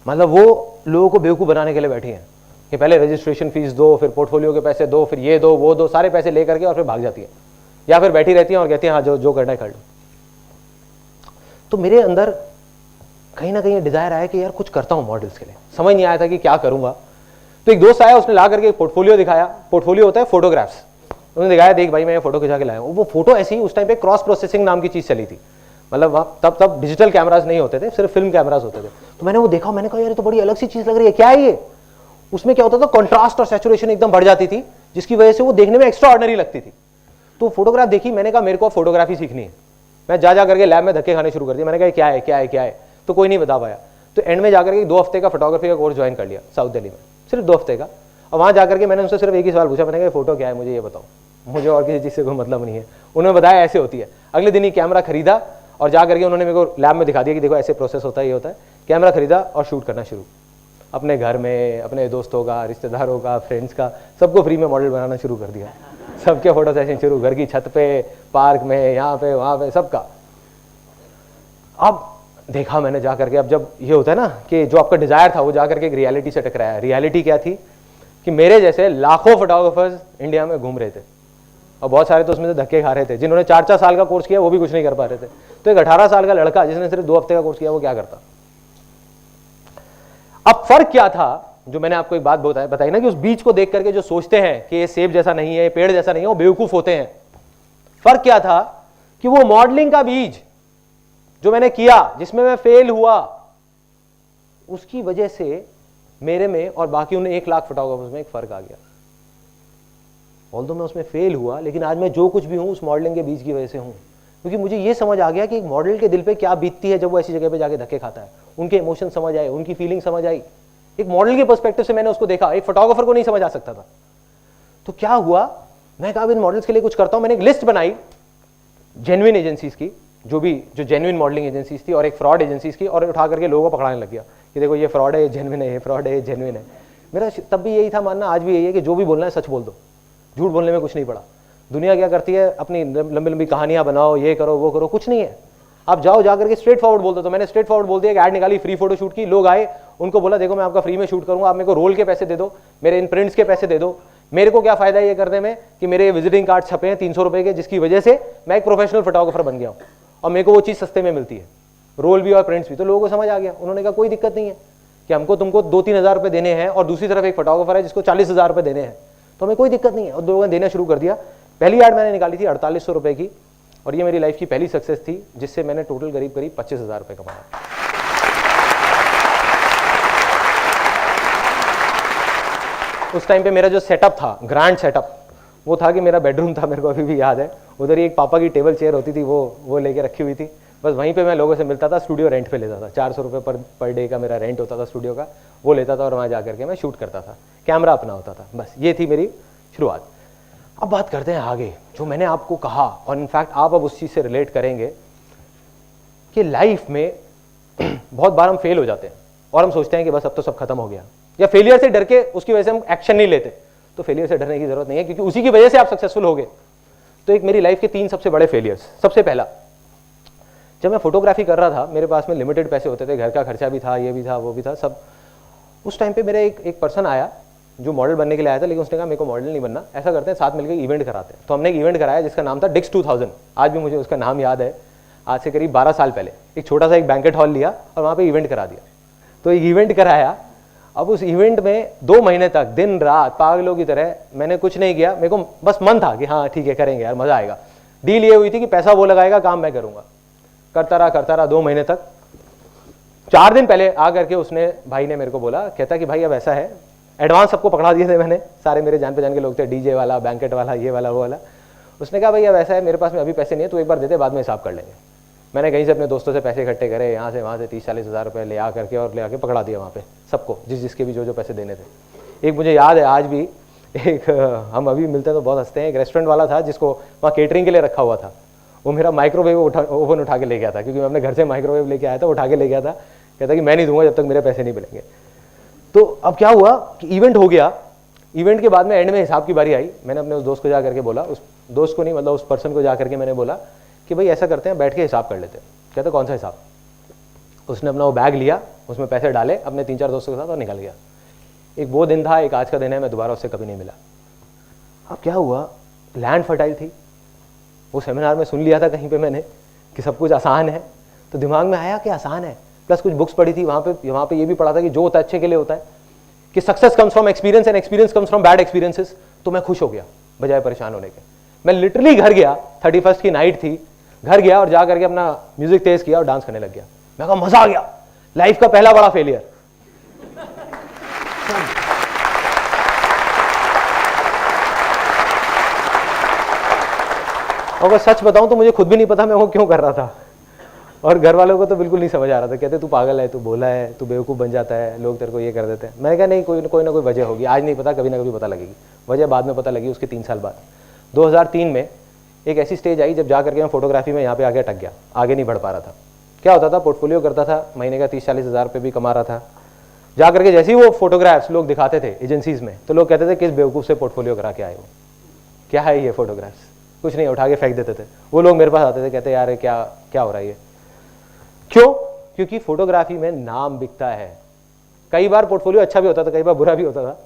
Speaker 3: मतलब वो लोगों को बेवकूफ बनाने के लिए बैठी हैं कि पहले रजिस्ट्रेशन फीस दो, फिर पोर्टफोलियो के पैसे दो, फिर ये दो वो दो, सारे पैसे लेकर के और फिर भाग जाती है, या फिर बैठी रहती है और कहती है हाँ जो करना है कर लो। तो मेरे अंदर कहीं ना कहीं डिजायर आया कि यार कुछ करता हूं मॉडल्स के लिए। समझ नहीं आया था कि क्या करूंगा। तो एक दोस्त आया, उसने ला करके पोर्टफोलियो दिखाया। पोर्टफोलियो होता है फोटोग्राफ्स। उन्होंने दिखाया, देख भाई मैं ये फोटो खिंचा के लाया हूं। वो फोटो ऐसी, उस टाइम पे क्रॉस प्रोसेसिंग नाम की चीज चली थी, मतलब तब डिजिटल कैमराज नहीं होते थे, सिर्फ फिल्म कैमराज होते थे। तो मैंने वो देखा, मैंने कहा यार ये तो बड़ी अलग सी चीज लग रही है, क्या है ये? उसमें क्या होता था, कॉन्ट्रास्ट और सैचुरेशन एकदम बढ़ जाती थी, जिसकी वजह से वो देखने में एक्स्ट्रा ऑर्डिनरी लगती थी। तो फोटोग्राफ देखी, मैंने कहा मेरे को फोटोग्राफी सीखनी है। मैं जा करके लैब में धक्के खाने शुरू कर दिए। मैंने कहा क्या है क्या है क्या है, तो कोई नहीं बता पाया। तो एंड में जाकर के 2 हफ्ते का फोटोग्राफी का कोर्स ज्वाइन कर लिया साउथ दिल्ली में, सिर्फ 2 हफ्ते का। और वहाँ जाकर के मैंने उनसे सिर्फ एक ही सवाल पूछा, मैंने कहा फोटो क्या है, मुझे ये बताओ, मुझे और किसी चीज़ से कोई मतलब नहीं है। उन्होंने बताया ऐसे होती है। अगले दिन ही कैमरा खरीदा और जा करके उन्होंने मेरे को लैब में दिखा दिया कि देखो ऐसे प्रोसेस होता है, ये होता है। कैमरा खरीदा और शूट करना शुरू, अपने घर में, अपने दोस्तों का, रिश्तेदारों का, फ्रेंड्स का, सबको फ्री में मॉडल बनाना शुरू कर दिया। सबके फोटो सेशन शुरू, घर की छत पे, पार्क में, यहाँ पे वहाँ पे, सबका। अब देखा मैंने जा करके, अब जब ये होता है ना कि जो आपका डिजायर था वो जा करके एक रियलिटी से टकराया। रियलिटी क्या थी कि मेरे जैसे लाखों फोटोग्राफर्स इंडिया में घूम रहे थे और बहुत सारे तो उसमें से धक्के खा रहे थे। जिन्होंने 4-4 साल का कोर्स किया वो भी कुछ नहीं कर पा रहे थे। तो एक 18 साल का लड़का जिसने सिर्फ 2 हफ्ते का कोर्स किया वो क्या करता? अब फर्क क्या था, जो मैंने आपको एक बात बताई ना कि उस बीज को देख करके जो सोचते हैं कि ये सेब जैसा नहीं है, पेड़ जैसा नहीं है, वो बेवकूफ होते हैं। फर्क क्या था कि वो मॉडलिंग का बीज जो मैंने किया, जिसमें मैं फेल हुआ, उसकी वजह से मेरे में और बाकी उन 1 लाख फोटोग्राफर्स में एक फर्क आ गया। ऑल्दो मैं उसमें फेल हुआ, लेकिन आज मैं जो कुछ भी हूं उस मॉडलिंग के बीच की वजह से हूं, क्योंकि मुझे ये समझ आ गया कि एक मॉडल के दिल पे क्या बीतती है जब वो ऐसी जगह पे जाके धक्के खाता है। उनके इमोशन समझ आए, उनकी फीलिंग समझ आई। एक मॉडल के पर्सपेक्टिव से मैंने उसको देखा, एक फोटोग्राफर को नहीं समझ आ सकता था। तो क्या हुआ, मैं कहा इन मॉडल्स के लिए कुछ करता हूं। मैंने एक लिस्ट बनाई जेन्युइन एजेंसीज की, जो जेन्युइन मॉडलिंग एजेंसीज थी, और एक फ्रॉड एजेंसीज की, और उठा करके लोगों को पकड़ाने लग गया कि देखो ये फ्रॉड है, ये जेन्युइन है, ये फ्रॉड है, ये जेन्युइन है। मेरा तब भी यही था मानना, आज भी यही है कि जो भी बोलना है सच बोल दो, झूठ बोलने में कुछ नहीं पड़ा। दुनिया क्या करती है, अपनी लंबी लंबी कहानियां बनाओ, ये करो वो करो, कुछ नहीं है। आप जाओ जाकर के स्ट्रेट फॉरवर्ड बोल दो। तो मैंने स्ट्रेट फॉरवर्ड बोल दिया, ऐड निकाली, फ्री फोटो शूट की, लोग आए, उनको बोला देखो मैं आपका फ्री में शूट करूंगा, आप मेरे को रोल के पैसे दे दो, मेरे इन प्रिंट्स के पैसे दे दो। मेरे को क्या फायदा है ये करने में कि मेरे विजिटिंग कार्ड छपे हैं 300 रुपए के, जिसकी वजह से मैं एक प्रोफेशनल फोटोग्राफर बन गया हूं और मेरे को वो चीज सस्ते में मिलती है, रोल भी और प्रिंट्स भी। तो लोगों को समझ आ गया, उन्होंने कहा कोई दिक्कत नहीं है कि हमको तुमको 2-3 हज़ार रुपए देने हैं, और दूसरी तरफ एक फोटोग्राफर है जिसको 40,000 रुपए देने हैं, तो हमें कोई दिक्कत नहीं है। और लोगों ने देना शुरू कर दिया। पहली ऐड मैंने निकाली थी 4800 रुपए की, और ये मेरी लाइफ की पहली सक्सेस थी, जिससे मैंने टोटल करीब 25,000 रुपए कमाया। उस टाइम पे मेरा जो सेटअप था, ग्रैंड सेटअप, वो था कि मेरा बेडरूम था, मेरे को अभी भी याद है। उधर ही एक पापा की टेबल चेयर होती थी, वो लेके रखी हुई थी। बस वहीं पे मैं लोगों से मिलता था, स्टूडियो रेंट पे लेता था, 400 रुपये पर डे का मेरा रेंट होता था स्टूडियो का, वो लेता था और वहाँ जा करके मैं शूट करता था, कैमरा अपना होता था। बस ये थी मेरी शुरुआत। अब बात करते हैं आगे, जो मैंने आपको कहा, और इनफैक्ट आप अब उस चीज़ से रिलेट करेंगे कि लाइफ में बहुत बार हम फेल हो जाते हैं और हम सोचते हैं कि बस अब तो सब खत्म हो गया, या फेलियर से डर के उसकी वजह से हम एक्शन नहीं लेते। तो फेलियर से डरने की जरूरत नहीं है, क्योंकि उसी की वजह से आप सक्सेसफुल हो गए। तो एक मेरी लाइफ के 3 सबसे बड़े फेलियर्स। सबसे पहला, जब मैं फोटोग्राफी कर रहा था, मेरे पास में लिमिटेड पैसे होते थे, घर का खर्चा भी था, ये भी था, वो भी था, सब। उस टाइम पे मेरा एक पर्सन आया जो मॉडल बनने के लिए आया था, लेकिन उसने कहा मेरे को मॉडल नहीं बनना, ऐसा करते हैं साथ मिलकर इवेंट कराते हैं। तो हमने एक इवेंट कराया जिसका नाम था डिक्स 2000। आज भी मुझे उसका नाम याद है। आज से करीब 12 साल पहले एक छोटा सा एक बैंकेट हॉल लिया और वहाँ पे इवेंट करा दिया। तो एक इवेंट कराया। अब उस इवेंट में 2 महीने तक दिन रात पागलों की तरह मैंने कुछ नहीं किया। मेरे को बस मन था कि हाँ ठीक है करेंगे यार, मजा आएगा। डील ये हुई थी कि पैसा वो लगाएगा, काम मैं करूंगा। करता रहा 2 महीने तक। 4 दिन पहले आ करके उसने, भाई ने मेरे को बोला, कहता कि भाई अब ऐसा है, एडवांस सबको पकड़ा दिए थे मैंने, सारे मेरे जान पहचान के लोग थे, डीजे वाला, बैंकेट वाला, ये वाला, वो वाला। उसने कहा भाई अब ऐसा है, मेरे पास में अभी पैसे नहीं है, तू एक बार दे दे, बाद में हिसाब कर लेंगे। मैंने कहीं से अपने दोस्तों से पैसे इकट्ठे करे, यहाँ से वहाँ से 30-40 हज़ार रुपये ले आ करके और ले आके पकड़ा दिया वहाँ पे सबको, जिसके भी जो पैसे देने थे। एक मुझे याद है आज भी, एक हम अभी मिलते हैं तो बहुत हंसते हैं, एक रेस्टोरेंट वाला था जिसको वहाँ केटरिंग के लिए रखा हुआ था। वो मेरा माइक्रोवेव ओवन उठा के ले गया था, क्योंकि मैं अपने घर से माइक्रोवेव लेके आया था, उठा के ले गया था। कहता कि मैं नहीं दूंगा जब तक मेरे पैसे नहीं मिलेंगे। तो अब क्या हुआ कि इवेंट हो गया। इवेंट के बाद में एंड में हिसाब की बारी आई। मैंने अपने उस दोस्त को जा करके बोला, उस दोस्त को नहीं मतलब उस पर्सन को जा करके मैंने बोला कि भाई ऐसा करते हैं, बैठ के हिसाब कर लेते हैं। कहते कौन सा हिसाब? उसने अपना वो बैग लिया, उसमें पैसे डाले अपने 3-4 दोस्तों के साथ और निकल गया। एक वो दिन था, एक आज का दिन है, मैं दोबारा उससे कभी नहीं मिला। अब क्या हुआ, लैंड फर्टाइल थी। वो सेमिनार में सुन लिया था कहीं पे मैंने कि सब कुछ आसान है, तो दिमाग में आया कि आसान है। प्लस कुछ बुक्स पढ़ी थी वहाँ पे ये भी पढ़ा था कि जो होता है अच्छे के लिए होता है, कि success comes from experience and experience comes from bad experiences. तो मैं खुश हो गया बजाय परेशान होने के। मैं लिटरली घर गया, 31st की नाइट थी, घर गया और जा करके अपना म्यूजिक तेज किया और डांस करने लग गया। मैं कहा मजा आ गया, लाइफ का पहला बड़ा फेलियर। और अगर सच बताऊं तो मुझे खुद भी नहीं पता मैं वो क्यों कर रहा था, और घर वालों को तो बिल्कुल नहीं समझ आ रहा था। कहते तू पागल है, तू भोला है, तू बेवकूफ़ बन जाता है, लोग तेरे को ये कर देते हैं। मैंने कहा नहीं, कोई ना कोई वजह होगी, आज नहीं पता, कभी ना कभी पता लगेगी। वजह बाद में पता लगी उसके 3 साल बाद। 2003 में एक ऐसी स्टेज आई जब जा करके मैं फोटोग्राफी में यहाँ पे आगे अटक गया, आगे नहीं बढ़ पा रहा था। क्या होता था, पोर्टफोलियो करता था, महीने का 30-40 हज़ार रुपये भी कमा रहा था। जा करके जैसे ही वो फोटोग्राफ्स लोग दिखाते थे एजेंसीज में, तो लोग कहते थे किस बेवकूफ़ से पोर्टफोलियो करा के आए हो, क्या है ये फोटोग्राफ्स, कुछ नहीं, उठा के फेंक देते थे। वो लोग मेरे पास आते थे, कहते यार क्या हो रहा है ये, क्यों? क्योंकि फोटोग्राफी में नाम बिकता है। कई बार पोर्टफोलियो अच्छा भी होता था, कई बार बुरा भी होता था।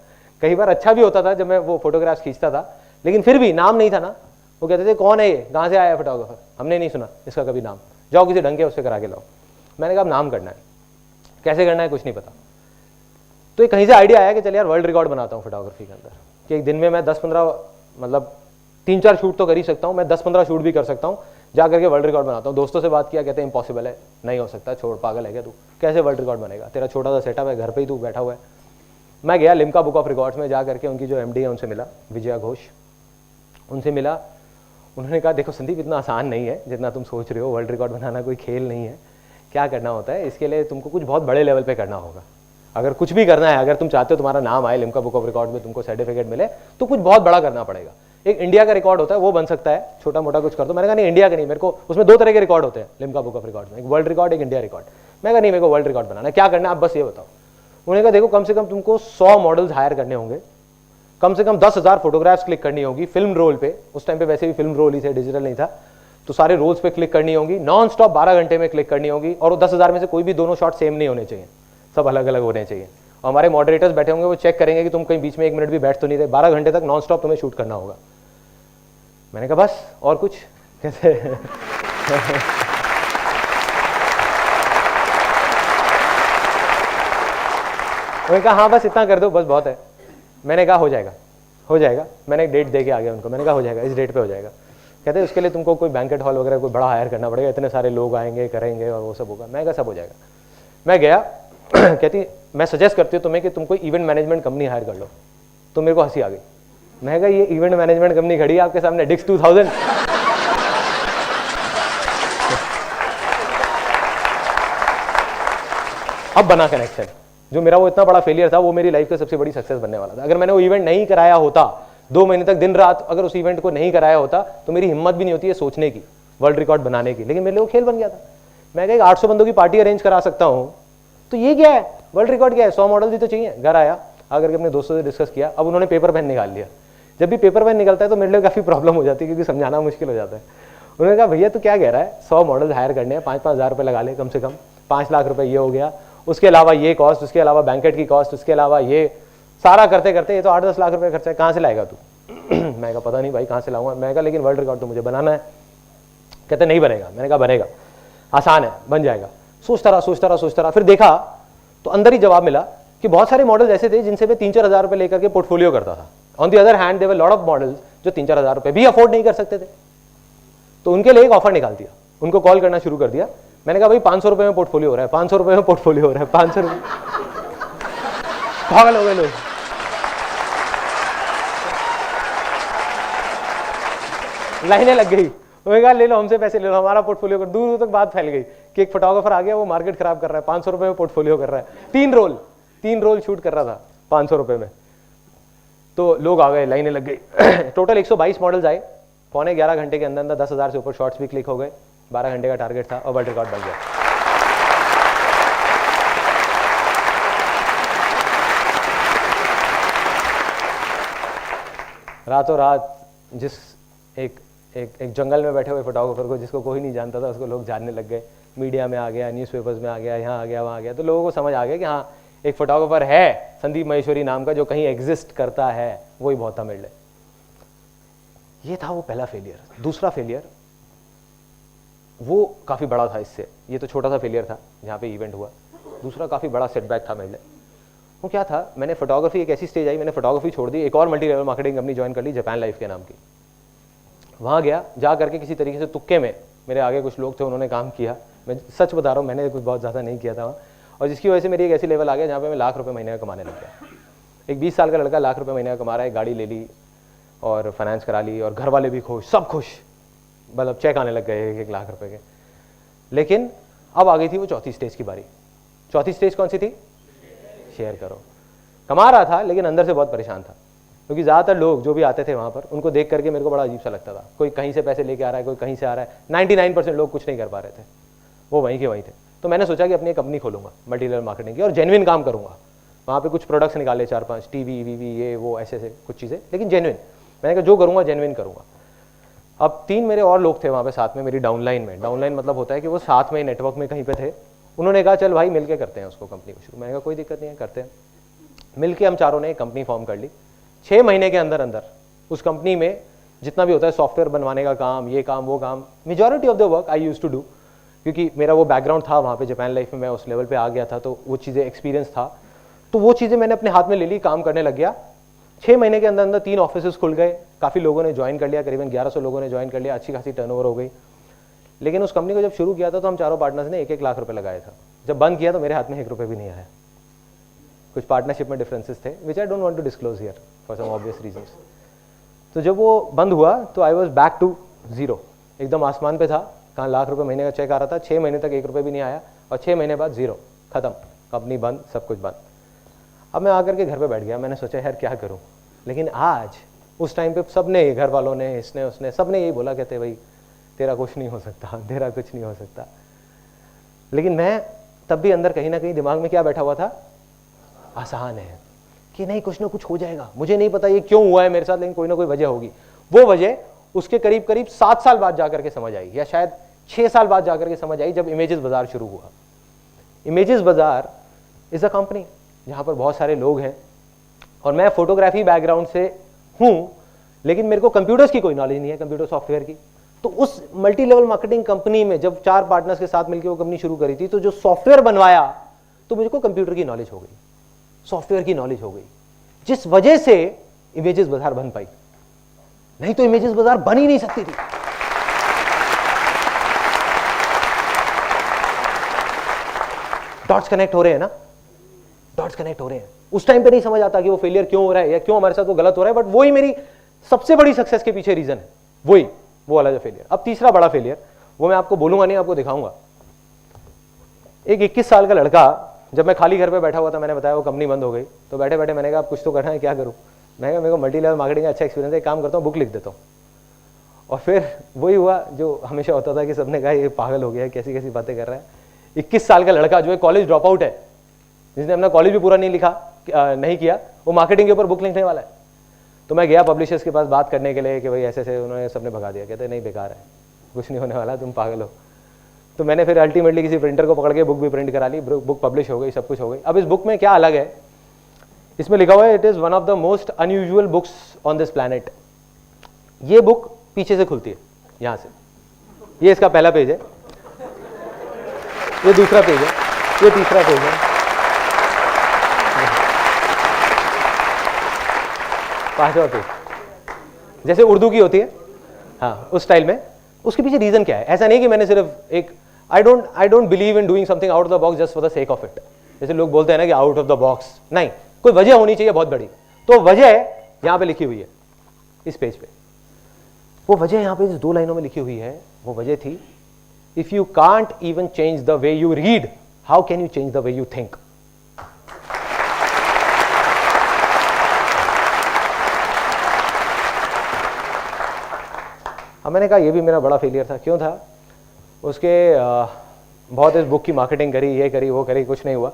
Speaker 3: कई बार अच्छा भी होता था जब मैं वो फोटोग्राफ्स खींचता था, लेकिन फिर भी नाम नहीं था ना। वो कहते थे कौन है ये, कहाँ से आया है फोटोग्राफर, हमने नहीं सुना इसका कभी नाम, जाओ किसी ढंग के उससे करा के लाओ। मैंने कहा नाम करना है, कैसे करना है कुछ नहीं पता। तो एक कहीं से आइडिया आया कि चल यार वर्ल्ड रिकॉर्ड बनाता हूँ फोटोग्राफी के अंदर, कि एक दिन में मैं 10-15 मतलब 3-4 शूट तो कर ही सकता हूँ, मैं 10-15 शूट भी कर सकता हूँ, जा करके वर्ल्ड रिकॉर्ड बनाता हूँ। दोस्तों से बात किया, कहते हैं इम्पॉसिबल है, नहीं हो सकता, छोड़, पागल है क्या तू, कैसे वर्ल्ड रिकॉर्ड बनेगा, तेरा छोटा सा सेटअप है, घर पे ही तू बैठा हुआ है। मैं गया लिम्का बुक ऑफ रिकॉर्ड्स में, जा करके उनकी जो एमडी है उनसे मिला, विजया घोष, उनसे मिला। उन्होंने कहा देखो संदीप, इतना आसान नहीं है जितना तुम सोच रहे हो, वर्ल्ड रिकॉर्ड बनाना कोई खेल नहीं है। क्या करना होता है, इसके लिए तुमको कुछ बहुत बड़े लेवल पे करना होगा। अगर कुछ भी करना है, अगर तुम चाहते हो तुम्हारा नाम आए लिम्का बुक ऑफ रिकॉर्ड में, तुमको सर्टिफिकेट मिले, तो कुछ बहुत बड़ा करना पड़ेगा। एक इंडिया का रिकॉर्ड होता है, वो बन सकता है, छोटा मोटा कुछ कर दो। मैंने कहा नहीं, इंडिया का नहीं, मेरे को उसमें 2 तरह के रिकॉर्ड होते हैं लिम्का बुक ऑफ रिकॉर्ड में, एक वर्ल्ड रिकॉर्ड, एक इंडिया रिकॉर्ड। मैं कहा नहीं, मेरे को वर्ल्ड रिकॉर्ड बनाना है, क्या करना है आप बस ये बताओ। उन्होंने कहा देखो, कम से कम तुमको 100 मॉडल्स हायर करने होंगे, कम से कम 10,000 फोटोग्राफ्स क्लिक करनी होगी फिल्म रोल पे। उस टाइम पे वैसे भी फिल्म रोल ही थे, डिजिटल नहीं था, तो सारे रोल्स पे क्लिक करनी होगी, नॉन स्टॉप 12 घंटे में क्लिक करनी होगी, और 10,000 में से कोई भी दोनों शॉट सेम नहीं होने चाहिए, सब अलग अलग होने चाहिए। और हमारे मॉडरेटर्स बैठे होंगे, वो चेक करेंगे कि तुम कहीं बीच में 1 मिनट भी बैठ तो नहीं रहे, 12 घंटे तक नॉन स्टॉप तुम्हें शूट करना होगा। मैंने कहा बस, और कुछ कैसे उन्होंने कहा हाँ बस इतना कर दो, बस बहुत है। मैंने कहा हो जाएगा, हो जाएगा। मैंने एक डेट दे के आ गया उनको, मैंने कहा हो जाएगा, इस डेट पे हो जाएगा। कहते उसके लिए तुमको कोई बैंकेट हॉल वगैरह कोई बड़ा हायर करना पड़ेगा, इतने सारे लोग आएंगे, करेंगे और वो सब होगा। मैं कहा सब हो जाएगा। मैं गया कहती मैं सजेस्ट करती हूँ तुम्हें कि तुम कोई इवेंट मैनेजमेंट कंपनी हायर कर लो। तो मेरे को हंसी आ गई। मैं कहा ये इवेंट मैनेजमेंट कंपनी खड़ी है आपके सामने, डिक्स 2000। अब बना कनेक्शन। जो मेरा वो इतना बड़ा फेलियर था, वो मेरी लाइफ का सबसे बड़ी सक्सेस बनने वाला था। अगर मैंने वो इवेंट नहीं कराया होता, 2 महीने तक दिन रात अगर उस इवेंट को नहीं कराया होता, तो मेरी हिम्मत भी नहीं होती है सोचने की, वर्ल्ड रिकॉर्ड बनाने की। लेकिन मेरे लिए वो खेल बन गया था। मैं कहा 800 बंदों की पार्टी अरेंज करा सकता हूँ, तो ये क्या है, वर्ल्ड रिकॉर्ड क्या है, 100 मॉडल भी तो चाहिए। घर आया, आकर के अपने दोस्तों से डिस्कस किया। अब उन्होंने पेपर पेन निकाल लिया। जब भी पेपर पेन निकलता है तो मेरे लिए काफ़ी प्रॉब्लम हो जाती है, क्योंकि समझाना मुश्किल हो जाता है। उन्होंने कहा भैया तू क्या कह रहा है, 100 मॉडल हायर करने हैं, 5-5 हज़ार रुपये लगा ले, कम से कम 5 लाख रुपए ये हो गया, उसके अलावा ये कॉस्ट, उसके अलावा बैंकेट की कॉस्ट, उसके अलावा ये सारा करते करते ये तो 8-10 लाख रुपए खर्चा है, कहाँ से लाएगा तू। मैं कहा पता नहीं भाई कहाँ से लाऊंगा। मैं कहा लेकिन वर्ल्ड रिकॉर्ड तो मुझे बनाना है। कहते नहीं बनेगा। मैंने कहा बनेगा, आसान है, बन जाएगा। सोचता रहा। फिर देखा तो अंदर ही जवाब मिला कि बहुत सारे मॉडल्स ऐसे थे जिनसे मैं 3-4 हज़ार रुपए लेकर के पोर्टफोलियो करता था। On the other hand there were lot of models जो 3-4 हज़ार रुपए भी अफोर्ड नहीं कर सकते थे। तो उनके लिए एक ऑफर निकाल दिया, उनको कॉल करना शुरू कर दिया। मैंने कहा भाई 500 रुपए में पोर्टफोलियो हो रहा है, 500 रुपए में पोर्टफोलियो हो रहा है, 500 रुपए। पागल हो गए लोग। लाइनें लग गई। उन्होंने कहा ले लो हमसे पैसे ले लो, हमारा पोर्टफोलियो कर। दूर दूर तक बात फैल गई कि एक फोटोग्राफर आ गया, वो मार्केट खराब कर रहा है, 500 रुपए में पोर्टफोलियो कर रहा है। 3 रोल शूट कर रहा था 500 रुपए में। तो लोग आ गए, लाइनें लग गई। टोटल 122 मॉडल्स आए। 11.25 घंटे के अंदर अंदर 10,000 से ऊपर शॉट्स भी क्लिक हो गए। 12 घंटे का टारगेट था और वर्ल्ड रिकॉर्ड बन गया। रातों रात जिस एक जंगल में बैठे हुए फोटोग्राफर को, जिसको कोई नहीं जानता था, उसको लोग जानने लग गए। मीडिया में आ गया, न्यूज़पेपर्स में आ गया, यहाँ आ गया, वहाँ आ गया। तो लोगों को समझ आ गया कि हाँ एक फोटोग्राफर है संदीप माहेश्वरी नाम का, जो कहीं एग्जिस्ट करता है। वही बहुत था मेरे लिए। ये था वो पहला फेलियर। दूसरा फेलियर वो काफ़ी बड़ा था इससे। ये तो छोटा सा फेलियर था जहाँ पे इवेंट हुआ। दूसरा काफ़ी बड़ा सेटबैक था मेरे लिए। वो क्या था, मैंने फोटोग्राफी, एक ऐसी स्टेज आई, मैंने फोटोग्राफी छोड़ दी, एक और multi level marketing company join कर ली, जापान लाइफ के नाम की। वहाँ गया, जा करके किसी तरीके से तुक्के में, मेरे आगे कुछ लोग थे, उन्होंने काम किया। मैं सच बता रहा हूँ, मैंने कुछ बहुत ज़्यादा नहीं किया था वहाँ, और जिसकी वजह से मेरी एक ऐसी लेवल आ गया जहाँ पे मैं लाख रुपए महीने का कमाने लग गया। एक 20 साल का लड़का लाख रुपए महीने का कमा रहा है, गाड़ी ले ली और फाइनेंस करा ली, और घर वाले भी खुश, सब खुश, मतलब चेक आने लग गए 1-1 लाख रुपए के। लेकिन अब आ गई थी वो चौथी स्टेज की बारी। चौथी स्टेज कौन सी थी? शेयर करो। कमा रहा था लेकिन अंदर से बहुत परेशान था, क्योंकि ज़्यादातर लोग जो भी आते थे वहाँ पर, उनको देख करके मेरे को बड़ा अजीब सा लगता था। कोई कहीं से पैसे लेके आ रहा है, कोई कहीं से आ रहा है। 99% लोग कुछ नहीं कर पा रहे थे, वो वहीं के वहीं थे। तो मैंने सोचा कि अपनी एक कंपनी खोलूंगा मल्टी लेवल मार्केटिंग की, और जेन्युइन काम करूँगा। वहाँ पे कुछ प्रोडक्ट्स निकाले, 4-5 टीवी वीवी ये वो ऐसे ऐसे कुछ चीज़ें, लेकिन जेन्युइन। मैंने कहा जो करूँगा जेन्युइन करूँगा। अब 3 मेरे और लोग थे वहाँ पे साथ में, मेरी डाउनलाइन में। डाउनलाइन मतलब होता है कि वो साथ में नेटवर्क में कहीं पे थे। उन्होंने कहा चल भाई मिलके करते हैं उसको, कंपनी को शुरू। मैंने कहा कोई दिक्कत नहीं है, करते हैं। मिलके हम चारों ने एक कंपनी फॉर्म कर ली। 6 महीने के अंदर अंदर उस कंपनी में जितना भी होता है सॉफ्टवेयर बनवाने का काम, ये काम वो काम, majority of the work I used to do, क्योंकि मेरा वो बैकग्राउंड था वहाँ पे जापान लाइफ में, मैं उस लेवल पे आ गया था, तो वो चीज़ें एक्सपीरियंस था। तो वो चीज़ें मैंने अपने हाथ में ले ली, काम करने लग गया। 6 महीने के अंदर अंदर 3 ऑफिस खुल गए, काफ़ी लोगों ने ज्वाइन कर लिया, करीबन 1100 लोगों ने ज्वाइन कर लिया, अच्छी खासी टर्नओवर हो गई। लेकिन उस कंपनी को जब शुरू किया था तो हम चारों पार्टनर्स ने 1-1 लाख रुपए लगाया था। जब बंद किया तो मेरे हाथ में 1 रुपये भी नहीं आया। कुछ पार्टनरशिप में डिफरेंसेस थे which I don't want to disclose here for some obvious reasons. तो जब वो बंद हुआ तो I was back to zero, एकदम आसमान पे था। कहाँ लाख रुपए महीने का चेक आ रहा था, 6 महीने तक 1 रुपये भी नहीं आया और 6 महीने बाद जीरो, खत्म, कंपनी बंद, सब कुछ बंद। अब मैं आकर के घर पे बैठ गया, मैंने सोचा यार क्या करूं। लेकिन आज उस टाइम पे सबने, घर वालों ने, इसने उसने, सबने यही बोला, कहते भाई तेरा कुछ नहीं हो सकता, तेरा कुछ नहीं हो सकता। लेकिन मैं तब भी अंदर कहीं ना कहीं दिमाग में क्या बैठा हुआ था, आसान है कि नहीं कुछ ना कुछ हो जाएगा। मुझे नहीं पता ये क्यों हुआ है मेरे साथ, लेकिन कोई ना कोई वजह होगी। वो वजह उसके करीब करीब 7 साल बाद जाकर के समझ आई, या शायद 6 साल बाद जाकर के समझ आई, जब इमेजेस बाजार शुरू हुआ। इमेजेस बाजार इज अ कंपनी जहां पर बहुत सारे लोग हैं और मैं फोटोग्राफी बैकग्राउंड से हूं, लेकिन मेरे को कंप्यूटर्स की कोई नॉलेज नहीं है, कंप्यूटर सॉफ्टवेयर की। तो उस मल्टी लेवल मार्केटिंग कंपनी में जब 4 पार्टनर्स के साथ मिलकर वो कंपनी शुरू करी थी, तो जो सॉफ्टवेयर बनवाया तो मुझको कंप्यूटर की नॉलेज हो गई, सॉफ्टवेयर की नॉलेज हो गई, जिस वजह से इमेजेस बाजार बन पाई। नहीं तो इमेजेस बाजार बन ही नहीं सकती थी। डॉट्स कनेक्ट हो रहे हैं ना, डॉट्स कनेक्ट हो रहे हैं। उस टाइम पे नहीं समझ आता कि वो फेलियर क्यों हो रहा है या क्यों हमारे साथ वो गलत हो रहा है, बट वही मेरी सबसे बड़ी सक्सेस के पीछे रीजन है, वही वो वाला जो फेलियर। अब तीसरा बड़ा फेलियर, वो मैं आपको बोलूंगा नहीं, आपको दिखाऊंगा। एक 21 साल का लड़का, जब मैं खाली घर पे बैठा हुआ था, मैंने बताया वो कंपनी बंद हो गई, तो बैठे बैठे मैंने कहा अब कुछ तो करना है, क्या करूं। मैं कहा मेरे को मल्टी लेवल मार्केटिंग का अच्छा एक्सपीरियंस है, काम करता हूँ, बुक लिख देता हूँ। और फिर वही हुआ जो हमेशा होता था कि सबने कहा ये पागल हो गया है, कैसी कैसी बातें कर रहा है। 21 साल का लड़का जो है कॉलेज ड्रॉप आउट है, जिसने अपना कॉलेज भी पूरा नहीं किया, वो मार्केटिंग के ऊपर बुक लिखने वाला है। तो मैं गया पब्लिशर्स के पास बात करने के लिए कि भाई ऐसे ऐसे, उन्होंने सबने भगा दिया, कहते नहीं बेकार है, कुछ नहीं होने वाला, तुम पागल हो। तो मैंने फिर अल्टीमेटली किसी प्रिंटर को पकड़ के बुक भी प्रिंट करा ली, बुक पब्लिश हो गई, सब कुछ हो गई। अब इस बुक में क्या अलग है, इसमें लिखा हुआ है it is one of the most unusual books on this planet. ये बुक पीछे से खुलती है, यहां से। ये इसका पहला पेज है, ये दूसरा पेज है, ये तीसरा पेज है, 5वां पेज, जैसे उर्दू की होती है, हाँ उस स्टाइल में। उसके पीछे रीजन क्या है? ऐसा नहीं कि मैंने सिर्फ एक, I don't believe in doing something out of the box just for the sake of it. जैसे लोग बोलते हैं ना कि आउट ऑफ द बॉक्स, नहीं, कोई वजह होनी चाहिए बहुत बड़ी। तो वजह यहां पे लिखी हुई है इस पेज पे। वो वजह यहां पे 2 लाइनों में लिखी हुई है। वो वजह थी, if you can't even change the way you read, how can you change the way you think. अब मैंने कहा ये भी मेरा बड़ा फेलियर था। क्यों था? उसके बहुत इस बुक की मार्केटिंग करी, ये करी, वो करी, कुछ नहीं हुआ।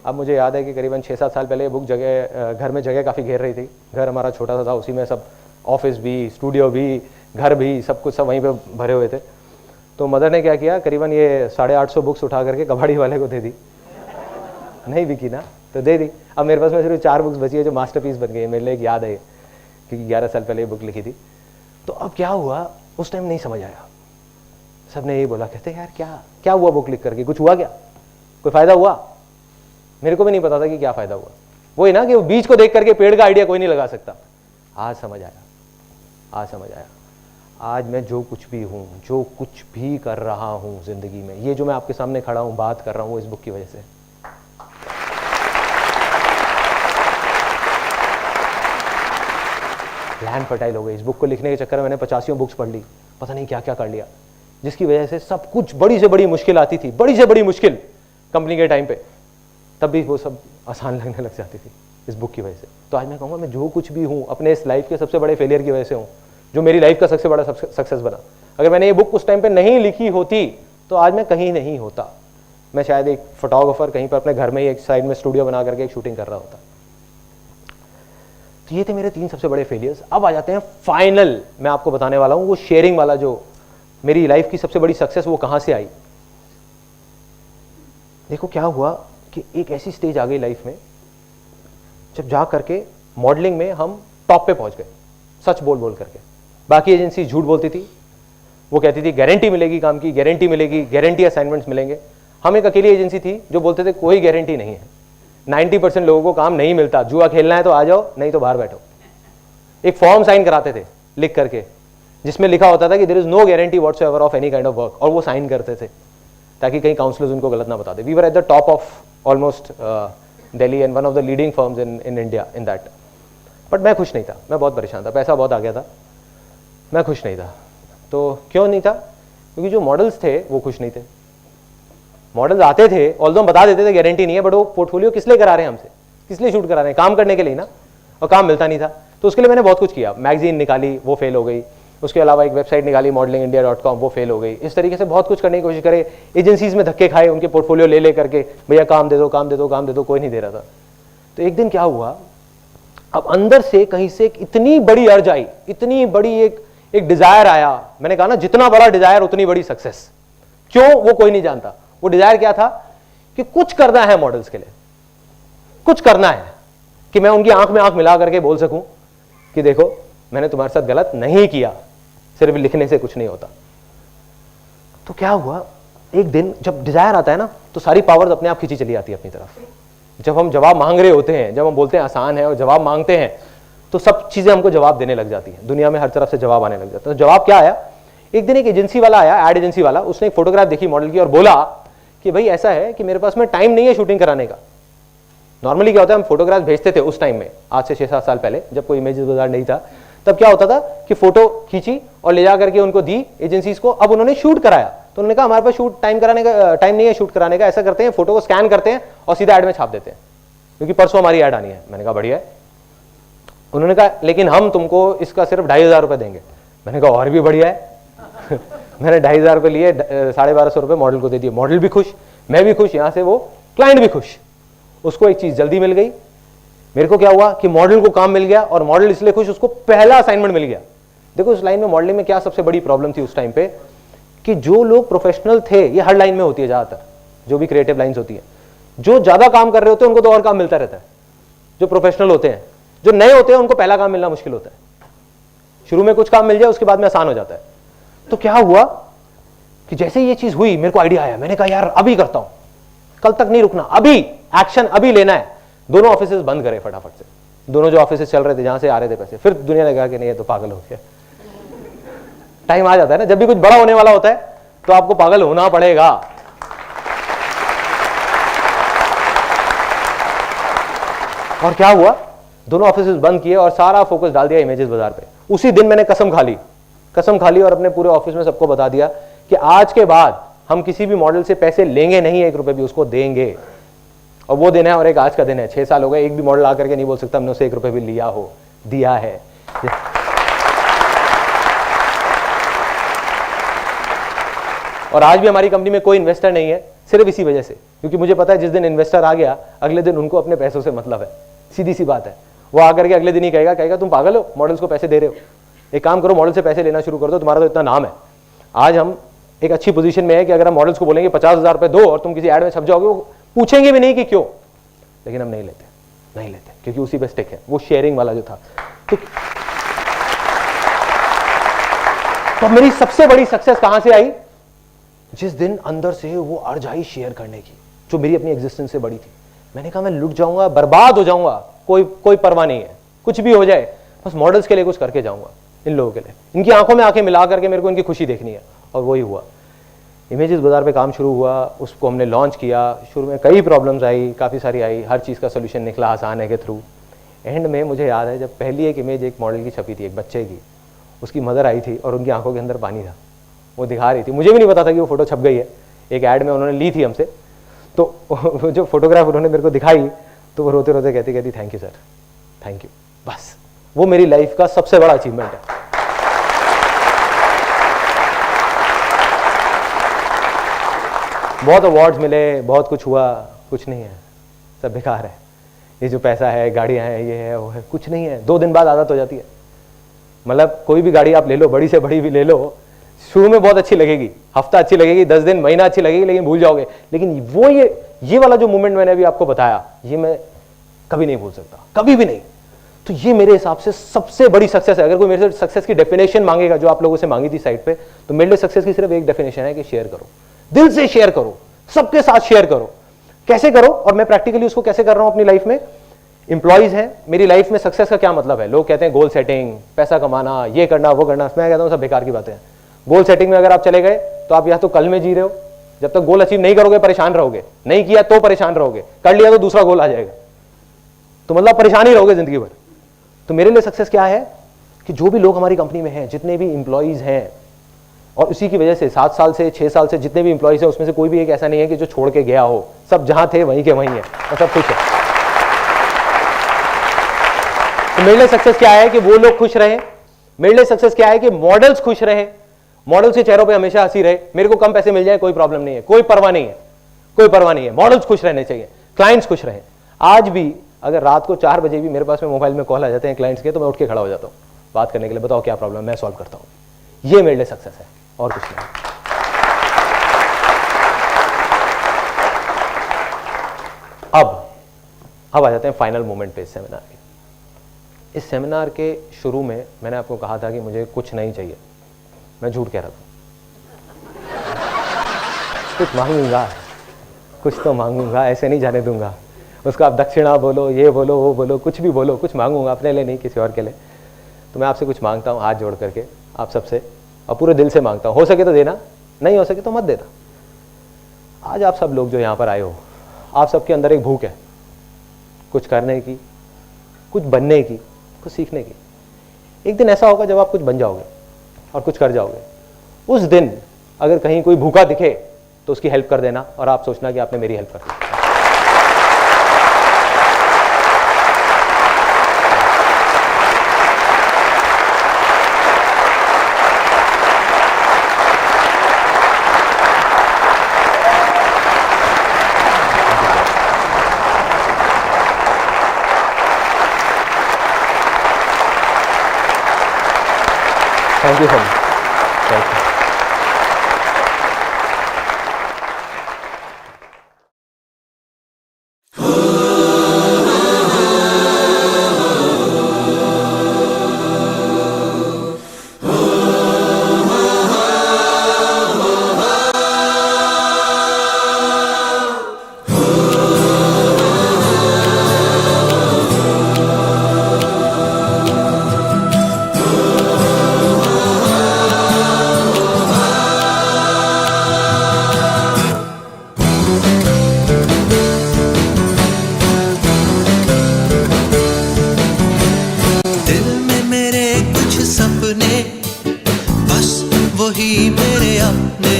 Speaker 3: अब मुझे याद है कि करीबन 6-7 साल पहले ये बुक घर में जगह काफ़ी घेर रही थी। घर हमारा छोटा सा था, उसी में सब ऑफिस भी, स्टूडियो भी, घर भी, सब कुछ सब वहीं पे भरे हुए थे। तो मदर ने क्या किया, करीबन ये 850 बुक्स उठा करके कबाड़ी वाले को दे दी। नहीं बिकी ना तो दे दी। अब मेरे पास में सिर्फ 4 बुक्स बची है जो मास्टरपीस बन गई है। मेरे लिए एक याद है क्योंकि 11 साल पहले ये बुक लिखी थी। तो अब क्या हुआ, उस टाइम नहीं समझ आया। सबने यही बोला, कहते यार क्या हुआ बुक लिख करके, कुछ हुआ क्या, कोई फायदा हुआ? मेरे को भी नहीं पता था कि क्या फायदा हुआ। वही ना कि वो बीज को देख करके पेड़ का आइडिया कोई नहीं लगा सकता। आज समझ आया, आज समझ आया। आज मैं जो कुछ भी हूं, जो कुछ भी कर रहा हूं जिंदगी में, ये जो मैं आपके सामने खड़ा हूं, बात कर रहा हूं, इस बुक की वजह से। लैंड फर्टाइल हो गई। इस बुक को लिखने के चक्कर में मैंने 85 बुक्स पढ़ ली, पता नहीं क्या क्या कर लिया, जिसकी वजह से सब कुछ, बड़ी से बड़ी मुश्किल आती थी, बड़ी से बड़ी मुश्किल कंपनी के टाइम पे, तब भी वो सब आसान लगने लग जाती थी इस बुक की वजह से। तो आज मैं कहूँगा मैं जो कुछ भी हूँ अपने इस लाइफ के सबसे बड़े फेलियर की वजह से हूँ, जो मेरी लाइफ का सबसे बड़ा सक्सेस बना। अगर मैंने ये बुक उस टाइम पे नहीं लिखी होती तो आज मैं कहीं नहीं होता। मैं शायद एक फोटोग्राफर कहीं पर अपने घर में ही एक साइड में स्टूडियो बना करके एक शूटिंग कर रहा होता। तो ये थे मेरे 3 सबसे बड़े फेलियर्स। अब आ जाते हैं फाइनल, मैं आपको बताने वाला हूँ वो शेयरिंग वाला, जो मेरी लाइफ की सबसे बड़ी सक्सेस वो कहाँ से आई। देखो क्या हुआ कि एक ऐसी स्टेज आ गई लाइफ में जब जा करके मॉडलिंग में हम टॉप पे पहुंच गए, सच बोल बोल करके। बाकी एजेंसी झूठ बोलती थी, वो कहती थी गारंटी मिलेगी काम की, गारंटी मिलेगी, गारंटी असाइनमेंट्स मिलेंगे। हम एक अकेली एजेंसी थी जो बोलते थे कोई गारंटी नहीं है, 90% लोगों को काम नहीं मिलता, जुआ खेलना है तो आ जाओ, नहीं तो बाहर बैठो। एक फॉर्म साइन कराते थे लिख करके जिसमें लिखा होता था कि there is no guarantee whatsoever of any kind of work, और वो साइन करते थे ताकि कहीं काउंसलर्स उनको गलत ना बता दे. We were at the top of almost Delhi and one of the leading firms in India in that. But मैं खुश नहीं था, मैं बहुत परेशान था, पैसा बहुत आ गया था, मैं खुश नहीं था. तो क्यों नहीं था? क्योंकि जो मॉडल्स थे वो खुश नहीं थे. मॉडल्स आते थे, ऑल्दो हम बता देते थे गारंटी नहीं है, बट वो पोर्टफोलियो किस लिए करा रहे हैं हमसे, किस लिए शूट करा रहे हैं? काम करने के लिए ना, और काम मिलता नहीं था. तो उसके लिए मैंने बहुत कुछ किया. मैगजीन निकाली, वो फेल हो गई. उसके अलावा एक वेबसाइट निकाली modelingindia.com, वो फेल हो गई. इस तरीके से बहुत कुछ करने की कोशिश करे. एजेंसीज में धक्के खाए, उनके पोर्टफोलियो ले करके, भैया काम दे दो, काम दे दो, काम दे दो, कोई नहीं दे रहा था. तो एक दिन क्या हुआ, अब अंदर से कहीं से इतनी बड़ी अर्ज आई, इतनी बड़ी एक डिजायर आया. मैंने कहा ना, जितना बड़ा डिजायर उतनी बड़ी सक्सेस. क्यों, वो कोई नहीं जानता. वो डिजायर क्या था कि कुछ करना है मॉडल्स के लिए, कुछ करना है कि मैं उनकी आंख में आंख मिला करके बोल सकूं कि देखो मैंने तुम्हारे साथ गलत नहीं किया. सिर्फ लिखने से कुछ नहीं होता. तो क्या हुआ, एक दिन जब डिजायर आता है ना, तो सारी पावर्स अपने आप खींची चली आती है अपनी तरफ. जब हम जवाब मांग रहे होते हैं, जब हम बोलते हैं आसान है और जवाब मांगते हैं, तो सब चीजें हमको जवाब देने लग जाती हैं. दुनिया में हर तरफ से जवाब आने लग जाता है. तो जवाब क्या आया, एक दिन एक एजेंसी वाला आया, एड एजेंसी वाला. उसने एक फोटोग्राफ देखी मॉडल की और बोला कि भाई ऐसा है कि मेरे पास में टाइम नहीं है शूटिंग कराने का. नॉर्मली क्या होता है, हम फोटोग्राफ भेजते थे उस टाइम में, आज से 6-7 साल पहले, जब कोई इमेजेस बाजार नहीं था. तब क्या होता था कि फोटो खींची और ले जा करके उनको दी एजेंसीज को. अब उन्होंने शूट कराया, तो उन्होंने कहा हमारे पास शूट टाइम नहीं है शूट कराने का. ऐसा करते हैं, फोटो को स्कैन करते हैं और सीधा ऐड में छाप देते हैं, क्योंकि परसों हमारी ऐड आनी है. मैंने कहा बढ़िया है. उन्होंने कहा लेकिन हम तुमको इसका सिर्फ 2,500 रुपए देंगे. मैंने कहा और भी बढ़िया है. मैंने 2,500 रुपए लिए, 1,250 रुपए मॉडल को दे दिए. मॉडल भी खुश, मैं भी खुश, यहां से वो क्लाइंट भी खुश. उसको एक चीज जल्दी मिल गई. मेरे को क्या हुआ कि मॉडल को काम मिल गया, और मॉडल इसलिए खुश, उसको पहला असाइनमेंट मिल गया. देखो उस लाइन में, मॉडलिंग में क्या सबसे बड़ी प्रॉब्लम थी उस टाइम पे, कि जो लोग प्रोफेशनल थे, ये हर लाइन में होती है ज्यादातर, जो भी क्रिएटिव लाइंस होती है, जो ज्यादा काम कर रहे होते हैं उनको तो और काम मिलता रहता है. जो प्रोफेशनल होते हैं, जो नए होते हैं, उनको पहला काम मिलना मुश्किल होता है. शुरू में कुछ काम मिल जाए, उसके बाद में आसान हो जाता है. तो क्या हुआ कि जैसे ये चीज हुई, मेरे को आइडिया आया. मैंने कहा यार अभी करता हूं, कल तक नहीं रुकना, अभी एक्शन अभी लेना है. दोनों ऑफिसेस बंद करे फटाफट से, दोनों जो ऑफिसेस चल रहे थे, जहां से आ रहे थे पैसे. फिर दुनिया ने कहा कि नहीं ये तो पागल हो गया. टाइम आ जाता है ना, जब भी कुछ बड़ा होने वाला होता है तो आपको पागल होना पड़ेगा. और क्या हुआ, दोनों ऑफिसेस बंद किए और सारा फोकस डाल दिया इमेजेस बाजार पे. उसी दिन मैंने कसम खा ली और अपने पूरे ऑफिस में सबको बता दिया कि आज के बाद हम किसी भी मॉडल से पैसे लेंगे नहीं, 1 रुपए भी, उसको देंगे. और वो दिन है, और एक आज का दिन है. 6 साल हो गए, एक भी मॉडल आकर के नहीं बोल सकता हमने उससे 1 रुपए भी लिया हो, दिया है. और आज भी हमारी कंपनी में कोई इन्वेस्टर नहीं है, सिर्फ इसी वजह से, क्योंकि मुझे पता है जिस दिन इन्वेस्टर आ गया, अगले दिन उनको अपने पैसों से मतलब है. सीधी सी बात है. वो आकर के अगले दिन ही कहेगा तुम पागल हो, मॉडल्स को पैसे दे रहे हो, एक काम करो मॉडल से पैसे लेना शुरू कर दो, तुम्हारा तो इतना नाम है. आज हम एक अच्छी पोजीशन में है कि अगर हम मॉडल्स को बोलेंगे 50,000 रुपए दो और तुम किसी ऐड में छप जाओगे, वो पूछेंगे भी नहीं कि क्यों. लेकिन हम नहीं लेते क्योंकि उसी पे स्टिक है, वो शेयरिंग वाला जो था. तो मेरी सबसे बड़ी सक्सेस कहां से आई, जिस दिन अंदर से वो अर्ज आई शेयर करने की, जो मेरी अपनी एग्जिस्टेंस से बड़ी थी. मैंने कहा मैं लुट जाऊंगा, बर्बाद हो जाऊंगा, कोई परवाह नहीं है, कुछ भी हो जाए, बस मॉडल्स के लिए कुछ करके जाऊंगा, इन लोगों के लिए. इनकी आंखों में आंखें मिला करके मेरे को इनकी खुशी देखनी है. और वही हुआ. इमेजेस बाजार पे काम शुरू हुआ, उसको हमने लॉन्च किया. शुरू में कई प्रॉब्लम्स आई, काफ़ी सारी आई, हर चीज़ का सोल्यूशन निकला आसान है के थ्रू. एंड में मुझे याद है जब पहली एक इमेज एक मॉडल की छपी थी, एक बच्चे की, उसकी मदर आई थी और उनकी आंखों के अंदर पानी था, वो दिखा रही थी. मुझे भी नहीं पता था कि वो फोटो छप गई है, एक ऐड में उन्होंने ली थी हमसे. तो जो फोटोग्राफ उन्होंने मेरे को दिखाई, तो वो रोते रोते कहती thank you sir, thank you. बस वो मेरी लाइफ का सबसे बड़ा अचीवमेंट है. बहुत अवार्ड्स मिले, बहुत कुछ हुआ, कुछ नहीं है, सब बेकार है. ये जो पैसा है, गाड़ियां हैं, ये है वो है, कुछ नहीं है. 2 दिन बाद आदत हो जाती है. मतलब कोई भी गाड़ी आप ले लो, बड़ी से बड़ी भी ले लो, शुरू में बहुत अच्छी लगेगी, हफ्ता अच्छी लगेगी, 10 दिन, महीना अच्छी लगेगी, लेकिन भूल जाओगे. लेकिन वो ये वाला जो मोमेंट मैंने अभी आपको बताया, ये मैं कभी नहीं भूल सकता, कभी भी नहीं. तो ये मेरे हिसाब से सबसे बड़ी सक्सेस है. अगर कोई मेरे से सक्सेस की डेफिनेशन मांगेगा, जो आप लोगों से मांगी थी साइट पे, तो मेरे लिए सक्सेस की सिर्फ एक डेफिनेशन है कि शेयर करो, दिल से शेयर करो, सबके साथ शेयर करो. कैसे करो, और मैं प्रैक्टिकली उसको कैसे कर रहा हूं अपनी लाइफ में. इंप्लॉइज हैं, मेरी लाइफ में सक्सेस का क्या मतलब है? लोग कहते हैं गोल सेटिंग, पैसा कमाना, ये करना वो करना। मैं कहता हूँ सब बेकार की बातें हैं। गोल सेटिंग में अगर आप चले गए तो आप या तो कल में जी रहे हो, जब तक गोल अचीव नहीं करोगे परेशान रहोगे, नहीं किया तो परेशान रहोगे, कर लिया तो दूसरा गोल आ जाएगा, तो मतलब परेशान ही रहोगे जिंदगी भर। तो मेरे लिए सक्सेस क्या है कि जो भी लोग हमारी कंपनी में हैं, जितने भी इंप्लॉइज हैं, और उसी की वजह से 7 साल से 6 साल से जितने भी इंप्लॉइज हैं उसमें से कोई भी एक ऐसा नहीं है कि जो छोड़ के गया हो, सब जहां थे वहीं के वहीं है और सब खुश है। तो मेरे लिए सक्सेस क्या है कि वो लोग खुश रहे। मेरे लिए सक्सेस क्या है कि मॉडल्स खुश रहे, मॉडल्स के चेहरों पे हमेशा हंसी रहे। मेरे को कम पैसे मिल जाए कोई प्रॉब्लम नहीं है, कोई परवाह नहीं है, कोई परवाह नहीं है। मॉडल्स खुश रहने चाहिए, क्लाइंट्स खुश रहे। आज भी अगर रात को 4 बजे भी मेरे पास में मोबाइल में कॉल आ जाते हैं क्लाइंट्स के, तो मैं उठ के खड़ा हो जाता हूँ बात करने के लिए, बताओ क्या प्रॉब्लम, मैं सॉल्व करता हूँ। ये मेरे लिए सक्सेस है और कुछ नहीं। अब आ जाते हैं फाइनल मोमेंट पे इस सेमिनार के। इस सेमिनार के शुरू में मैंने आपको कहा था कि मुझे कुछ नहीं चाहिए। मैं झूठ कह रहा था, कुछ मांगूंगा, कुछ तो मांगूंगा, ऐसे नहीं जाने दूंगा उसको। आप दक्षिणा बोलो, ये बोलो, वो बोलो, कुछ भी बोलो, कुछ मांगूंगा, अपने लिए नहीं, किसी और के लिए। तो मैं आपसे कुछ मांगता हूँ हाथ जोड़ करके, आप सबसे, और पूरे दिल से मांगता हूँ। हो सके तो देना, नहीं हो सके तो मत देना। आज आप सब लोग जो यहाँ पर आए हो, आप सबके अंदर एक भूख है कुछ करने की, कुछ बनने की, कुछ सीखने की। एक दिन ऐसा होगा जब आप कुछ बन जाओगे और कुछ कर जाओगे। उस दिन अगर कहीं कोई भूखा दिखे तो उसकी हेल्प कर देना, और आप सोचना कि आपने मेरी हेल्प कर दी। Thank you so much, thank you.
Speaker 1: वही मेरे अपने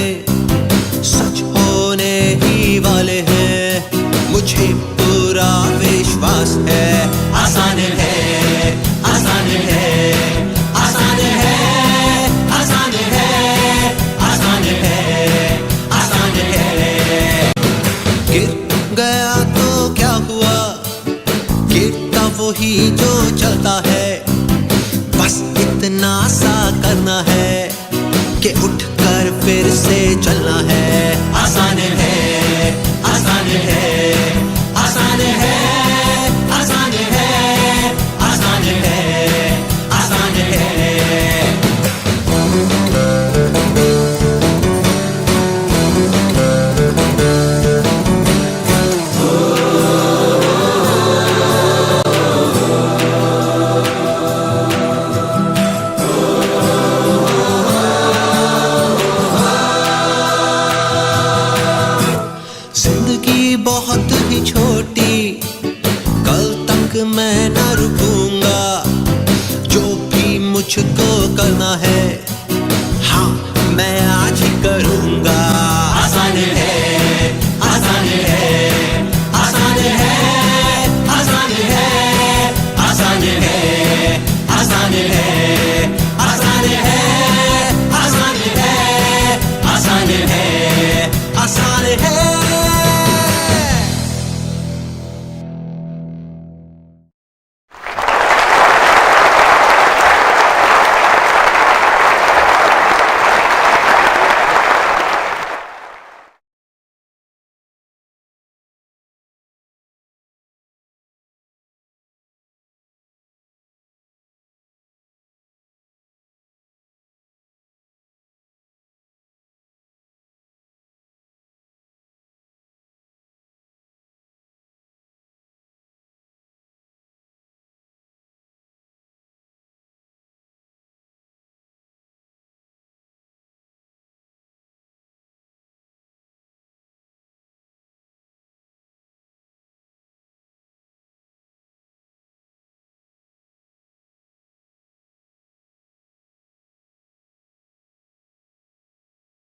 Speaker 1: सच होने ही वाले हैं, मुझे पूरा विश्वास है। आसान है, आसान है, आसान है, आसान है, आसान है, आसान है। गिर गया तो क्या हुआ, गिरता वही जो चलता है। बस इतना सा करना है कि उठकर फिर से चलना है। आसान है, आसान है, आसान है, आसान है, आसान है, आसान है। बहुत ही छोटी, कल तक मैं न रुकूंगा, जो भी मुझको करना